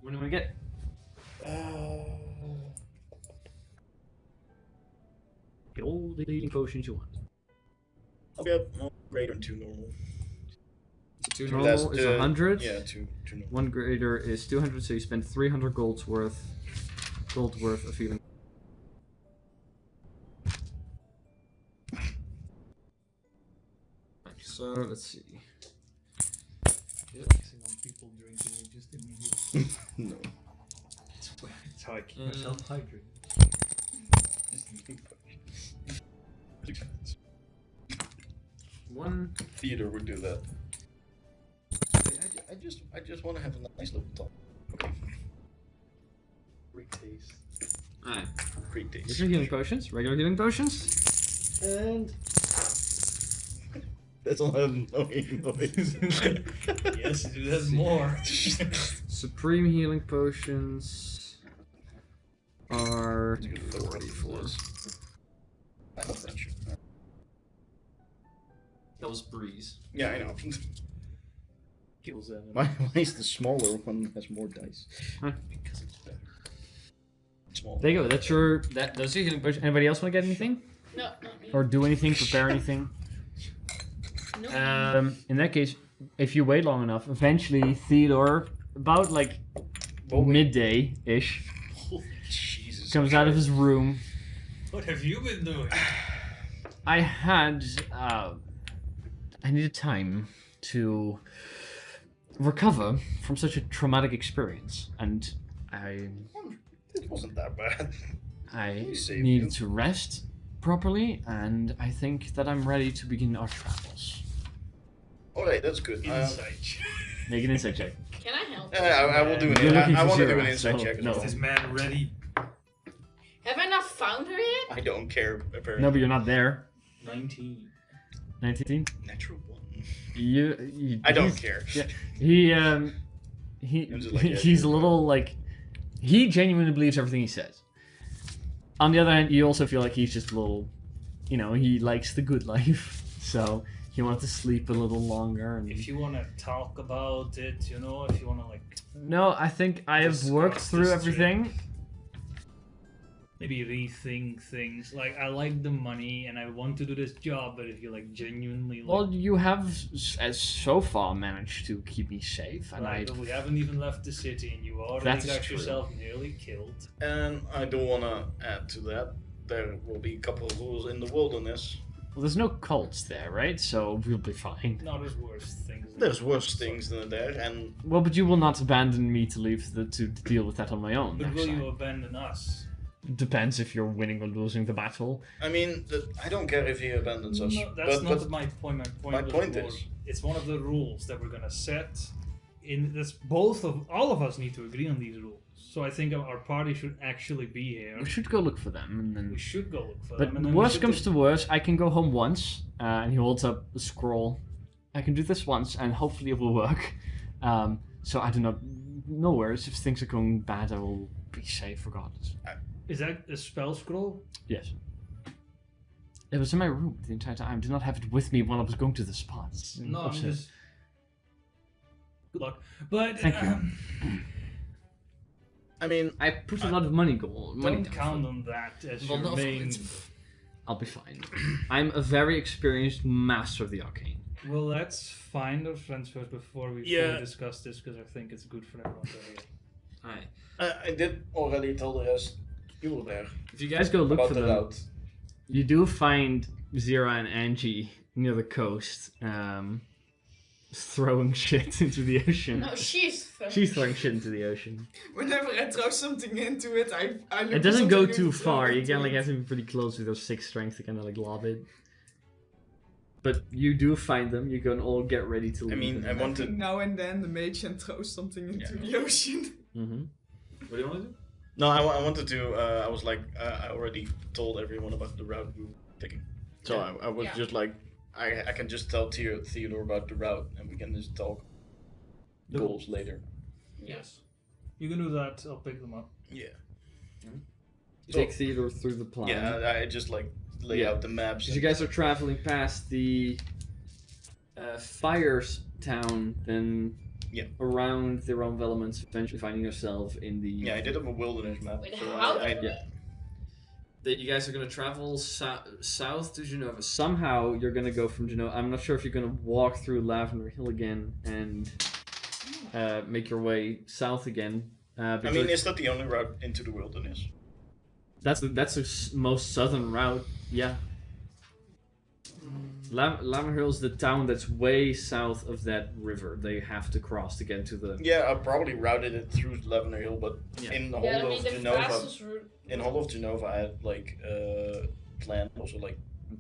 What do we get? Get all the healing potions you want. I'll get greater than 2 normal. 2 normal is 100. Yeah, 2 normal. 1 greater is 200, so you spend 300 gold worth of healing. So let's see. Focusing on people drinking, you just immediately. No. That's how I keep myself hydrated. One. Theodore would do that. I just want to have a nice little talk. Okay. Great taste. Alright. Great taste. Different healing potions, regular healing potions. And that's all I'm knowing. Yes, do that more. Supreme healing potions are 44. That was Breeze. Yeah, I know. Kills them. Why is the smaller one has more dice? Huh. Because it's better. Small. There you go. Those are your healing potions. Anybody else want to get anything? No, not me. Or do anything? Prepare anything? No. In that case, if you wait long enough, eventually Theodore, about like midday-ish, Jesus. comes out of his room. What have you been doing? I needed time to recover from such a traumatic experience, and It wasn't that bad. I saved needed you. to rest properly, and I think that I'm ready to begin our travels. Alright, that's good. Make an insight check. Can I help? I will do You're looking I for want to do zero, an insight so check as no. well. Is this man ready? Have I not found her yet? I don't care, apparently. No, but you're not there. 19. 19? Natural one. You I don't he's- care. Yeah, I'm just like, yeah, he's a sure. little like, he genuinely believes everything he says. On the other hand, you also feel like he's just a little, he likes the good life, so he wants to sleep a little longer. And If you want to talk about it, if you want to no, I think I have worked Discuss through this everything. maybe rethink things. Like, I like the money and I want to do this job, but if you genuinely Well, you have as so far managed to keep me safe, and right, but we haven't even left the city and you already That is got true. yourself nearly killed. And I do want to add to that, there will be a couple of rules in the wilderness. well, there's no cults there, right? So we'll be fine. No, there's worse things. There's worse things than there, and Well, but you will not abandon me to leave to deal with that on my own. But next will time. you abandon us? Depends if you're winning or losing the battle. I mean, I don't care if he abandons us. No, that's not but my point. my point was is- it's one of the rules that we're gonna set. All of us need to agree on these rules. So I think our party should actually be here. We should go look for them, and We then. should go look for But them. And then we worst should comes to worst, I can go home once, and he holds up a scroll. I can do this once, and hopefully it will work. So I do not. No worries. If things are going bad, I will be safe regardless. Is that a spell scroll? Yes. It was in my room the entire time. I did not have it with me when I was going to the spots. No, I'm Upstairs. just. Good luck. But Thank you. I mean, I put a lot of money down don't for count it. on that as Well, your no, main. I'll be fine. I'm a very experienced master of the arcane. Well, let's find our friends first before we Yeah. fully discuss this, because I think it's good for everyone to hear. Aye. I did already tell the rest. You were there. If you guys go look about for the them, route. you do find Zira and Angie near the coast, throwing shit into the ocean. No, she's She's throwing shit into the ocean. Whenever I throw something into it, I look It for doesn't go something too to throw far. You into can like it. have to be pretty close with your 6 strength to kind of like lob it. But you do find them. You can all get ready to leave. I mean, I I want think to. now and then the mage can throw something into the ocean. Mm-hmm. What do you want to do? No, I wanted to. I was like, I already told everyone about the route we were taking. So I was Yeah. just like, I can just tell Theodore about the route, and we can just talk The- goals later. Yes. You can do that, I'll pick them up. Yeah. You take Theodore through the plan. Yeah, I just like lay Yeah. out the maps. As you guys are traveling past the fires town, then Yeah. around the realm of elements, eventually finding yourself in the. Yeah, I did have a wilderness map. Wait, so how? Yeah. That you guys are gonna travel south to Genova. Somehow you're gonna go from Genoa. I'm not sure if you're gonna walk through Lavender Hill again and make your way south again. I Because mean, is that the only route into the wilderness? that's the most southern route. Yeah. Lavender Hill is the town that's way south of that river. They have to cross to get to the. Yeah, I probably routed it through Lavender Hill, but Yeah. in the Yeah, whole I mean of the Genova, fastest route. in whole of Genova, I had like planned also like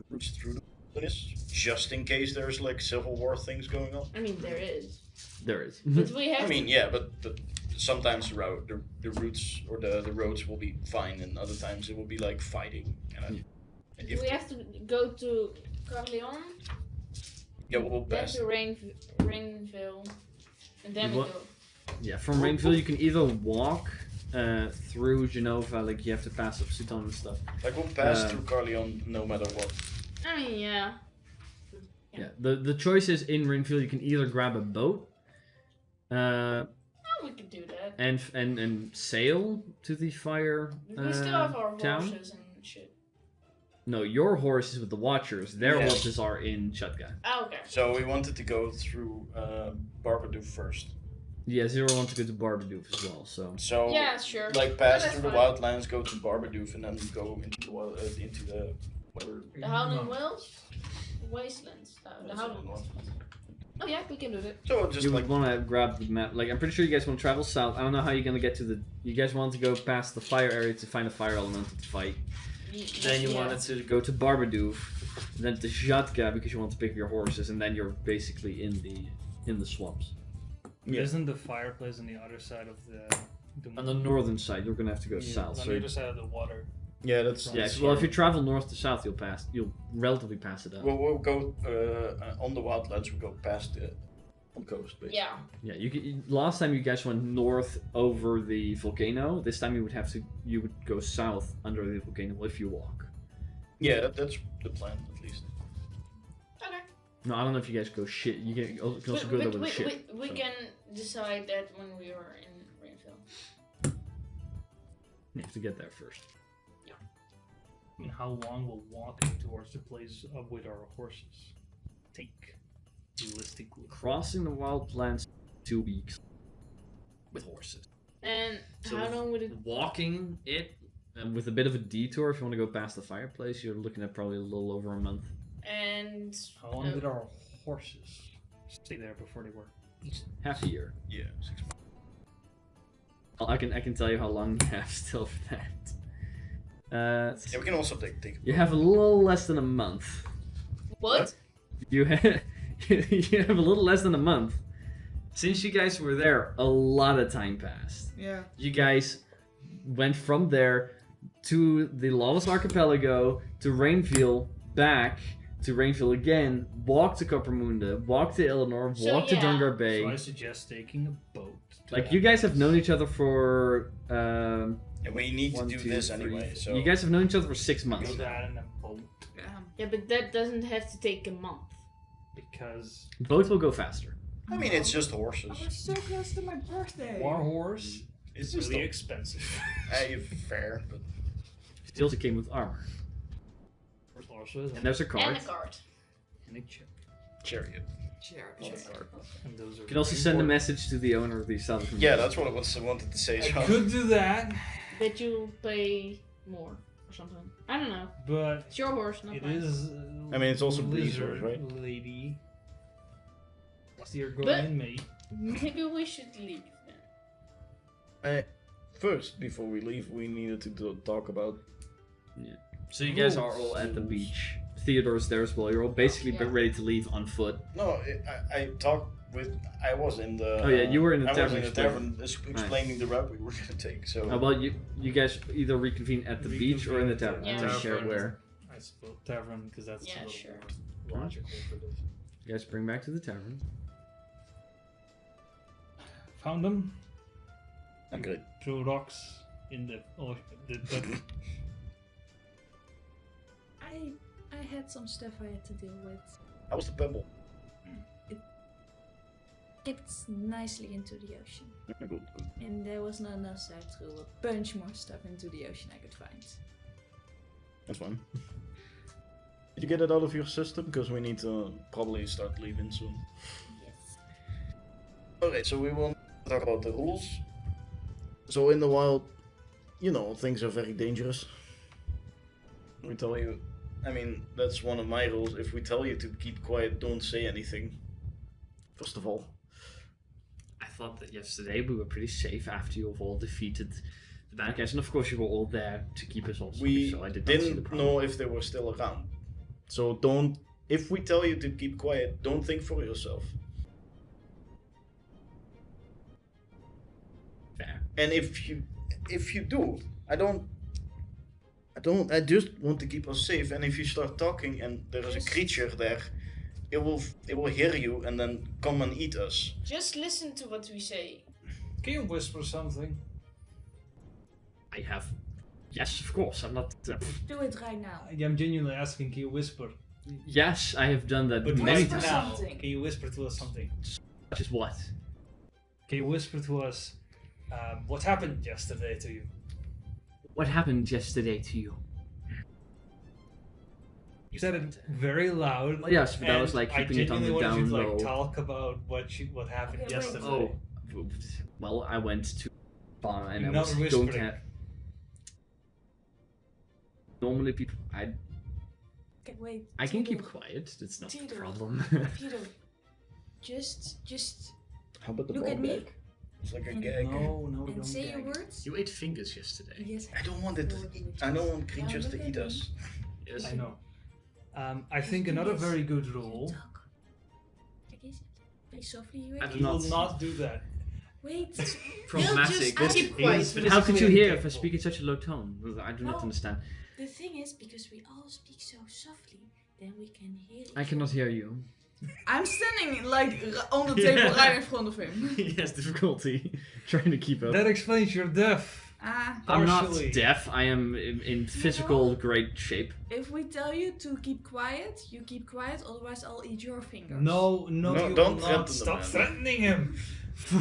routes through the wilderness, just in case there's like civil war things going on. I mean there is, There is. but we have. I mean, yeah, but sometimes the routes or the roads will be fine, and other times it will be like fighting. And if we have to go to Carleon, yeah, we'll then pass. to Rainville, and then we What? go. Yeah, from Rainville you can either walk through Genova, like you have to pass up Sudan and stuff. Like we'll pass Uh, through Carleon no matter what. I mean, yeah. Yeah. The choice is in Rainville you can either grab a boat, Oh, we could do that. and sail to the fire We still have our town. horses and shit. No, your horse is with the Watchers. Their Yeah. horses are in Chatka. Oh, okay. So we wanted to go through Barbadou first. Yeah, Zero wants to go to Barbadoof as well. So So Yeah, sure. like pass that's through the fine. wildlands, go to Barbadoof, and then go into the whatever. The Howling Wells? Wastelands. The Howling Wells. Oh yeah, we can do that. So just you like would want to grab the map. Like I'm pretty sure you guys want to travel south. I don't know how you're gonna get to the. You guys want to go past the fire area to find a fire elemental to fight. Then you Yeah. wanted to go to Barbadoof, then to Zhatka because you want to pick up your horses, and then you're basically in the swamps. Yeah. Isn't the fireplace on the other side of the On the northern side, you're gonna have to go yeah, south. on So the other side of the water? yeah, that's yeah, well, if you travel north to south, you'll relatively pass it up. we'll go on the wildlands. We go past the coast, basically. Yeah. Yeah, last time you guys went north over the volcano. This time you would go south under the volcano if you walk. Yeah, that's the plan at least. Okay. No, I don't know if you guys go shit. You can also go there with a ship. We so. can decide that when we are in Rainville. You have to get there first. And how long will walking towards the place with our horses take, realistically? Crossing the wildlands 2 weeks with horses. And So how long would it? Walking it with a bit of a detour, if you want to go past the fireplace, you're looking at probably a little over a month. And How long did our horses stay there before they were? Half a year. Yeah, 6 months. I can tell you how long you have still for that. Yeah, we can also take. You have a little less than a month. What? You have you have a little less than a month. Since you guys were there, a lot of time passed. Yeah. You guys went from there to the Lawless Archipelago, to Rainfield, back to Rainfield again, walk to Coppermunda, walk to Eleanor, So, walk to yeah. Dungar Bay. So I suggest taking a boat. to Like, you guys have known each other for... And we need to 1, do 2, this 3, anyway. So You guys have known each other for 6 Go months. that in a boat Yeah. Yeah, but that doesn't have to take a month. because Both will go faster. I mean, it's just horses. I was so close to my birthday. war horse It's is just really expensive. fair, but He also came with armor. Horse also is And there's a And card. a card. and a chip. chariot. Chariot. And those are You can also very send a important. message to the owner of the establishment. Yeah, that's what I wanted to say. I So. could do that, Bet you pay more or something. I don't know. but It's your horse, not it mine. is. I mean, it's also lizard Bleezer's, right? lady. So you're going But- in, mate. Maybe we should leave then. First, before we leave, we needed to talk about. So you guys are all at the beach. Theodore's there as well. You're all basically Yeah. ready to leave on foot. No, I talked with. I was in the. Oh, yeah, you were in the I was tavern in the explaining. tavern explaining the route we were gonna take. So. Well, you guys either reconvene at the beach or in the tavern. Yeah. I'm not sure Tavern. where. I suppose tavern because that's Yeah, a little sure. more logical for this. You guys bring back to the tavern. Found them. Okay. Throw rocks in the. Oh, the I had some stuff I had to deal with. How was the pebble? It's nicely into the ocean. Good. And there was not enough, so I threw a bunch more stuff into the ocean I could find. That's fine. Did you get it out of your system? Because we need to probably start leaving soon. Yes. Okay, so we will talk about the rules. So in the wild, you know, things are very dangerous. We tell you, I mean, that's one of my rules. If we tell you to keep quiet, don't say anything. First of all. I thought that yesterday we were pretty safe after you have all defeated the bad guys, and of course you were all there to keep us all safe. We So I did not see the didn't problem. know if they were still around. So don't, if we tell you to keep quiet, don't think for yourself. Fair. And if you do, I just want to keep us safe. And if you start talking and there is a creature there, it will hear you and then come and eat us. Just listen to what we say. Can you whisper something? I have. Yes, of course. I'm not. Do it right now. I'm genuinely asking. Can you whisper? Yes, I have done that But many right times. now, Something. can you whisper to us something? Such as what? Can you whisper to us what happened yesterday to you? What happened yesterday to you? You said it very loud. Well, yes, but I was and like I keeping it on the genuinely wanted down you to, like, low. talk about what happened Okay, wait. yesterday. Oh, well, I went to bar and You're I not was going whispering. to have. Normally, people, Okay, wait. I can keep Theodore, quiet. That's not the Theodore. problem. Theodore, just How about the Look ball at me. gag? It's like a gag. No, we and don't say your gag. words. You ate fingers yesterday. Yes. I don't want it. I don't want creatures to eat us. Yes. I know. I think another very good rule. Talk. Like this. Very softly. You I ready? do You will not- not do that. Wait. Problematic. Just keep quiet. But How could you physically hear if I incapable. speak in such a low tone? I do not No. understand. The thing is, because we all speak so softly, then we can hear each I cannot hear you. I'm standing like on the table right in front of him. He has difficulty trying to keep up. That explains you're deaf. Ah, I'm not partially. deaf. I am in physical great shape. if we tell you to keep quiet, you keep quiet, otherwise I'll eat your fingers. No, No, you don't will threaten not. the Stop man. threatening him.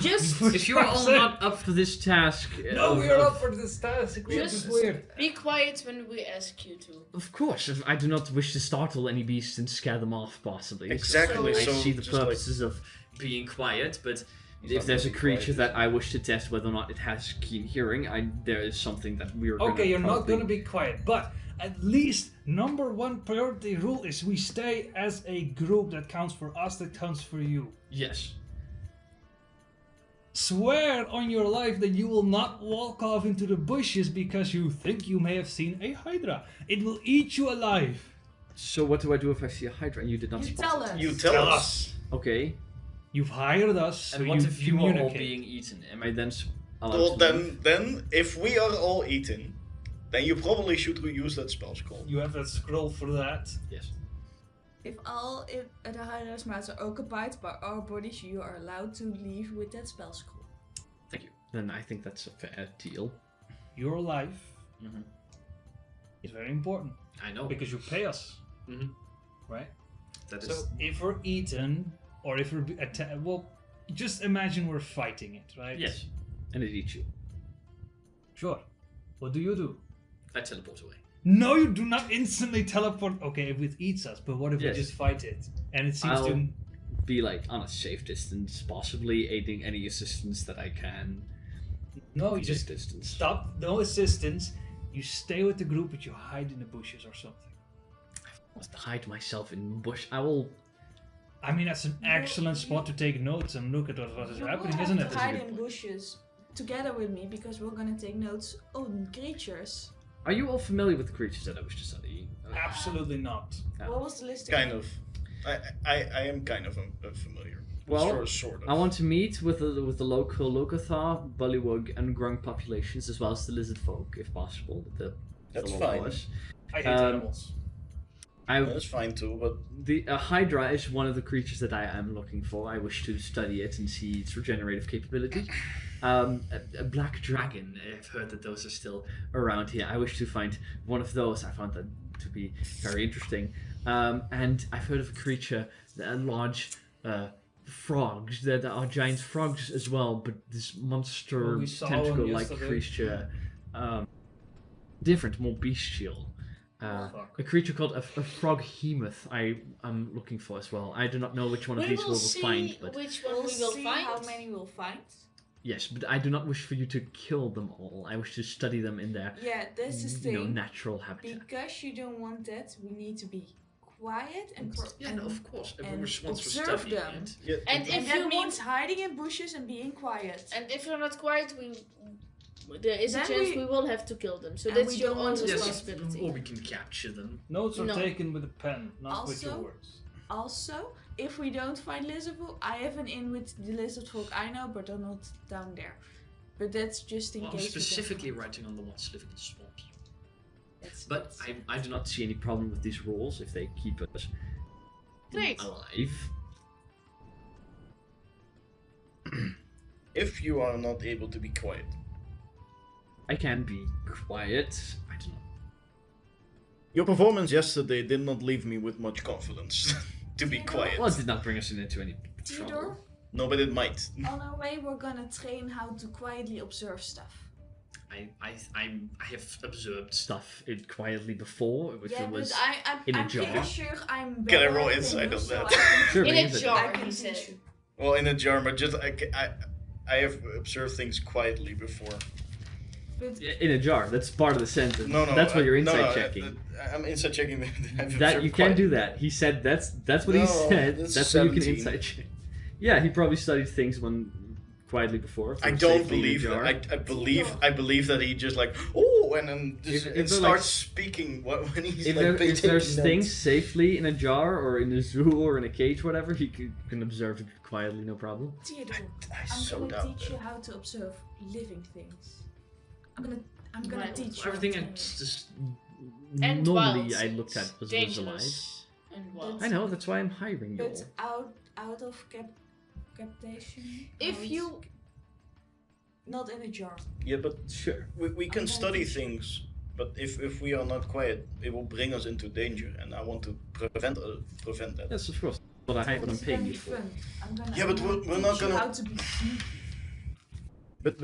Just- If you're all not up to this task, No, of- we're of- up for this task. It's Just- weird. Be quiet when we ask you to. Of course, if I do not wish to startle any beasts and scare them off, possibly. Exactly, I so see the just like- purposes of being quiet, but He's if not there's a gonna be creature quiet. that I wish to test whether or not it has keen hearing, there is something that we're gonna Okay, you're not probably- gonna be quiet, but at least number one priority rule is we stay as a group. That counts for us. That counts for you. Yes. Swear on your life that you will not walk off into the bushes because you think you may have seen a hydra. It will eat you alive. So what do I do if I see a hydra and you did not You spot tell it? us. You tell us. Okay. You've hired us, so And what you if you are all communicate. being eaten? Am I then allowed Well, to leave? then, if we are all eaten, then you probably should use that spell scroll. You have a scroll for that. Yes. If the Hydra's mouths are occupied by our bodies, you are allowed to leave with that spell scroll. Thank you. Then I think that's a fair deal. Your life Mhm. is very important I know. because you pay us, Mhm. right? That is. So if we're eaten, or if we're well, just imagine we're fighting it, right? Yes. And it eats you. Sure. What do you do? I teleport away. No, you do not instantly teleport. Okay, if it eats us, but what if Yes. we just fight it? And it seems to. I'll be like on a safe distance, possibly aiding any assistance that I can. No, you Safe just distance. stop. No assistance. You stay with the group, but you hide in the bushes or something. I must hide myself in the bush. I will. I mean, that's an excellent spot to take notes and look at what is You happening, will isn't have it? to hide in bushes together with me because we're gonna take notes on creatures. Are you all familiar with the creatures that I wish to study? Absolutely not. Oh. What was the list? Kind again? of. I am kind of familiar. Well, sort of. I want to meet with the local Locathar, Bullywug, and Grung populations, as well as the lizard folk, if possible. That's the fine. locals. I hate Um, animals. That's fine too, but The Hydra is one of the creatures that I am looking for. I wish to study it and see its regenerative capability. A black dragon. I've heard that those are still around here. I wish to find one of those. I found that to be very interesting. And I've heard of a creature, large frogs. That are giant frogs as well, but this monster Well, we saw one tentacle-like yesterday. creature. Different, more bestial. Fuck. A creature called a froghemoth I am looking for as well. I do not know which one of We these will we will see find, but which one We'll we will see find. how many we'll find. yes, but I do not wish for you to kill them all. I wish to study them in their Yeah, that's the thing. natural habitat. Because you don't want that, we need to be quiet and Yeah, and, no, of course. Everyone and just wants to observe study them. it. yeah, And and if that you means want, hiding in bushes and being quiet. and if you're not quiet, there is a Then chance we- we will have to kill them. So and that's we your don't own want to- Yes, responsibility. or we can capture them. Notes are No. taken with a pen, not with your Also- words. Also, if we don't find lizard folk, I have an in with the lizard folk I know, but they're not down there. But that's just in Well, I'm case. we don't specifically find. writing on the ones living in swamps. But I do not see any problem with these rules if they keep us Great. alive. if you are not able to be quiet. I can be quiet. I don't know. Your performance yesterday did not leave me with much confidence to be quiet. Well, it did not bring us into any Theodore, trouble. No, but it might. on our way, we're gonna train how to quietly observe stuff. I have observed. Stuff it quietly before, which Yeah, was but in a I'm jar. pretty sure I'm Can I better roll than insight you, on so that? I can- Sure, In it a is jar, I can he teach said. you. Well, in a jar, but just I have observed things quietly before. But In a jar. That's part of the sentence. No, That's what you're no, insight no, checking. I'm insight checking. I've That observed you can do quietly. that. He said that's what he No, said. that's That's what you can 17. insight check. Yeah, he probably studied things when quietly before. I for don't safely in a believe jar. that. I believe that he just like and then just If and they're starts like- speaking when he's If, like if taking there's notes. things safely in a jar or in a zoo or in a cage, whatever, he can observe it quietly, no problem. Theodore, I I'm so gonna doubt teach you that. how to observe living things. I'm gonna Right. teach you. Everything how I to- just And normally wild I looked at things. was alive. Dangerous and wild. I know, that's why I'm hiring you. But out of captation. If out- you not in a jar. Yeah, but Sure. we can I'm study gonna teach you. things, but if we are not quiet, it will bring us into danger, and I want to prevent that. Yes, of course. What I'm It's paying gonna you be for. fun. I'm gonna. Yeah, but I'm we're gonna not teach you gonna- How to be sneaky. But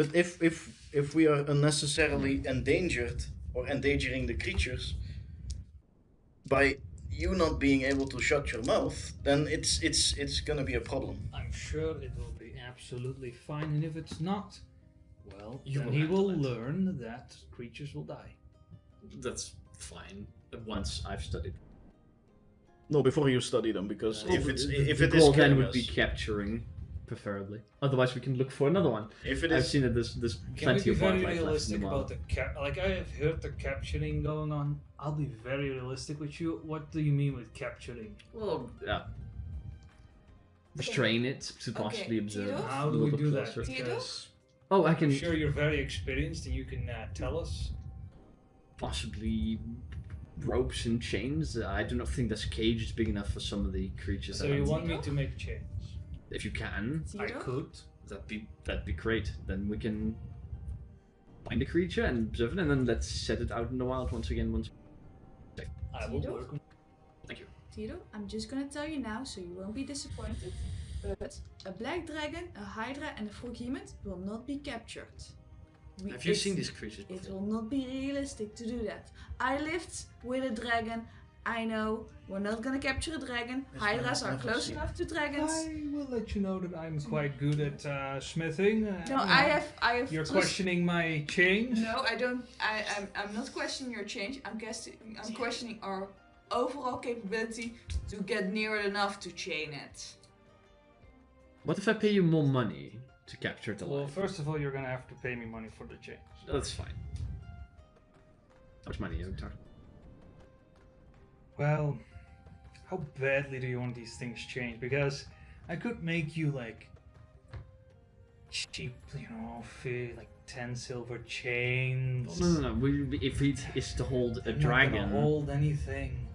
if we are unnecessarily endangered or endangering the creatures by you not being able to shut your mouth, then it's gonna be a problem. I'm sure it will be absolutely fine, and if it's not, well, You then will he will handle it. learn that creatures will die. That's fine. Once I've studied. No, before you study them, because if the it is goal then killing would us, be capturing preferably. Otherwise, we can look for another one. If it I've is, seen that there's Can we plenty be of very wildlife left in realistic the about wild. the like I have heard the capturing going on. I'll be very realistic with you. What do you mean with capturing? Well, yeah. Restrain it to possibly observe. Tito? How a do we little do closer. that? Tito? Because Oh, I can I'm sure you're very experienced and you can tell us. possibly ropes and chains. I do not think this cage is big enough for some of the creatures. So that you I'm- want me to make chains? If you can, I Tito? could. that'd be great. Then we can find a creature and observe it, and then let's set it out in the wild once again. I will Tito? work on. Tito, I'm just gonna tell you now so you won't be disappointed. But a black dragon, a hydra, and a froghemoth will not be captured. Have you seen these creatures It before? will not be realistic to do that. I lived with a dragon. I know we're not gonna capture a dragon. Yes, Hydras I've are never close seen enough to dragons. I will let you know that I'm quite good at smithing. No, I have. You're just- questioning my change. No, I don't. I'm not questioning your change. I'm questioning our overall capability to get near it enough to chain it. What if I pay you more money to capture it Well, alive? first of all, you're gonna have to pay me money for the change. That's fine. How much money are we talking? Well, how badly do you want these things changed? Because I could make you like cheap, like 10 silver chains. No. If it is to hold a I'm not dragon, gonna hold anything.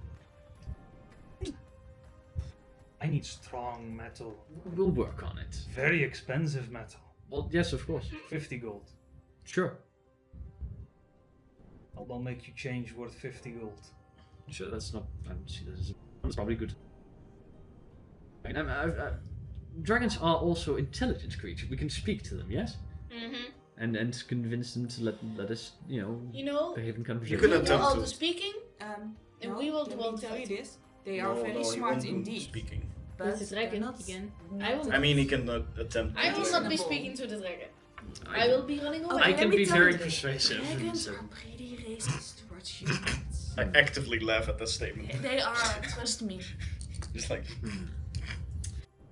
I need strong metal, we'll work on it. very expensive metal. Well, yes, of course. 50 gold. Sure. I'll make you change worth 50 gold. Sure, that's not. I don't see that as. That's probably good. Dragons are also intelligent creatures. We can speak to them, yes, Mm-hmm. and convince them to let us, You know, behave in You conversation. could we do attempt all to. the speaking. And we will do all me the tell you fighting. this. They are very he smart won't do indeed. Speaking. But With the dragon they're not, again. not I will- I mean, he can attempt. I will to- not be Reasonable. speaking to the dragon. I will be running away. I let can me be tell very you, persuasive. Dragons so- are pretty racist towards humans. I actively laugh at that statement. They are, trust me. Just like,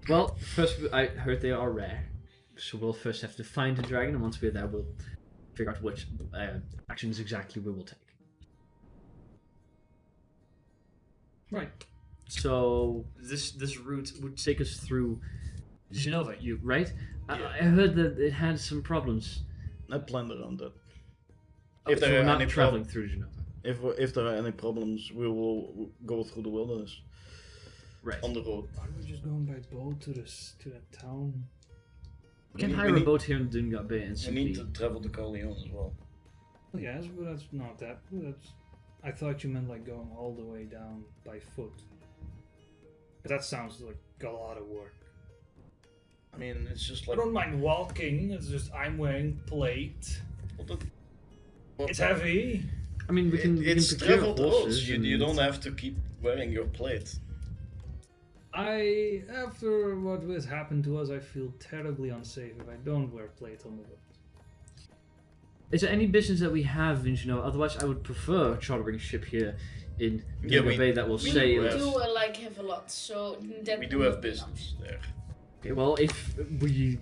Well, first I heard they are rare, so we'll first have to find the dragon, and once we're there, we'll figure out which actions exactly we will take. Right. So this route would take us through Genova, right? I heard that it had some problems. I planned around that. If there we're are not any traveling through Genova, If there are any problems, we will go through the wilderness right? on the road. Why are we just going by boat to that town? We can we hire a need- boat here in Dunga Bay and We simply. need to travel to Corleone as well. Yes, but that's not that. I thought you meant like going all the way down by foot. But that sounds like a lot of work. I mean, it's just I like. don't mind walking. It's just I'm wearing plate. It's heavy. I mean, we can It's procure traveled horses. roads. You and- don't have to keep wearing your plate. After what has happened to us, I feel terribly unsafe if I don't wear plate on the boat. Is there any business that we have in Genova? Otherwise, I would prefer chartering a ship here in Yeah, Dunga we- Bay that will we sail. do have- do have a lot, so that We do will have not be business there. Okay, well, if we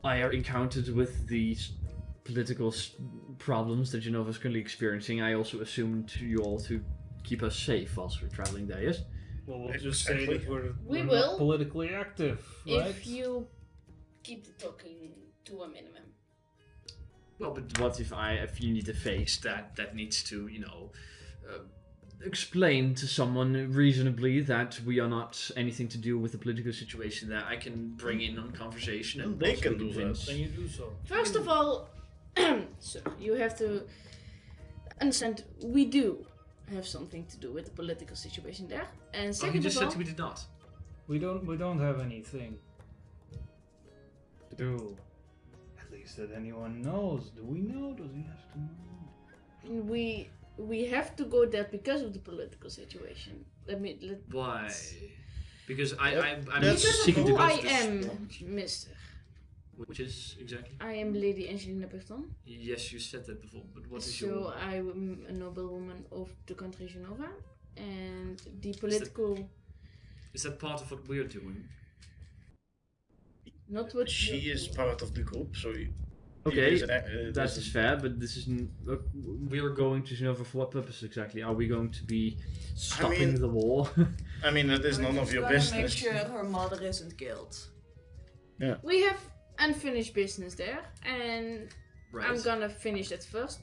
are encountered with these political problems that Genova is currently experiencing, I also assumed you all to keep us safe whilst we're traveling there, yes? Well, we'll just say Exactly. that we're We not will. politically active, right? If you keep the talking to a minimum. Well, but what if you need a face that needs to, explain to someone reasonably that we are not anything to do with the political situation that I can bring in on conversation and They possibly can do that. convince. Then you do so. First of all, so you have to understand we do have something to do with the political situation there. And Oh, second he just of all, said we did not. We don't have anything to do. At least that anyone knows. Do we know? Does he have to know? we have to go there because of the political situation. Why? Because I'm That's- Because of seeking to who go I to this am, point. Mister. Which is exactly? I am Lady Angelina Berton. Yes, you said that before, but what is So your... I'm a noblewoman of the country Genova, and the political. Is that part of what we're doing? Not what She you're is doing. part of the group, so. Okay, that is fair, but this is we are going to Genova for what purpose exactly? Are we going to be stopping mean- the war? I mean, that is We're none of just your gonna business. make sure her mother isn't killed. We have unfinished business there, and Right. I'm gonna finish that first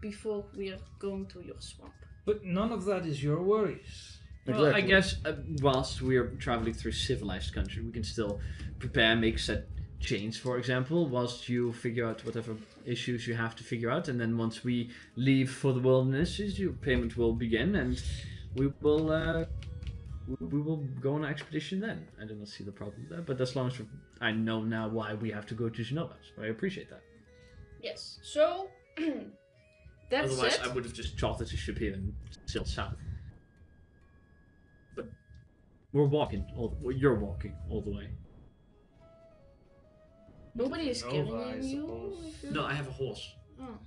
before we are going to your swamp. But none of that is your worries. Well, I Exactly. guess whilst we are traveling through civilized country, we can still prepare, make set chains, for example, whilst you figure out whatever issues you have to figure out, and then once we leave for the wildernesses, your payment will begin, and we will go on an expedition then. I do not see the problem there, but as long as I know now why we have to go to Genova, so I appreciate that. Yes. So that's Otherwise, it. I would have just chartered a ship here and sailed south. But we're walking. You're walking all the way. Nobody is Nova, killing I you. suppose. if you- No, I have a horse. Oh.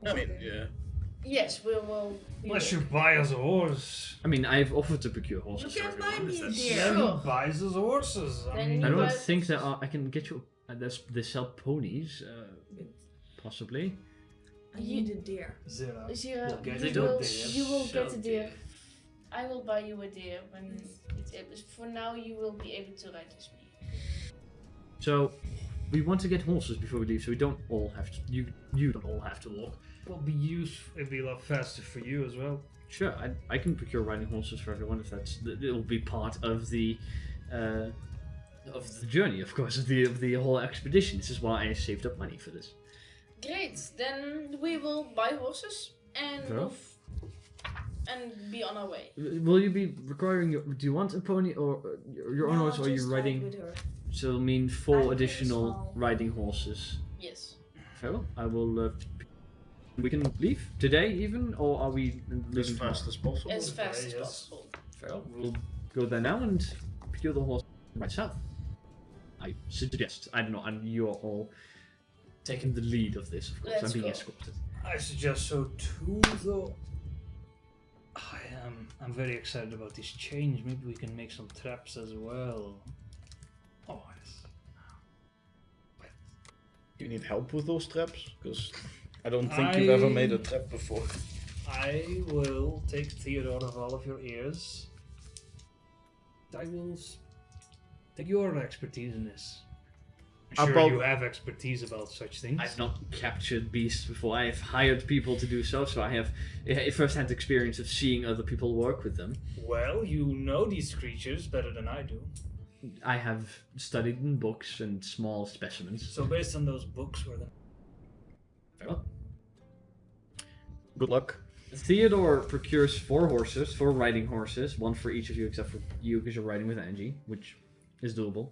I mean, yeah. Yes, we will. Unless you buy us a horse. I mean, I've offered to procure You horses for can buy everyone. me if a that's- deer. Then Sure. he buys us horses. I Then mean, you I don't buy think there horses. are. I can get you. They sell ponies, possibly. I need a deer. Zira. Zira, We'll get They you don't will, deer. you will get a sell deer. deer. I will buy you a deer when it's able. For now, you will be able to ride with me. So, we want to get horses before we leave, so we don't all have to. You don't all have to walk. Will be useful. It'll be a lot faster for you as well. Sure, I can procure riding horses for everyone if that's. It will be part of the journey, of course, of the whole expedition. This is why I saved up money for this. Great. Then we will buy horses and Sure. move and be on our way. Will you be requiring? Do you want a pony or your own No, horse, or are you just ride riding? with her. So I mean I 4 get a additional small- riding horses. Yes. Very well. I will. We can leave today, even, or are we As leaving fast as possible. As fast as yes. possible. Very well. We'll go there now and procure the horse right south. I suggest. I don't know. And you are all taking the lead of this. Of course, Let's I'm being go. escorted. I suggest so too, though. I'm very excited about this change. Maybe we can make some traps as well. Oh yes. Do you need help with those traps? Because I don't think you've ever made a trap before. I will take Theodore of all of your ears. I will take your expertise in this. I'm sure About- you have expertise about such things. I've not captured beasts before. I have hired people to do so, so I have a first-hand experience of seeing other people work with them. Well, you know these creatures better than I do. I have studied in books and small specimens. So based on those books, we're then. Very well. Good luck. Theodore procures 4 horses, 4 riding horses, 1 for each of you except for you because you're riding with Angie, which is doable.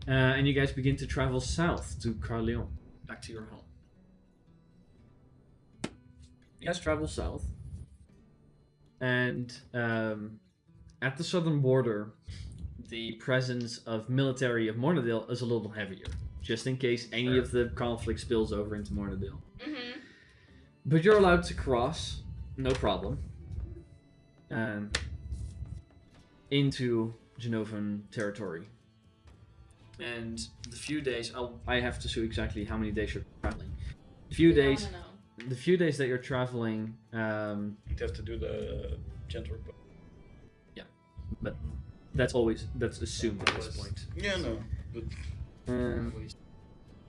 And you guys begin to travel south to Carleon, back to your home. You guys travel south, and at the southern border, the presence of military of Mornadale is a little heavier, just in case any of the conflict spills over into Mornadale. Mm-hmm. But you're allowed to cross, no problem, into Genovan territory. And the few days, I have to see exactly how many days you're traveling. The few days that you're traveling, You'd have to do the gentle. but that's assumed at this point. Yeah, no. But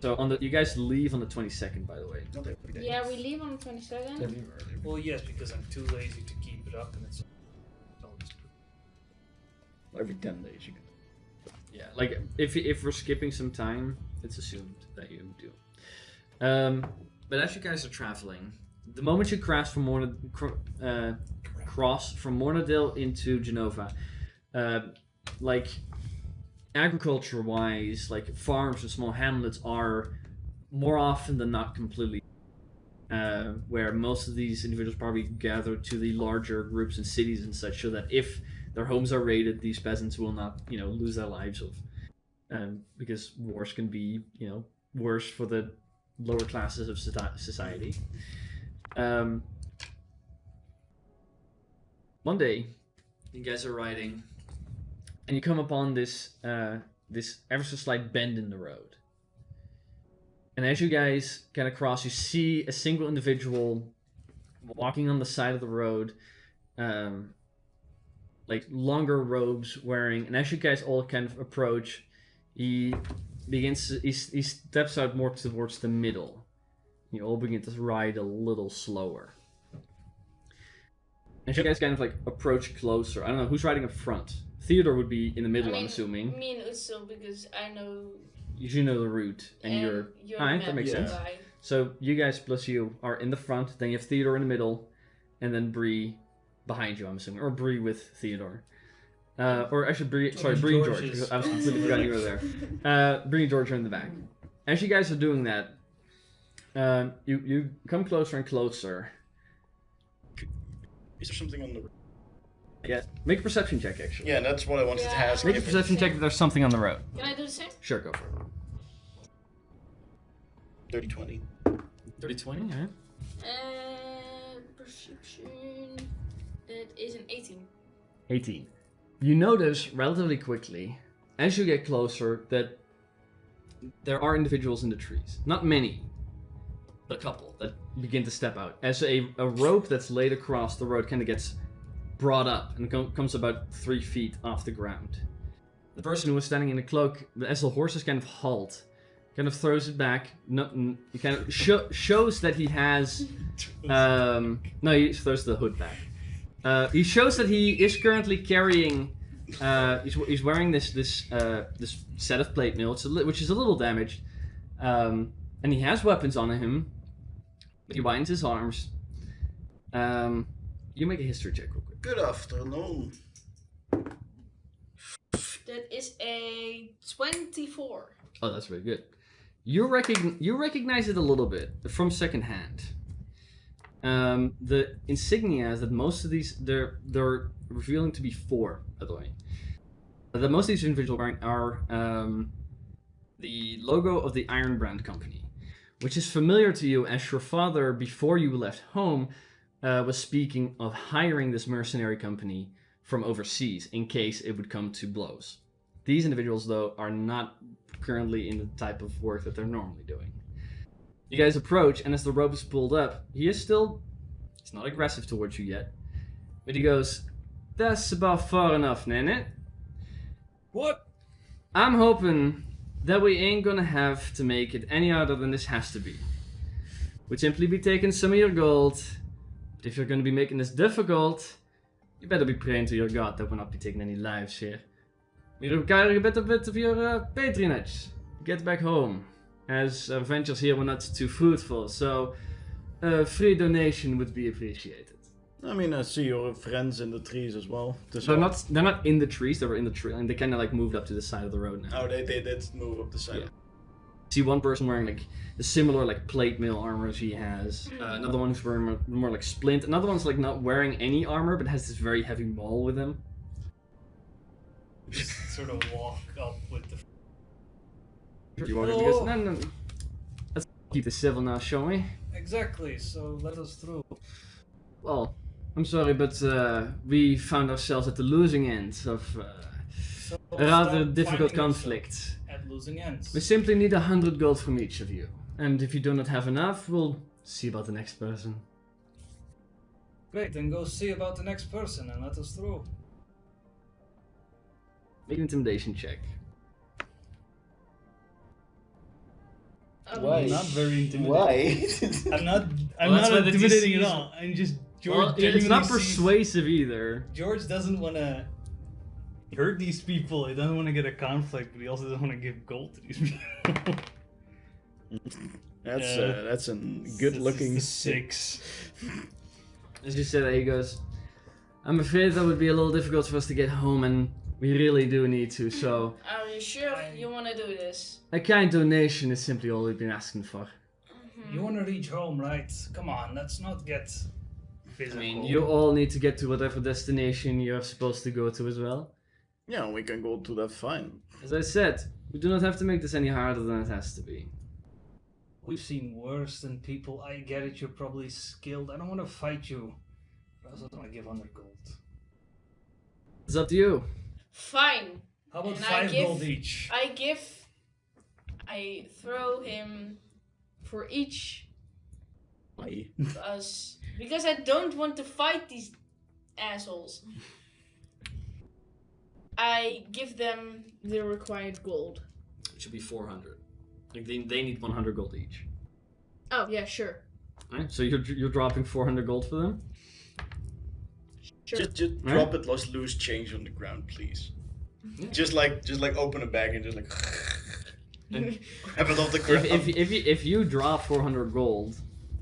So you guys leave on the 22nd, by the way. not every day. Yeah, we leave on the 22nd. Well, yes, because I'm too lazy to keep it up, and it's all just. Every 10 days you can. Yeah, like if we're skipping some time, it's assumed that you do. But as you guys are traveling, the moment you cross from Mornadale into Genova, like agriculture-wise, like farms and small hamlets are more often than not completely. Where most of these individuals probably gather to the larger groups and cities and such, so that if their homes are raided, these peasants will not, lose their lives because wars can be, worse for the lower classes of society. One day, you guys are riding, and you come upon this this ever so slight bend in the road. And as you guys get across, you see a single individual walking on the side of the road, like longer robes wearing. And as you guys all kind of approach, he steps out more towards the middle. You all begin to ride a little slower. As you guys kind of like approach closer, I don't know who's riding up front. Theodore would be in the middle, I'm assuming. Me and Utsel, because I know. You know the route, and you're alright. That makes sense. Guy. So you guys plus you are in the front. Then you have Theodore in the middle, and then Bree behind you. I'm assuming, or Bree with Theodore, or actually Bree. Sorry, Bree and George. Because I was completely forgot you were there. Bree and George are in the back. As you guys are doing that, you come closer and closer. Is there something on the road? Yeah, make a perception check, actually. Yeah, that's what I wanted to ask. Make a perception check if there's something on the road. Can I do the same? Sure, go for it. 30-20. 30-20? Alright. Perception. That is an 18. 18. You notice relatively quickly, as you get closer, that there are individuals in the trees. Not many, but a couple that begin to step out. As a rope that's laid across the road kind of gets brought up and comes about 3 feet off the ground. The person who was standing in the cloak, as the horses kind of halt, kind of throws it back. He kind of shows that he has. No, he throws the hood back. He shows that he is currently carrying. He's wearing this set of plate mail, which is a little damaged, and he has weapons on him. But he winds his arms. You make a history check real quick. Good afternoon. That is a 24. Oh, that's very good. You recognize it a little bit from secondhand. The insignia that most of these they're revealing to be 4, by the way. That most of these individuals are the logo of the Iron Brand Company, which is familiar to you as your father, before you left home, was speaking of hiring this mercenary company from overseas in case it would come to blows. These individuals, though, are not currently in the type of work that they're normally doing. You guys approach, and as the rope is pulled up, he's not aggressive towards you yet, but he goes, "That's about far enough, Nene. What? I'm hoping that we ain't gonna have to make it any harder than this has to be. We'd simply be taking some of your gold. But if you're gonna be making this difficult, you better be praying to your god that we'll not be taking any lives here. We require a bit of your patronage. Get back home, as our ventures here were not too fruitful, so a free donation would be appreciated." I mean, I see your friends in the trees as well. They're not in the trees, they were in the tree, and they kind of like moved up to the side of the road now. Oh, they did move up the side. Yeah. See one person wearing like the similar like plate mail armor as he has. Another one who's wearing more like splint. Another one's like not wearing any armor, but has this very heavy maul with him. Just sort of walk up with the. You walk up, he goes, no. Let's keep this civil now, shall we? Exactly. So let us through. Well, I'm sorry, but we found ourselves at the losing end of So a rather start difficult finding conflict. yourself at losing ends. We simply need 100 gold from each of you. And if you do not have enough, we'll see about the next person. Great, then go see about the next person and let us through. Make an intimidation check. Why? I'm not very intimidating. Why? I'm not that's why the intimidating DC at is- all. I'm just George. Well, it's genuinely not sees- persuasive either. George doesn't want to hurt these people. He doesn't want to get a conflict, but he also doesn't want to give gold to these people. That's a good-looking 6. As you said, he goes, "I'm afraid that would be a little difficult for us to get home, and we really do need to, so Are you sure you want to do this? a kind donation is simply all we've been asking for." You want to reach home, right? Come on, let's not get I physical. mean, you all need to get to whatever destination you're supposed to go to as well. Yeah, we can go to that fine. As I said, we do not have to make this any harder than it has to be. We've seen worse than people. I get it, you're probably skilled. I don't want to fight you. But I also don't want to give 100 gold. It's up to you. Fine. How about And 5 gold each? I throw him for each Aye. of us because I don't want to fight these assholes. I give them the required gold. It should be 400. Like they need 100 gold each. Oh yeah, sure. Right? So you're dropping 400 gold for them? Sure. Just drop it loose change on the ground, please. Yeah. Just like open a bag and just like And have it off the ground. if you drop 400 gold,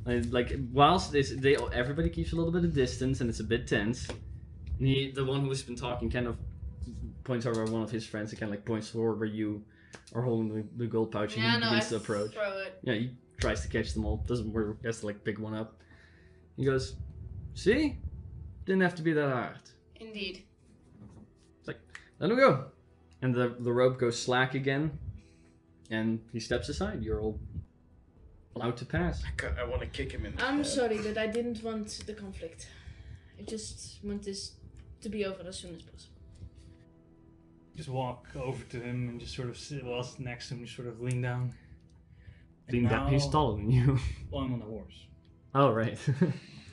like whilst everybody keeps a little bit of distance and it's a bit tense, and the one who's been talking kind of points over at one of his friends and kind of like points forward where you are holding the gold pouch and he begins to approach. Throw it. Yeah, he tries to catch them all. Doesn't work. He has to like pick one up. He goes, "See, didn't have to be that hard." Indeed. It's like, let him go, and the rope goes slack again, and he steps aside. You're all allowed to pass. I want to kick him in the I'm head. sorry, but I didn't want the conflict. I just want this to be over as soon as possible. Just walk over to him and just sort of sit whilst next to him, just sort of lean down. And Lean down. He's now- taller than you. Well, I'm on the horse. Oh right.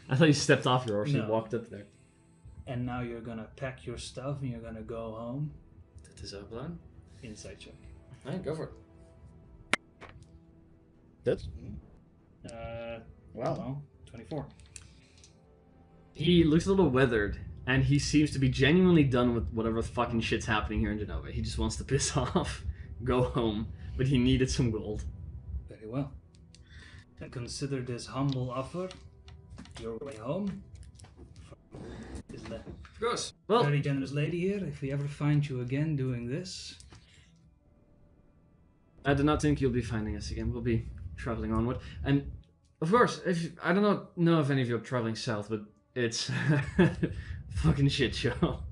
I thought you stepped off your horse and No. you walked up there. And now you're gonna pack your stuff and you're gonna go home. That is our plan. Insight check. Alright, go for it. That's wow. Well, 24. He looks a little weathered, and he seems to be genuinely done with whatever fucking shit's happening here in Genova. He just wants to piss off, go home, but he needed some gold. Very well. And consider this humble offer your way home. Is that Of course. Well, very generous lady here? If we ever find you again doing this, I do not think you'll be finding us again. We'll be traveling onward. And, of course, I do not know if any of you are traveling south, but it's fucking shit show.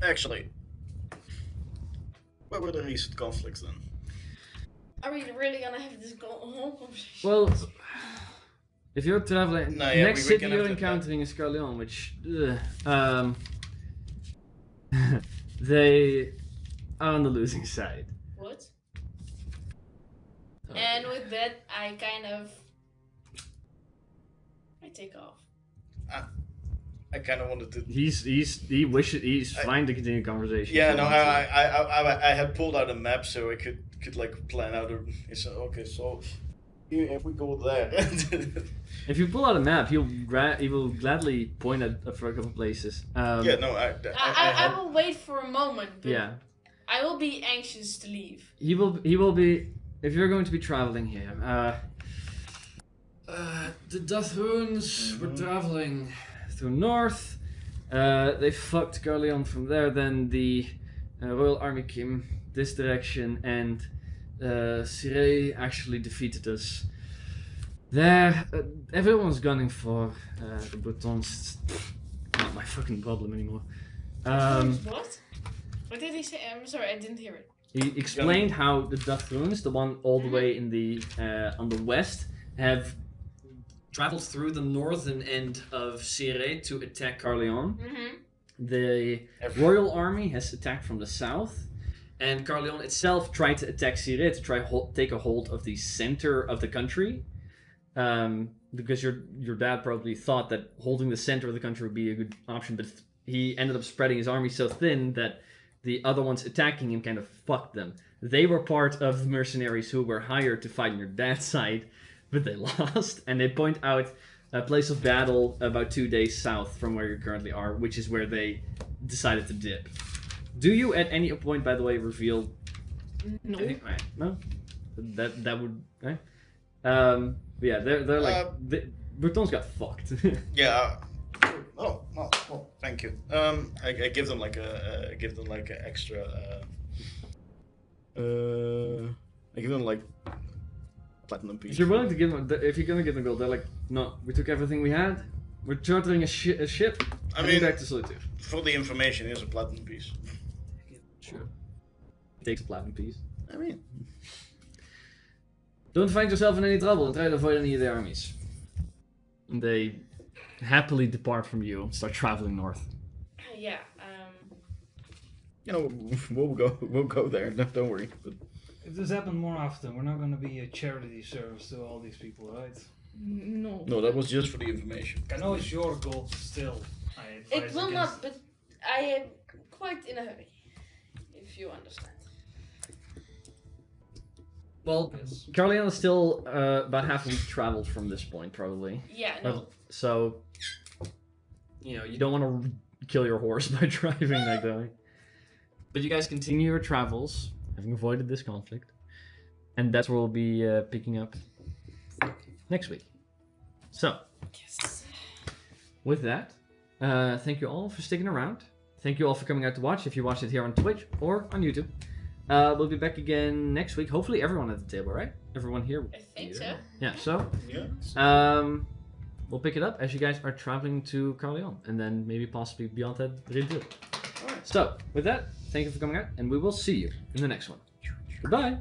Actually, what were the recent conflicts then? Are we really gonna have this whole conversation? Well, if you're traveling, No, yeah, next we city can you're have that. encountering is Carleon, which they are on the losing side. What? And with that, I take off. I kind of wanted to. He's fine to continue conversation. Yeah, if he no, wants to. I had pulled out a map so I could like plan out. So okay, so if we go there. If you pull out a map, he will gladly point at for a couple places. Yeah, no, I will wait for a moment. But Yeah, I will be anxious to leave. he will be. If you're going to be traveling here, the Dothroons were traveling through north. They fucked Carleon from there. Then the Royal Army came this direction, and Cirey actually defeated us. There, everyone's gunning for the Bretons. Not my fucking problem anymore. What? What did he say? I'm sorry, I didn't hear it. He explained how the Dothroons, the one all the way in the on the west, have traveled through the northern end of Cirey to attack Carleon. Mm-hmm. The Royal Army has attacked from the south, and Carleon itself tried to attack Cirey to try take a hold of the center of the country. Because your dad probably thought that holding the center of the country would be a good option, but he ended up spreading his army so thin that the other ones attacking him kind of fucked them. They were part of the mercenaries who were hired to fight on your dad's side, but they lost, and they point out a place of battle about 2 days south from where you currently are, which is where they decided to dip. Do you at any point, by the way, reveal... No. Right, no? That would... Right? Yeah, they're like... Bretons got fucked. Yeah. Oh, thank you. I give them like a extra. I give them like platinum piece. If you're willing to give them, if you're gonna give them gold, they're like, no, we took everything we had. We're chartering a ship. I heading mean, back to Solitude. for the information, here's a platinum piece. Sure. Takes a platinum piece. I mean, Don't find yourself in any trouble and try to avoid any of the armies. And they happily depart from you and start traveling north. Yeah. You know, we'll go there. No, don't worry. But If this happened more often, we're not going to be a charity service to all these people, right? No. no, that was just for the information. I know it's your goal, still. I advise It will against- not, but I am quite in a hurry. If you understand. Well, Yes. Carleon is still about half a week traveled from this point, probably. Yeah, no. So, you know, you don't want to kill your horse by driving like that. But you guys continue your travels, having avoided this conflict. And that's where we'll be picking up next week. So, Yes. with that, thank you all for sticking around. Thank you all for coming out to watch if you watched it here on Twitch or on YouTube. We'll be back again next week. Hopefully everyone at the table, right? Everyone here. I think so. Yeah, so Yeah. we'll pick it up as you guys are traveling to Carleon and then maybe possibly beyond that Rintil. Alright. So, with that, thank you for coming out and we will see you in the next one. Goodbye!